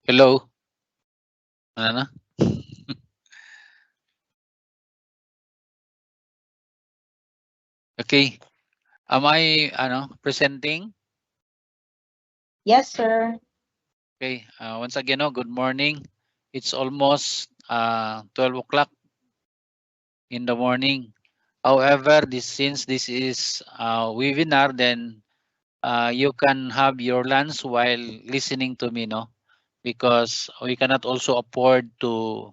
Hello? Ano na? Okay. Am I presenting? Yes, sir. Okay. Once again, good morning. It's almost 12 o'clock in the morning. However, since this is webinar, then you can have your lunch while listening to me, no? Because we cannot also afford to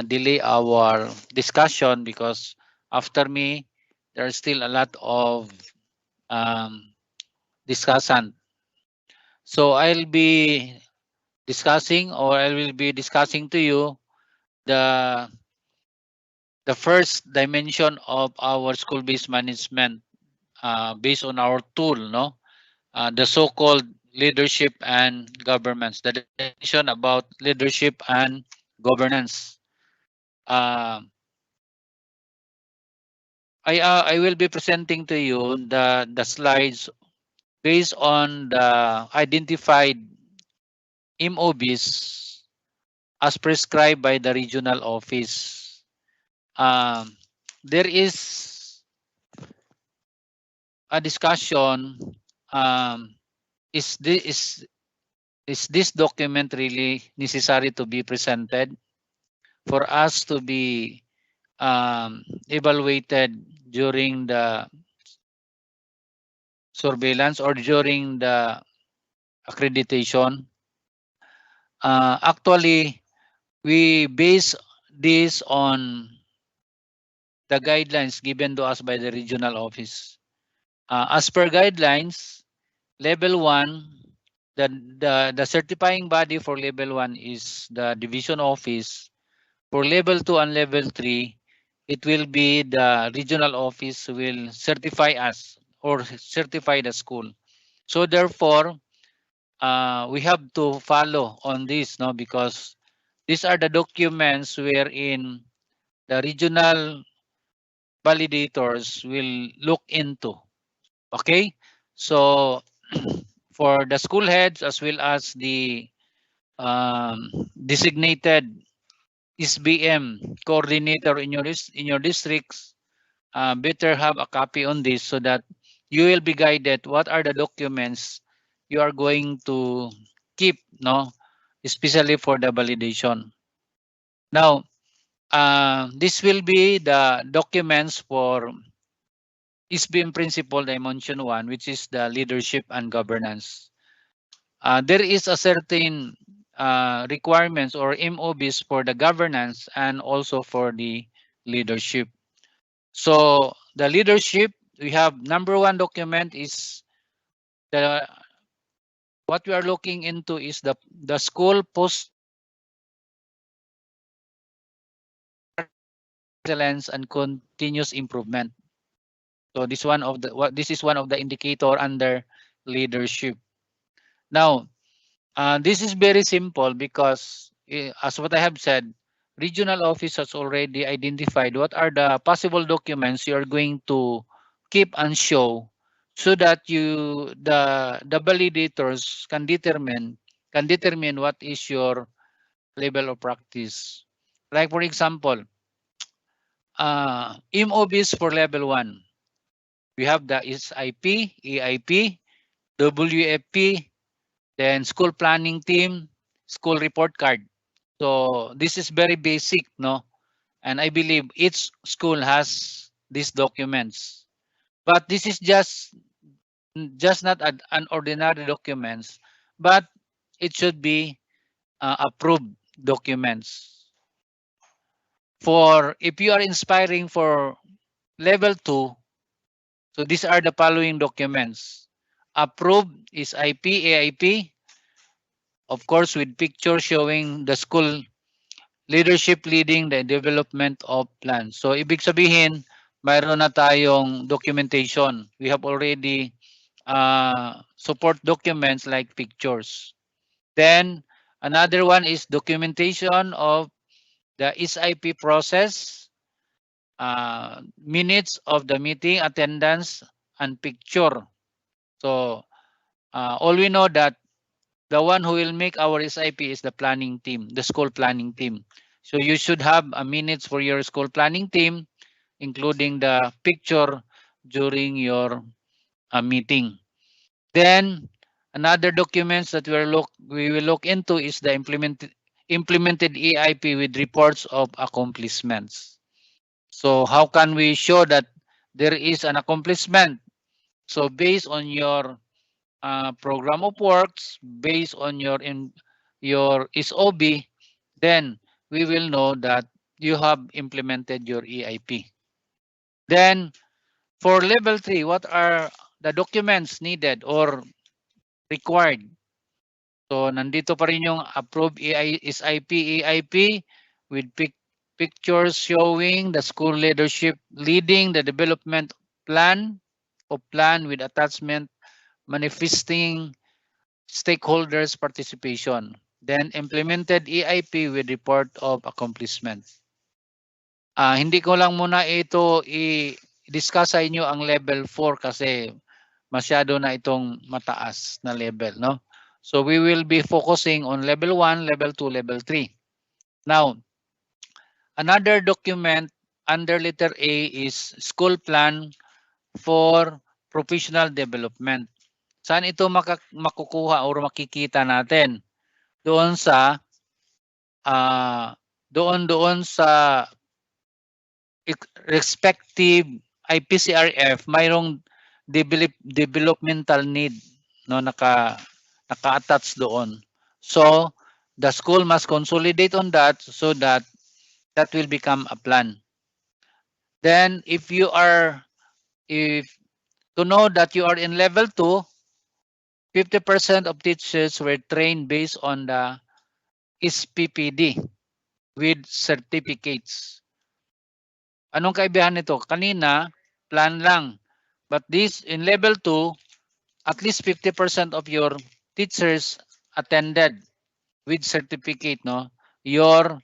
delay our discussion, because after me, there are still a lot of um, discussant. So I will be discussing to you the the first dimension of our school-based management, based on our tool, no, the so-called leadership and governance. The definition about leadership and governance. Uh, I will be presenting to you the slides based on the identified MOBs as prescribed by the regional office. Um, there is a discussion. Um, is this document really necessary to be presented for us to be evaluated during the surveillance or during the accreditation? Actually, we base this on the guidelines given to us by the regional office. As per guidelines, level 1, the certifying body for level 1 is the division office. For level 2 and level 3, it will be the regional office who will certify us or certify the school. So therefore, we have to follow on this, no, because these are the documents wherein the regional validators will look into. Okay, so for the school heads as well as the designated SBM coordinator in your districts, better have a copy on this so that you will be guided what are the documents you are going to keep, no, especially for the validation. Now, this will be the documents for SBM principle dimension 1, which is the leadership and governance. There is a certain requirements or MOBs for the governance and also for the leadership. So the leadership, we have number 1 document is the what we are looking into is the school post excellence and continuous improvement. So this is one of the indicator under leadership. Now, this is very simple because, as what I have said, regional office has already identified what are the possible documents you are going to keep and show, so that the validators can determine what is your level of practice. Like for example, MOBs for level 1. We have the SIP, EIP, WFP, then school planning team, school report card. So this is very basic, no? And I believe each school has these documents. But this is just not an ordinary documents, but it should be approved documents. For if you are inspiring for level 2, so these are the following documents. Approved is IP, AIP, of course with picture showing the school leadership leading the development of plans. So ibig sabihin, mayroon na tayong documentation. We have already support documents like pictures. Then another one is documentation of the SIP process, minutes of the meeting, attendance, and picture. So all we know that The one who will make our SIP is the planning team, the school planning team. So you should have a minutes for your school planning team, including the picture during your meeting. Then another documents that we will look into is the implemented EIP with reports of accomplishments. So how can we show that there is an accomplishment? So based on your program of works, based on your SOB, then we will know that you have implemented your EIP. Then for level 3, what are the documents needed or required? So nandito pa rin yung approved SIP, EIP with pictures showing the school leadership leading the development plan with attachment manifesting stakeholders participation. Then implemented EIP with report of accomplishment. Hindi ko lang muna ito i-discuss sa inyo ang level 4 kasi masyado na itong mataas na level, no? So we will be focusing on level 1, level 2, level 3. Now, another document under letter A is school plan for professional development. Saan ito makukuha or makikita natin? Doon sa respective IPCRF, mayroong developmental need, no, naka-attach doon. So the school must consolidate on that so that that will become a plan. Then if to know that you are in level 2, 50% of teachers were trained based on the SPPD with certificates. Anong kaibahan nito? Kanina, plan lang. But this, in level 2, at least 50% of your teachers attended with certificate, no? Your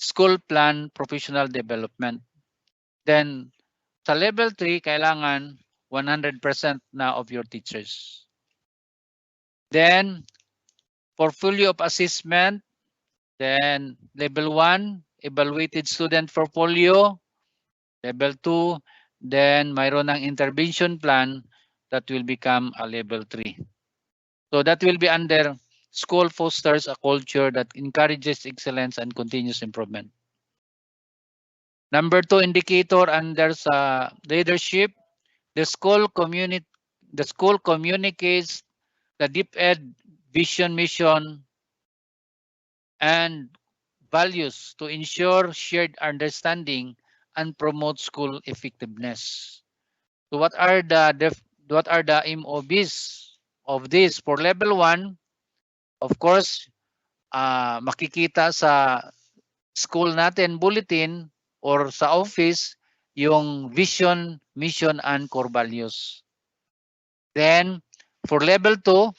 school plan professional development. Then, sa level 3, kailangan 100% na of your teachers. Then, portfolio of assessment. Then, level 1, evaluated student portfolio. Level 2, then mayroon ng intervention plan that will become a level 3. So that will be under school fosters a culture that encourages excellence and continuous improvement. Number 2 indicator under sa leadership, the school communicates the DepEd vision, mission, and values to ensure shared understanding and promote school effectiveness. So what are the MOBs of this? For level 1, of course, makikita sa school natin bulletin or sa office yung vision, mission, and core values. Then, for level 2,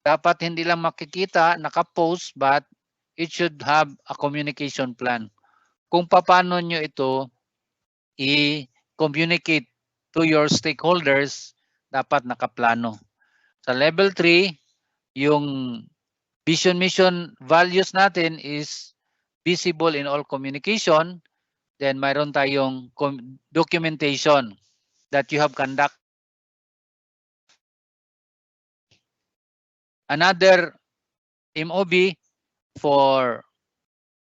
dapat hindi lang makikita, naka-post, but it should have a communication plan. Kung paano nyo ito i-communicate to your stakeholders, dapat nakaplano. Sa level 3, yung vision, mission, values natin is visible in all communication. Then mayroon tayong documentation that you have conduct. Another MOB for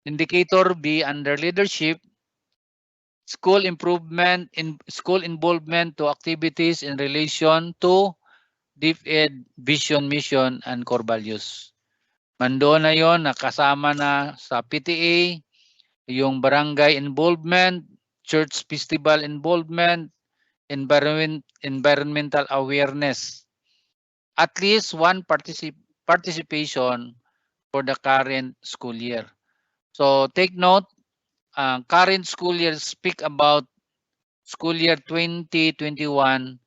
indicator B under leadership, school improvement in school involvement to activities in relation to DepEd vision, mission, and core values. Mandoon na yon, nakasama na sa PTA, yung barangay involvement, church festival involvement, environmental awareness. At least one participation for the current school year. So take note, current school year speak about school year 2021-2022.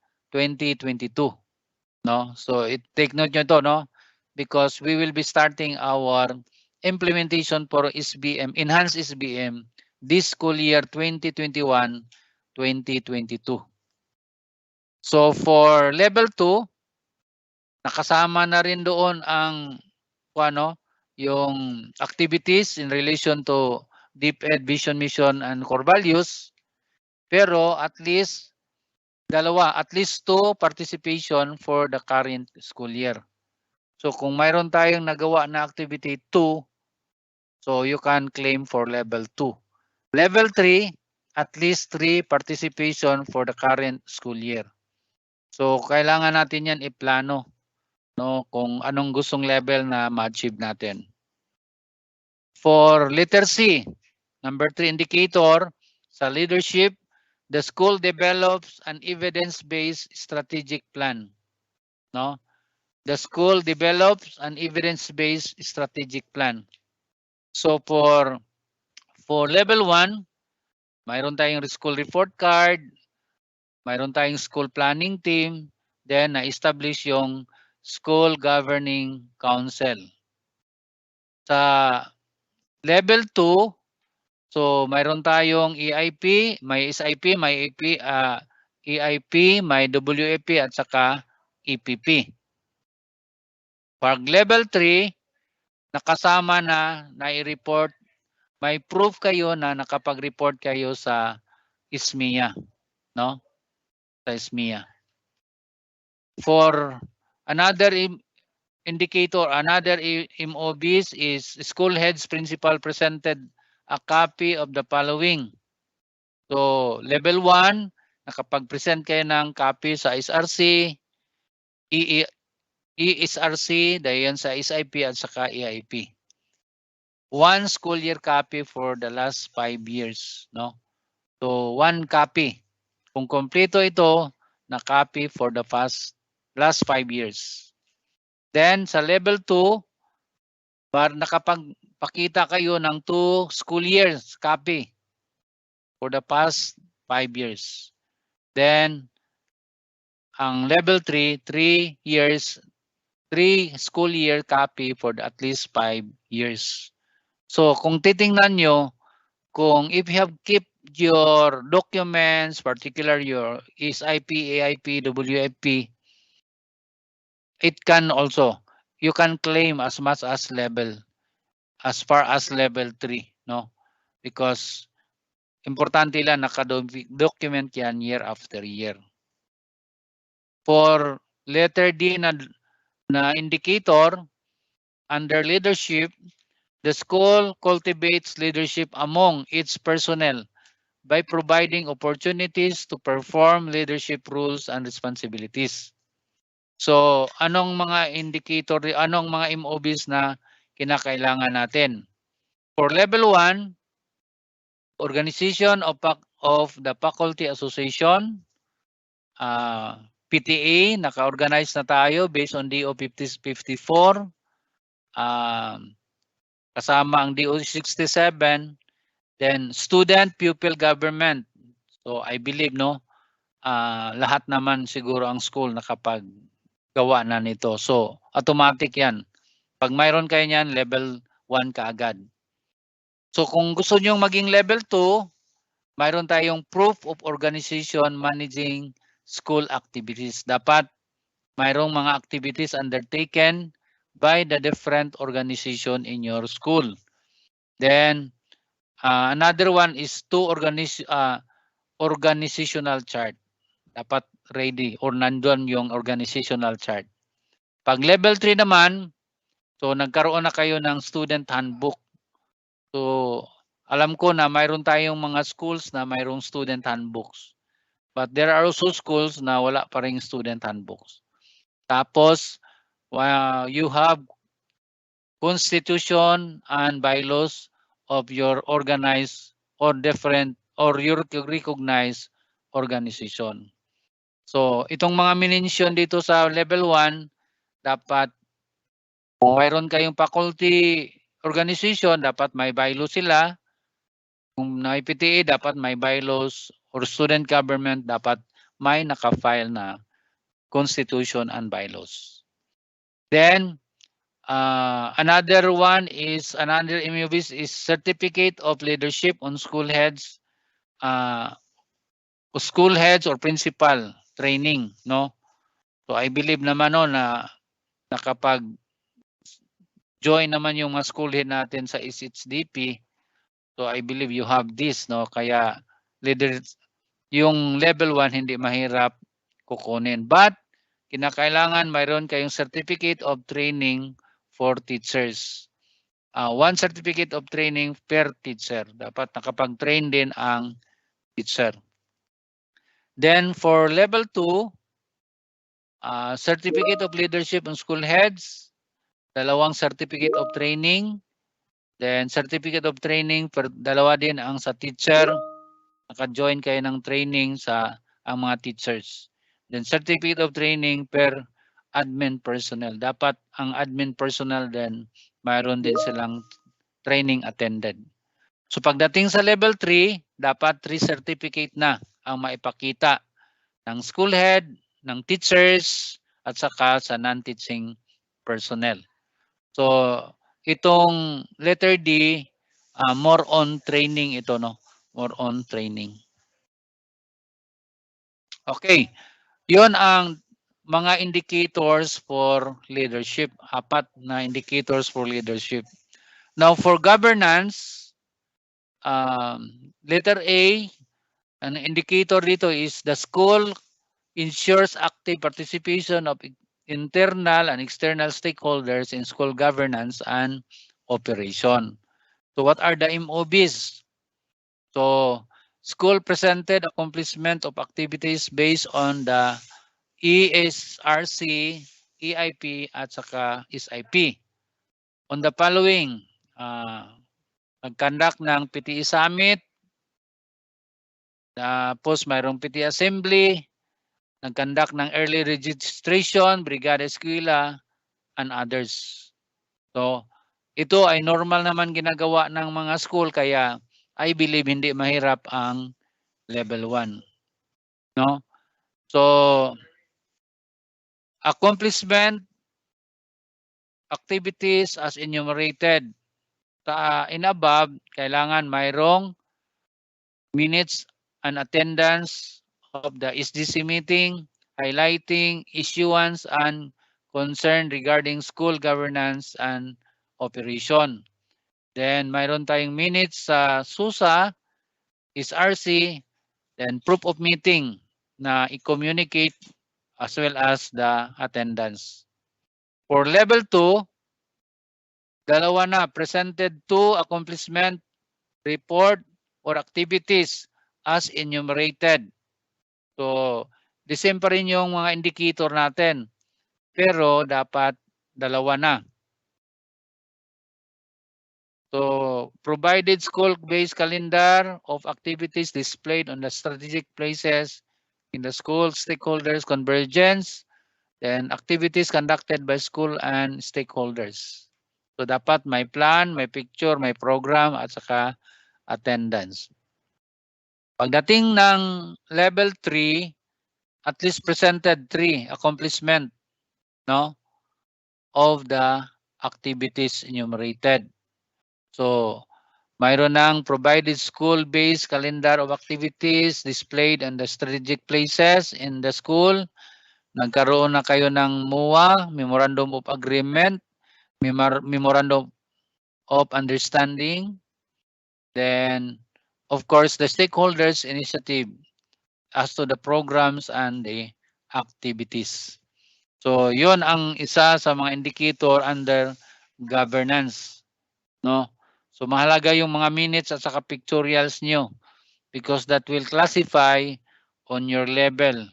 No? So take note nyo to, no? Because we will be starting our implementation for SBM, enhanced SBM, this school year 2021-2022. So for level 2, nakasama na rin doon ang yung activities in relation to DepEd vision, mission, and core values. Pero at least at least 2 participation for the current school year. So kung mayroon tayong nagawa na activity 2, so you can claim for level 2. Level 3, at least 3 participation for the current school year. So kailangan natin yan iplano, no, kung anong gustong level na ma-achieve natin. For letter C, number 3 indicator, sa leadership, the school develops an evidence-based strategic plan. No? The school develops an evidence-based strategic plan. So for level 1, mayroon tayong school report card, mayroon tayong school planning team, then na-establish yung school governing council. Sa level 2, so mayroon tayong EIP, may SIP, may EIP, may WAP at saka EPP. Pag level 3, nakasama na i-report, may proof kayo na nakapag-report kayo sa ISMEA, no? Sa ISMEA. For another indicator, another MOBs is school heads principal presented a copy of the following. So level 1, nakapag-present kayo ng copy sa SRC, ESRC, dahil sa SIP at saka EIP. 1 school year copy for the last 5 years, no? So 1 copy. Kung kompleto ito, na copy for the last 5 years. Then sa level 2, nakapagpakita kayo ng 2 school years copy for the past 5 years. Then ang level 3, 3 school year copy for at least 5 years. So kung titingnan nyo, kung if you have kept your documents, particular your SIP, AIP, WFP, it can also, you can claim as much as as far as level 3, no? Because importante lang naka-document yan year after year. For letter D na indicator, under leadership, the school cultivates leadership among its personnel by providing opportunities to perform leadership roles and responsibilities. So, anong mga indicator, anong mga MOBs na kinakailangan natin? For level 1, organization of the faculty association, PTA, naka-organize na tayo based on DO 54, kasama ang DO 67, then student pupil government. So I believe, no, lahat naman siguro ang school nakapaggawa na nito. So automatic yan. Pag mayroon kayo niyan, level 1 kaagad. So kung gusto nyo maging level 2, mayroon tayong proof of organization managing school activities. Dapat mayroong mga activities undertaken by the different organization in your school. Then another one is organizational chart. Dapat ready or nandun yung organizational chart. Pag level 3 naman, so nagkaroon na kayo ng student handbook. So alam ko na mayroon tayong mga schools na mayroong student handbooks. But there are also schools na wala pa ring student handbooks. Tapos, you have constitution and bylaws of your organized or different or your recognized organization. So, itong mga minensyon dito sa level 1, dapat kung mayroon kayong faculty organization, dapat may bylaws sila. Kung may PTA, dapat may bylaws, or student government, dapat may naka-file na constitution and bylaws. Then, another one is, another MOBs is certificate of leadership on school heads or principal training, no? So I believe naman, no, na nakapag-join naman yung mga school head natin sa SHDP. So I believe you have this, no? Kaya leaders, yung level 1 hindi mahirap kukunin. But kinakailangan mayroon kayong certificate of training for teachers. One certificate of training per teacher. Dapat nakapag-train din ang teacher. Then for level 2, certificate of leadership on school heads, 2 certificate of training, then certificate of training per 2 din ang sa teacher. Naka-join kayo ng training sa ang mga teachers. Then certificate of training per admin personnel. Dapat ang admin personnel din mayroon din silang training attended. So pagdating sa level 3, dapat 3 certificate na ang maipakita ng school head, ng teachers, at saka sa non-teaching personnel. So itong letter D, more on training ito, no? More on training. Okay. Yun ang mga indicators for leadership. 4 na indicators for leadership. Now for governance, letter A, an indicator dito is the school ensures active participation of internal and external stakeholders in school governance and operation. So what are the MOBs? So school presented accomplishment of activities based on the ESRC, EIP at saka SIP. On the following, nag-conduct ng PTE Summit, tapos mayroong PTE Assembly, nag-conduct ng early registration, Brigada Eskwela, and others. So, ito ay normal naman ginagawa ng mga school kaya I believe hindi mahirap ang level 1. No? So, accomplishment activities as enumerated. In above, kailangan mayroong minutes and attendance of the SDC meeting, highlighting issuance and concern regarding school governance and operation. Then mayroon tayong minutes sa SUSA, SRC, then proof of meeting na i-communicate as well as the attendance. For level 2, 2 na, presented 2 accomplishment report or activities as enumerated. So, the same pa rin yung mga indicator natin. Pero dapat 2 na. So, provided school-based calendar of activities displayed on the strategic places in the school, stakeholders convergence, then activities conducted by school and stakeholders. So, dapat may plan, may picture, may program, at saka attendance. Pagdating ng level 3, at least presented 3 accomplishment, no, of the activities enumerated. So, mayroon ng provided school-based calendar of activities displayed on the strategic places in the school. Nagkaroon na kayo ng MOA, Memorandum of Agreement, Memorandum of Understanding. Then, of course, the stakeholders initiative as to the programs and the activities. So, yun ang isa sa mga indicator under governance, no? So, mahalaga yung mga minutes at saka pictorials nyo because that will classify on your level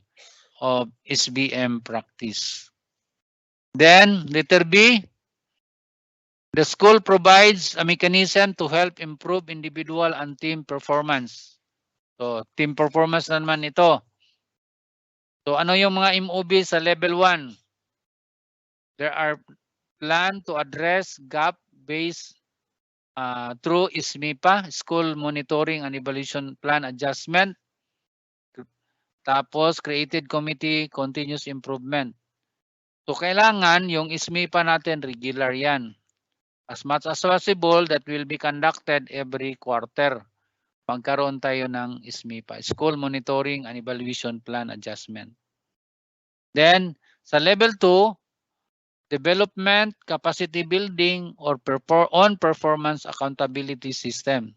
of SBM practice. Then, letter B, the school provides a mechanism to help improve individual and team performance. So, team performance naman ito. So, ano yung mga MOB sa level 1? There are plan to address gap-based through SMIPA, School Monitoring and Evaluation Plan Adjustment. Tapos, Created Committee Continuous Improvement. So, kailangan yung SMIPA natin regular yan. As much as possible, that will be conducted every quarter. Magkaroon tayo ng SMIPA, School Monitoring and Evaluation Plan Adjustment. Then, sa level 2, development, capacity building, or on performance accountability system.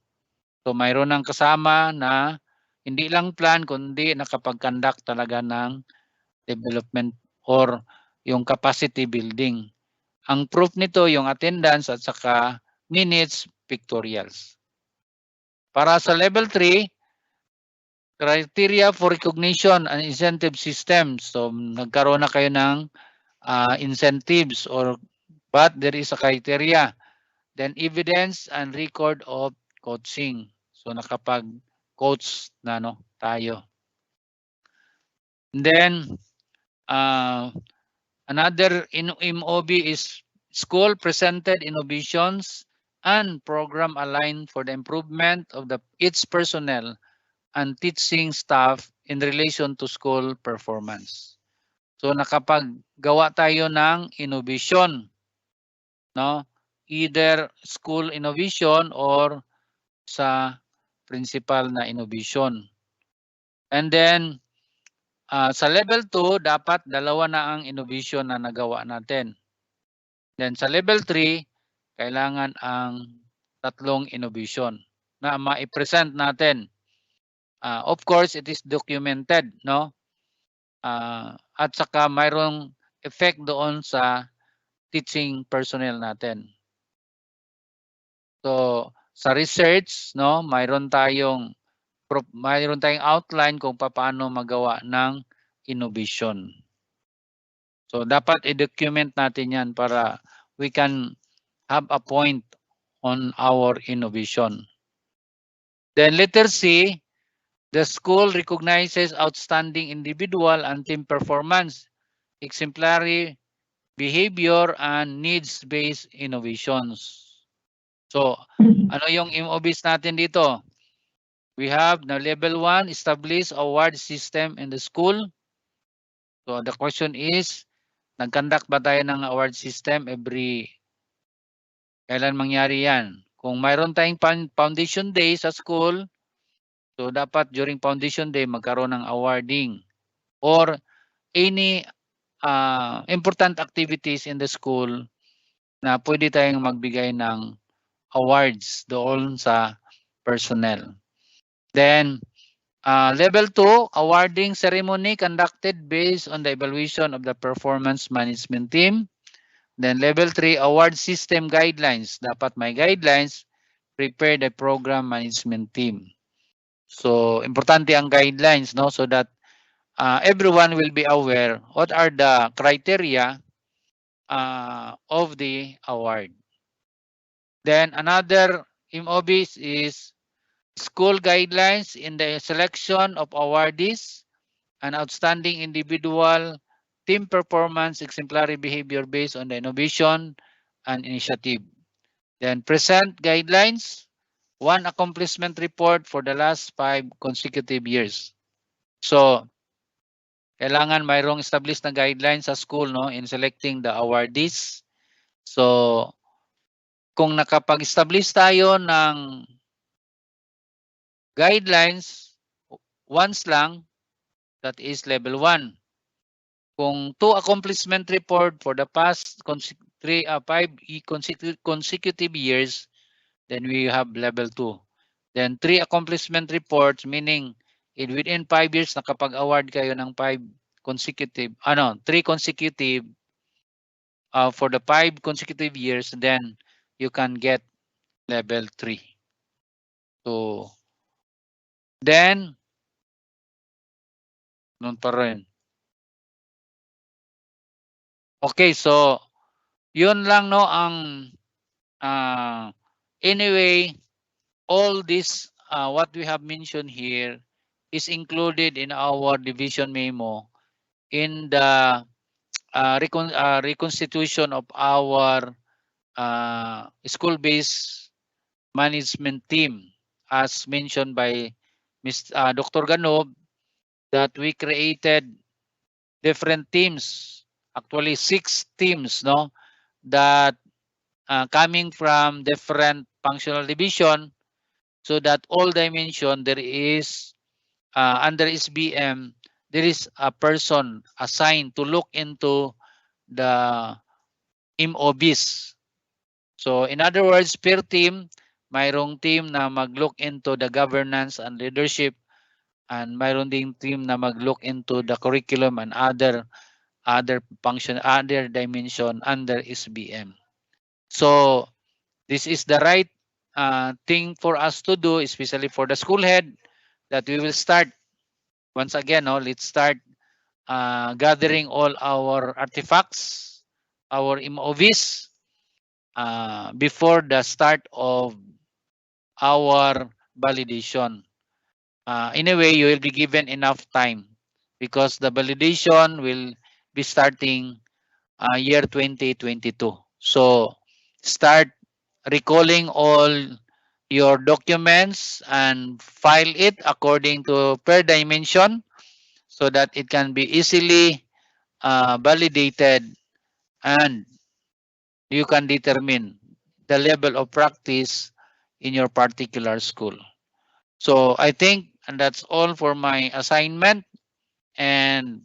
So mayroon ng kasama na hindi lang plan kundi nakapag-conduct talaga ng development or yung capacity building. Ang proof nito yung attendance at saka minutes pictorials. Para sa level 3, criteria for recognition and incentive system. So nagkaroon na kayo ng incentives or but there is a criteria. Then evidence and record of coaching. So nakapag-coach na tayo. And then another MOB is school presented innovations and program aligned for the improvement of its personnel and teaching staff in relation to school performance. So nakapaggawa tayo ng innovation, no? Either school innovation or sa principal na innovation. And then sa level 2, dapat dalawa na ang innovation na nagawa natin. Then sa level 3, kailangan ang tatlong innovation na ma-present natin. Of course, it is documented, no? At saka mayroong effect doon sa teaching personnel natin. So, sa research, no, mayroon tayong outline kung paano magawa ng innovation. So, dapat i-document natin yan para we can have a point on our innovation. Then letter C, the school recognizes outstanding individual and team performance, exemplary behavior, and needs-based innovations. So, ano yung MOBs natin dito? We have na level 1, establish award system in the school. So, the question is, nag-conduct ba tayo ng award system kailan mangyari yan? Kung mayroon tayong foundation day sa school, so dapat during foundation day magkaroon ng awarding or any important activities in the school na pwede tayong magbigay ng awards doon sa personnel. Then, level 2, awarding ceremony conducted based on the evaluation of the performance management team. Then level 3, award system guidelines. Dapat may guidelines, prepare the program management team. So, importante ang guidelines, no? So that everyone will be aware what are the criteria of the award. Then another MOBs is school guidelines in the selection of awardees, an outstanding individual, team performance, exemplary behavior based on the innovation and initiative. Then present guidelines, one accomplishment report for the last 5 consecutive years. So, kailangan mayroong established na guidelines sa school, no, in selecting the awardees. So, kung nakapag-establish tayo ng guidelines once lang, that is level 1. Kung 2 accomplishment report for the past 5 consecutive years, then we have level 2. Then 3 accomplishment reports, meaning within 5 years nakapag-award kayo ng 3 consecutive for the 5 consecutive years, then you can get level 3. So, then, nun pa rin. Okay, so, yun lang, no, ang, anyway, all this, what we have mentioned here is included in our division memo in the reconstitution of our school-based management team, as mentioned by Dr. Ganob, that we created different teams, actually 6 teams, no, that coming from different functional division, so that all dimension there is under SBM, there is a person assigned to look into the MOBs. So in other words, per team, mayroong team na mag-look into the governance and leadership, and mayroon ding team na mag-look into the curriculum and other function, other dimension under SBM. So this is the right thing for us to do, especially for the school head, that we will start once again. Let's start gathering all our artifacts, our MOVs, before the start of our validation. In a way, you will be given enough time because the validation will be starting year 2022. So start recalling all your documents and file it according to per dimension so that it can be easily validated, and you can determine the level of practice in your particular school. So I think and that's all for my assignment, and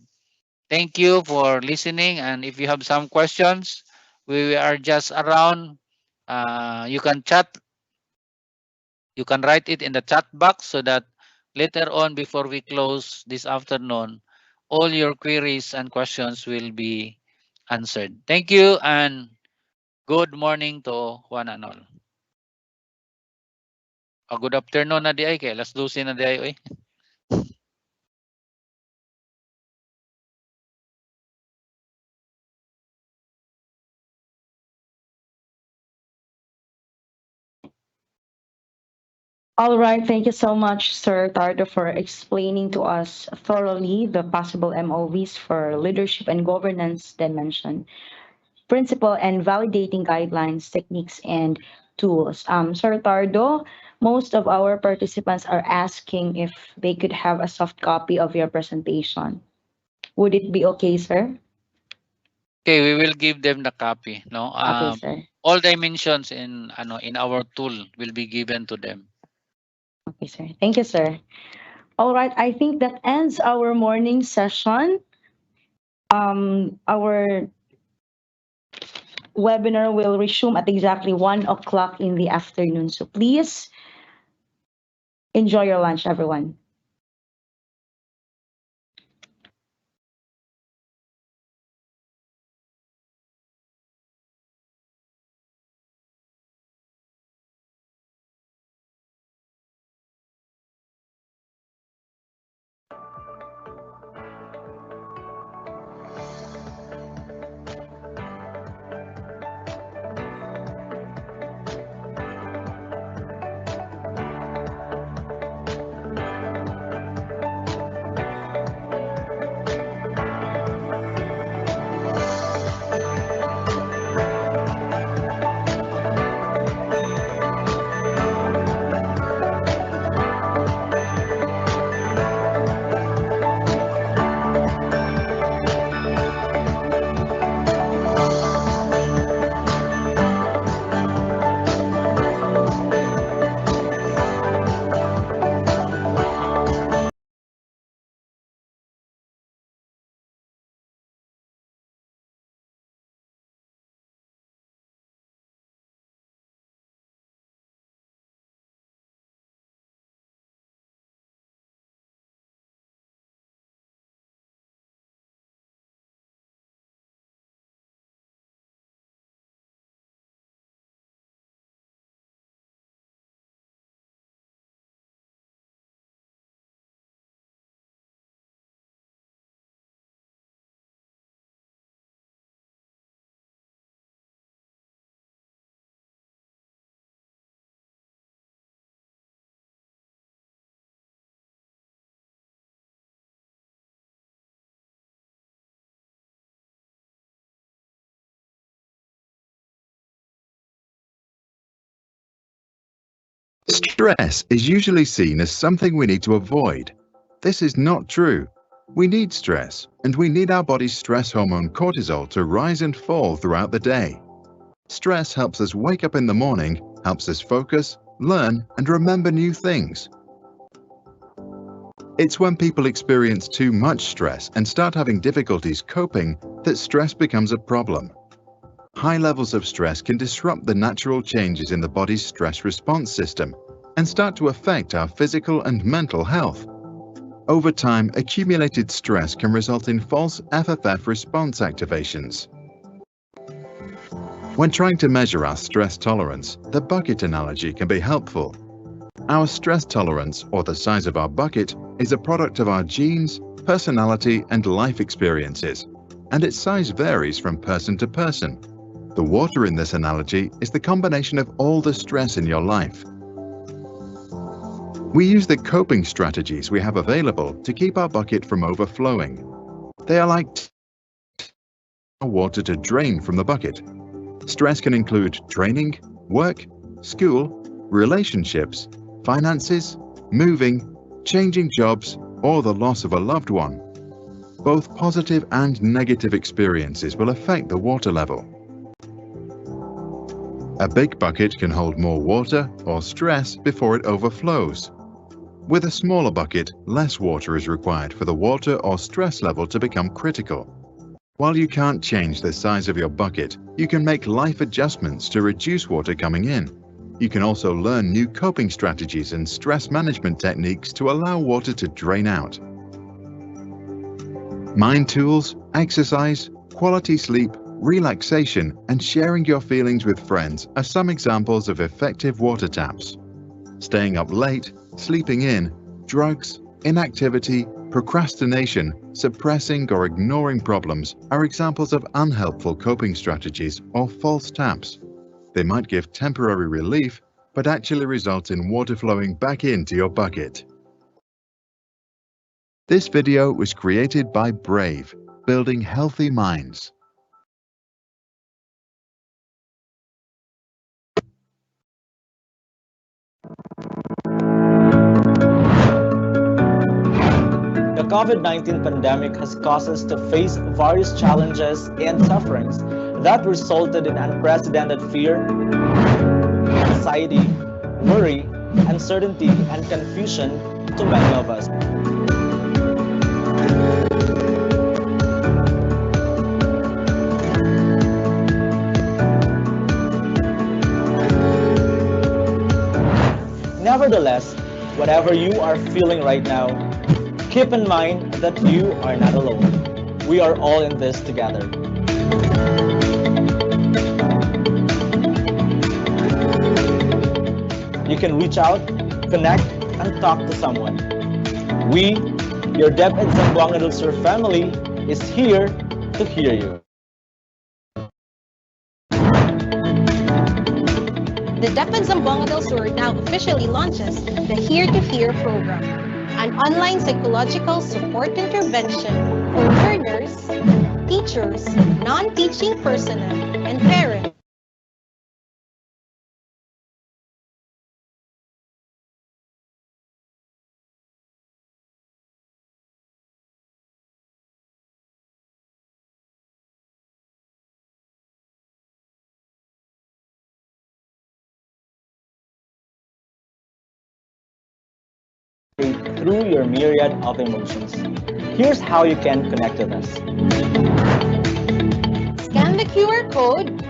thank you for listening. And if you have some questions, we are just around. You can chat, you can write it in the chat box so that later on before we close this afternoon, all your queries and questions will be answered. Thank you and good morning to one and all. Good afternoon na di ay kay alas 12 na di ay oy. All right, thank you so much, Sir Tardo, for explaining to us thoroughly the possible MOVs for leadership and governance dimension, principle and validating guidelines, techniques, and tools. Sir Tardo, most of our participants are asking if they could have a soft copy of your presentation. Would it be okay, sir? Okay, we will give them the copy, no? Okay, sir. All dimensions in our tool will be given to them. Okay, sir. Thank you, sir. All right, I think that ends our morning session. Our webinar will resume at exactly 1 o'clock in the afternoon. So please enjoy your lunch, everyone. Stress is usually seen as something we need to avoid. This is not true. We need stress, and we need our body's stress hormone cortisol to rise and fall throughout the day. Stress helps us wake up in the morning, helps us focus, learn, and remember new things. It's when people experience too much stress and start having difficulties coping that stress becomes a problem. high levels of stress can disrupt the natural changes in the body's stress response system and start to affect our physical and mental health. Over time, accumulated stress can result in false FFF response activations. When trying to measure our stress tolerance, the bucket analogy can be helpful. Our stress tolerance, or the size of our bucket, is a product of our genes, personality, and life experiences, and its size varies from person to person. The water in this analogy is the combination of all the stress in your life. We use the coping strategies we have available to keep our bucket from overflowing. They are like water to drain from the bucket. Stress can include training, work, school, relationships, finances, moving, changing jobs, or the loss of a loved one. Both positive and negative experiences will affect the water level. A big bucket can hold more water or stress before it overflows. With a smaller bucket, less water is required for the water or stress level to become critical. While you can't change the size of your bucket, you can make life adjustments to reduce water coming in. You can also learn new coping strategies and stress management techniques to allow water to drain out. Mind tools, exercise, quality sleep, relaxation, and sharing your feelings with friends are some examples of effective water taps. Staying up late, sleeping in, drugs, inactivity, procrastination, suppressing or ignoring problems are examples of unhelpful coping strategies or false taps. They might give temporary relief, but actually result in water flowing back into your bucket. This video was created by Brave, Building Healthy Minds. The COVID-19 pandemic has caused us to face various challenges and sufferings that resulted in unprecedented fear, anxiety, worry, uncertainty, and confusion to many of us. Nevertheless, whatever you are feeling right now, keep in mind that you are not alone. We are all in this together. You can reach out, connect, and talk to someone. We, your DepEd Zamboanga del Sur family, is here to hear you. The DepEd Zamboanga del Sur now officially launches the Here to Hear program, an online psychological support intervention for learners, teachers, non-teaching personnel, and parents. Through your myriad of emotions. Here's how you can connect with us. Scan the QR code,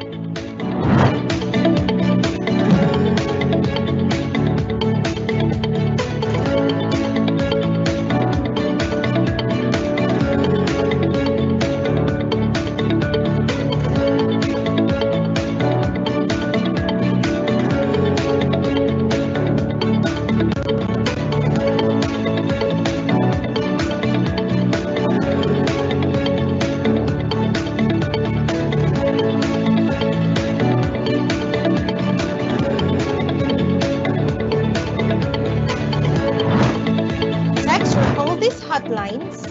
hotlines,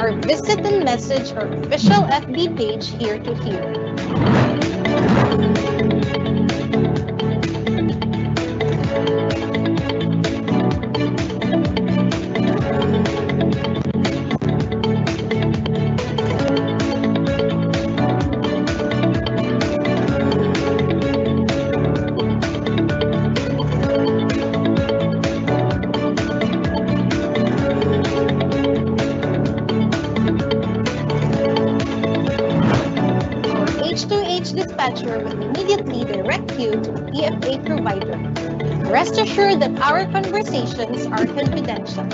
or visit and message our official FB page Here to Hear. dispatcher will immediately direct you to a PFA provider. Rest assured that our conversations are confidential.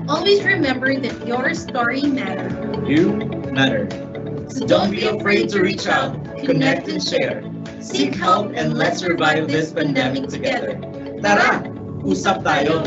Always remember that your story matters. You matter. So don't be afraid to reach out, connect and share. Seek help and let's survive this pandemic together. Tara, usap tayo.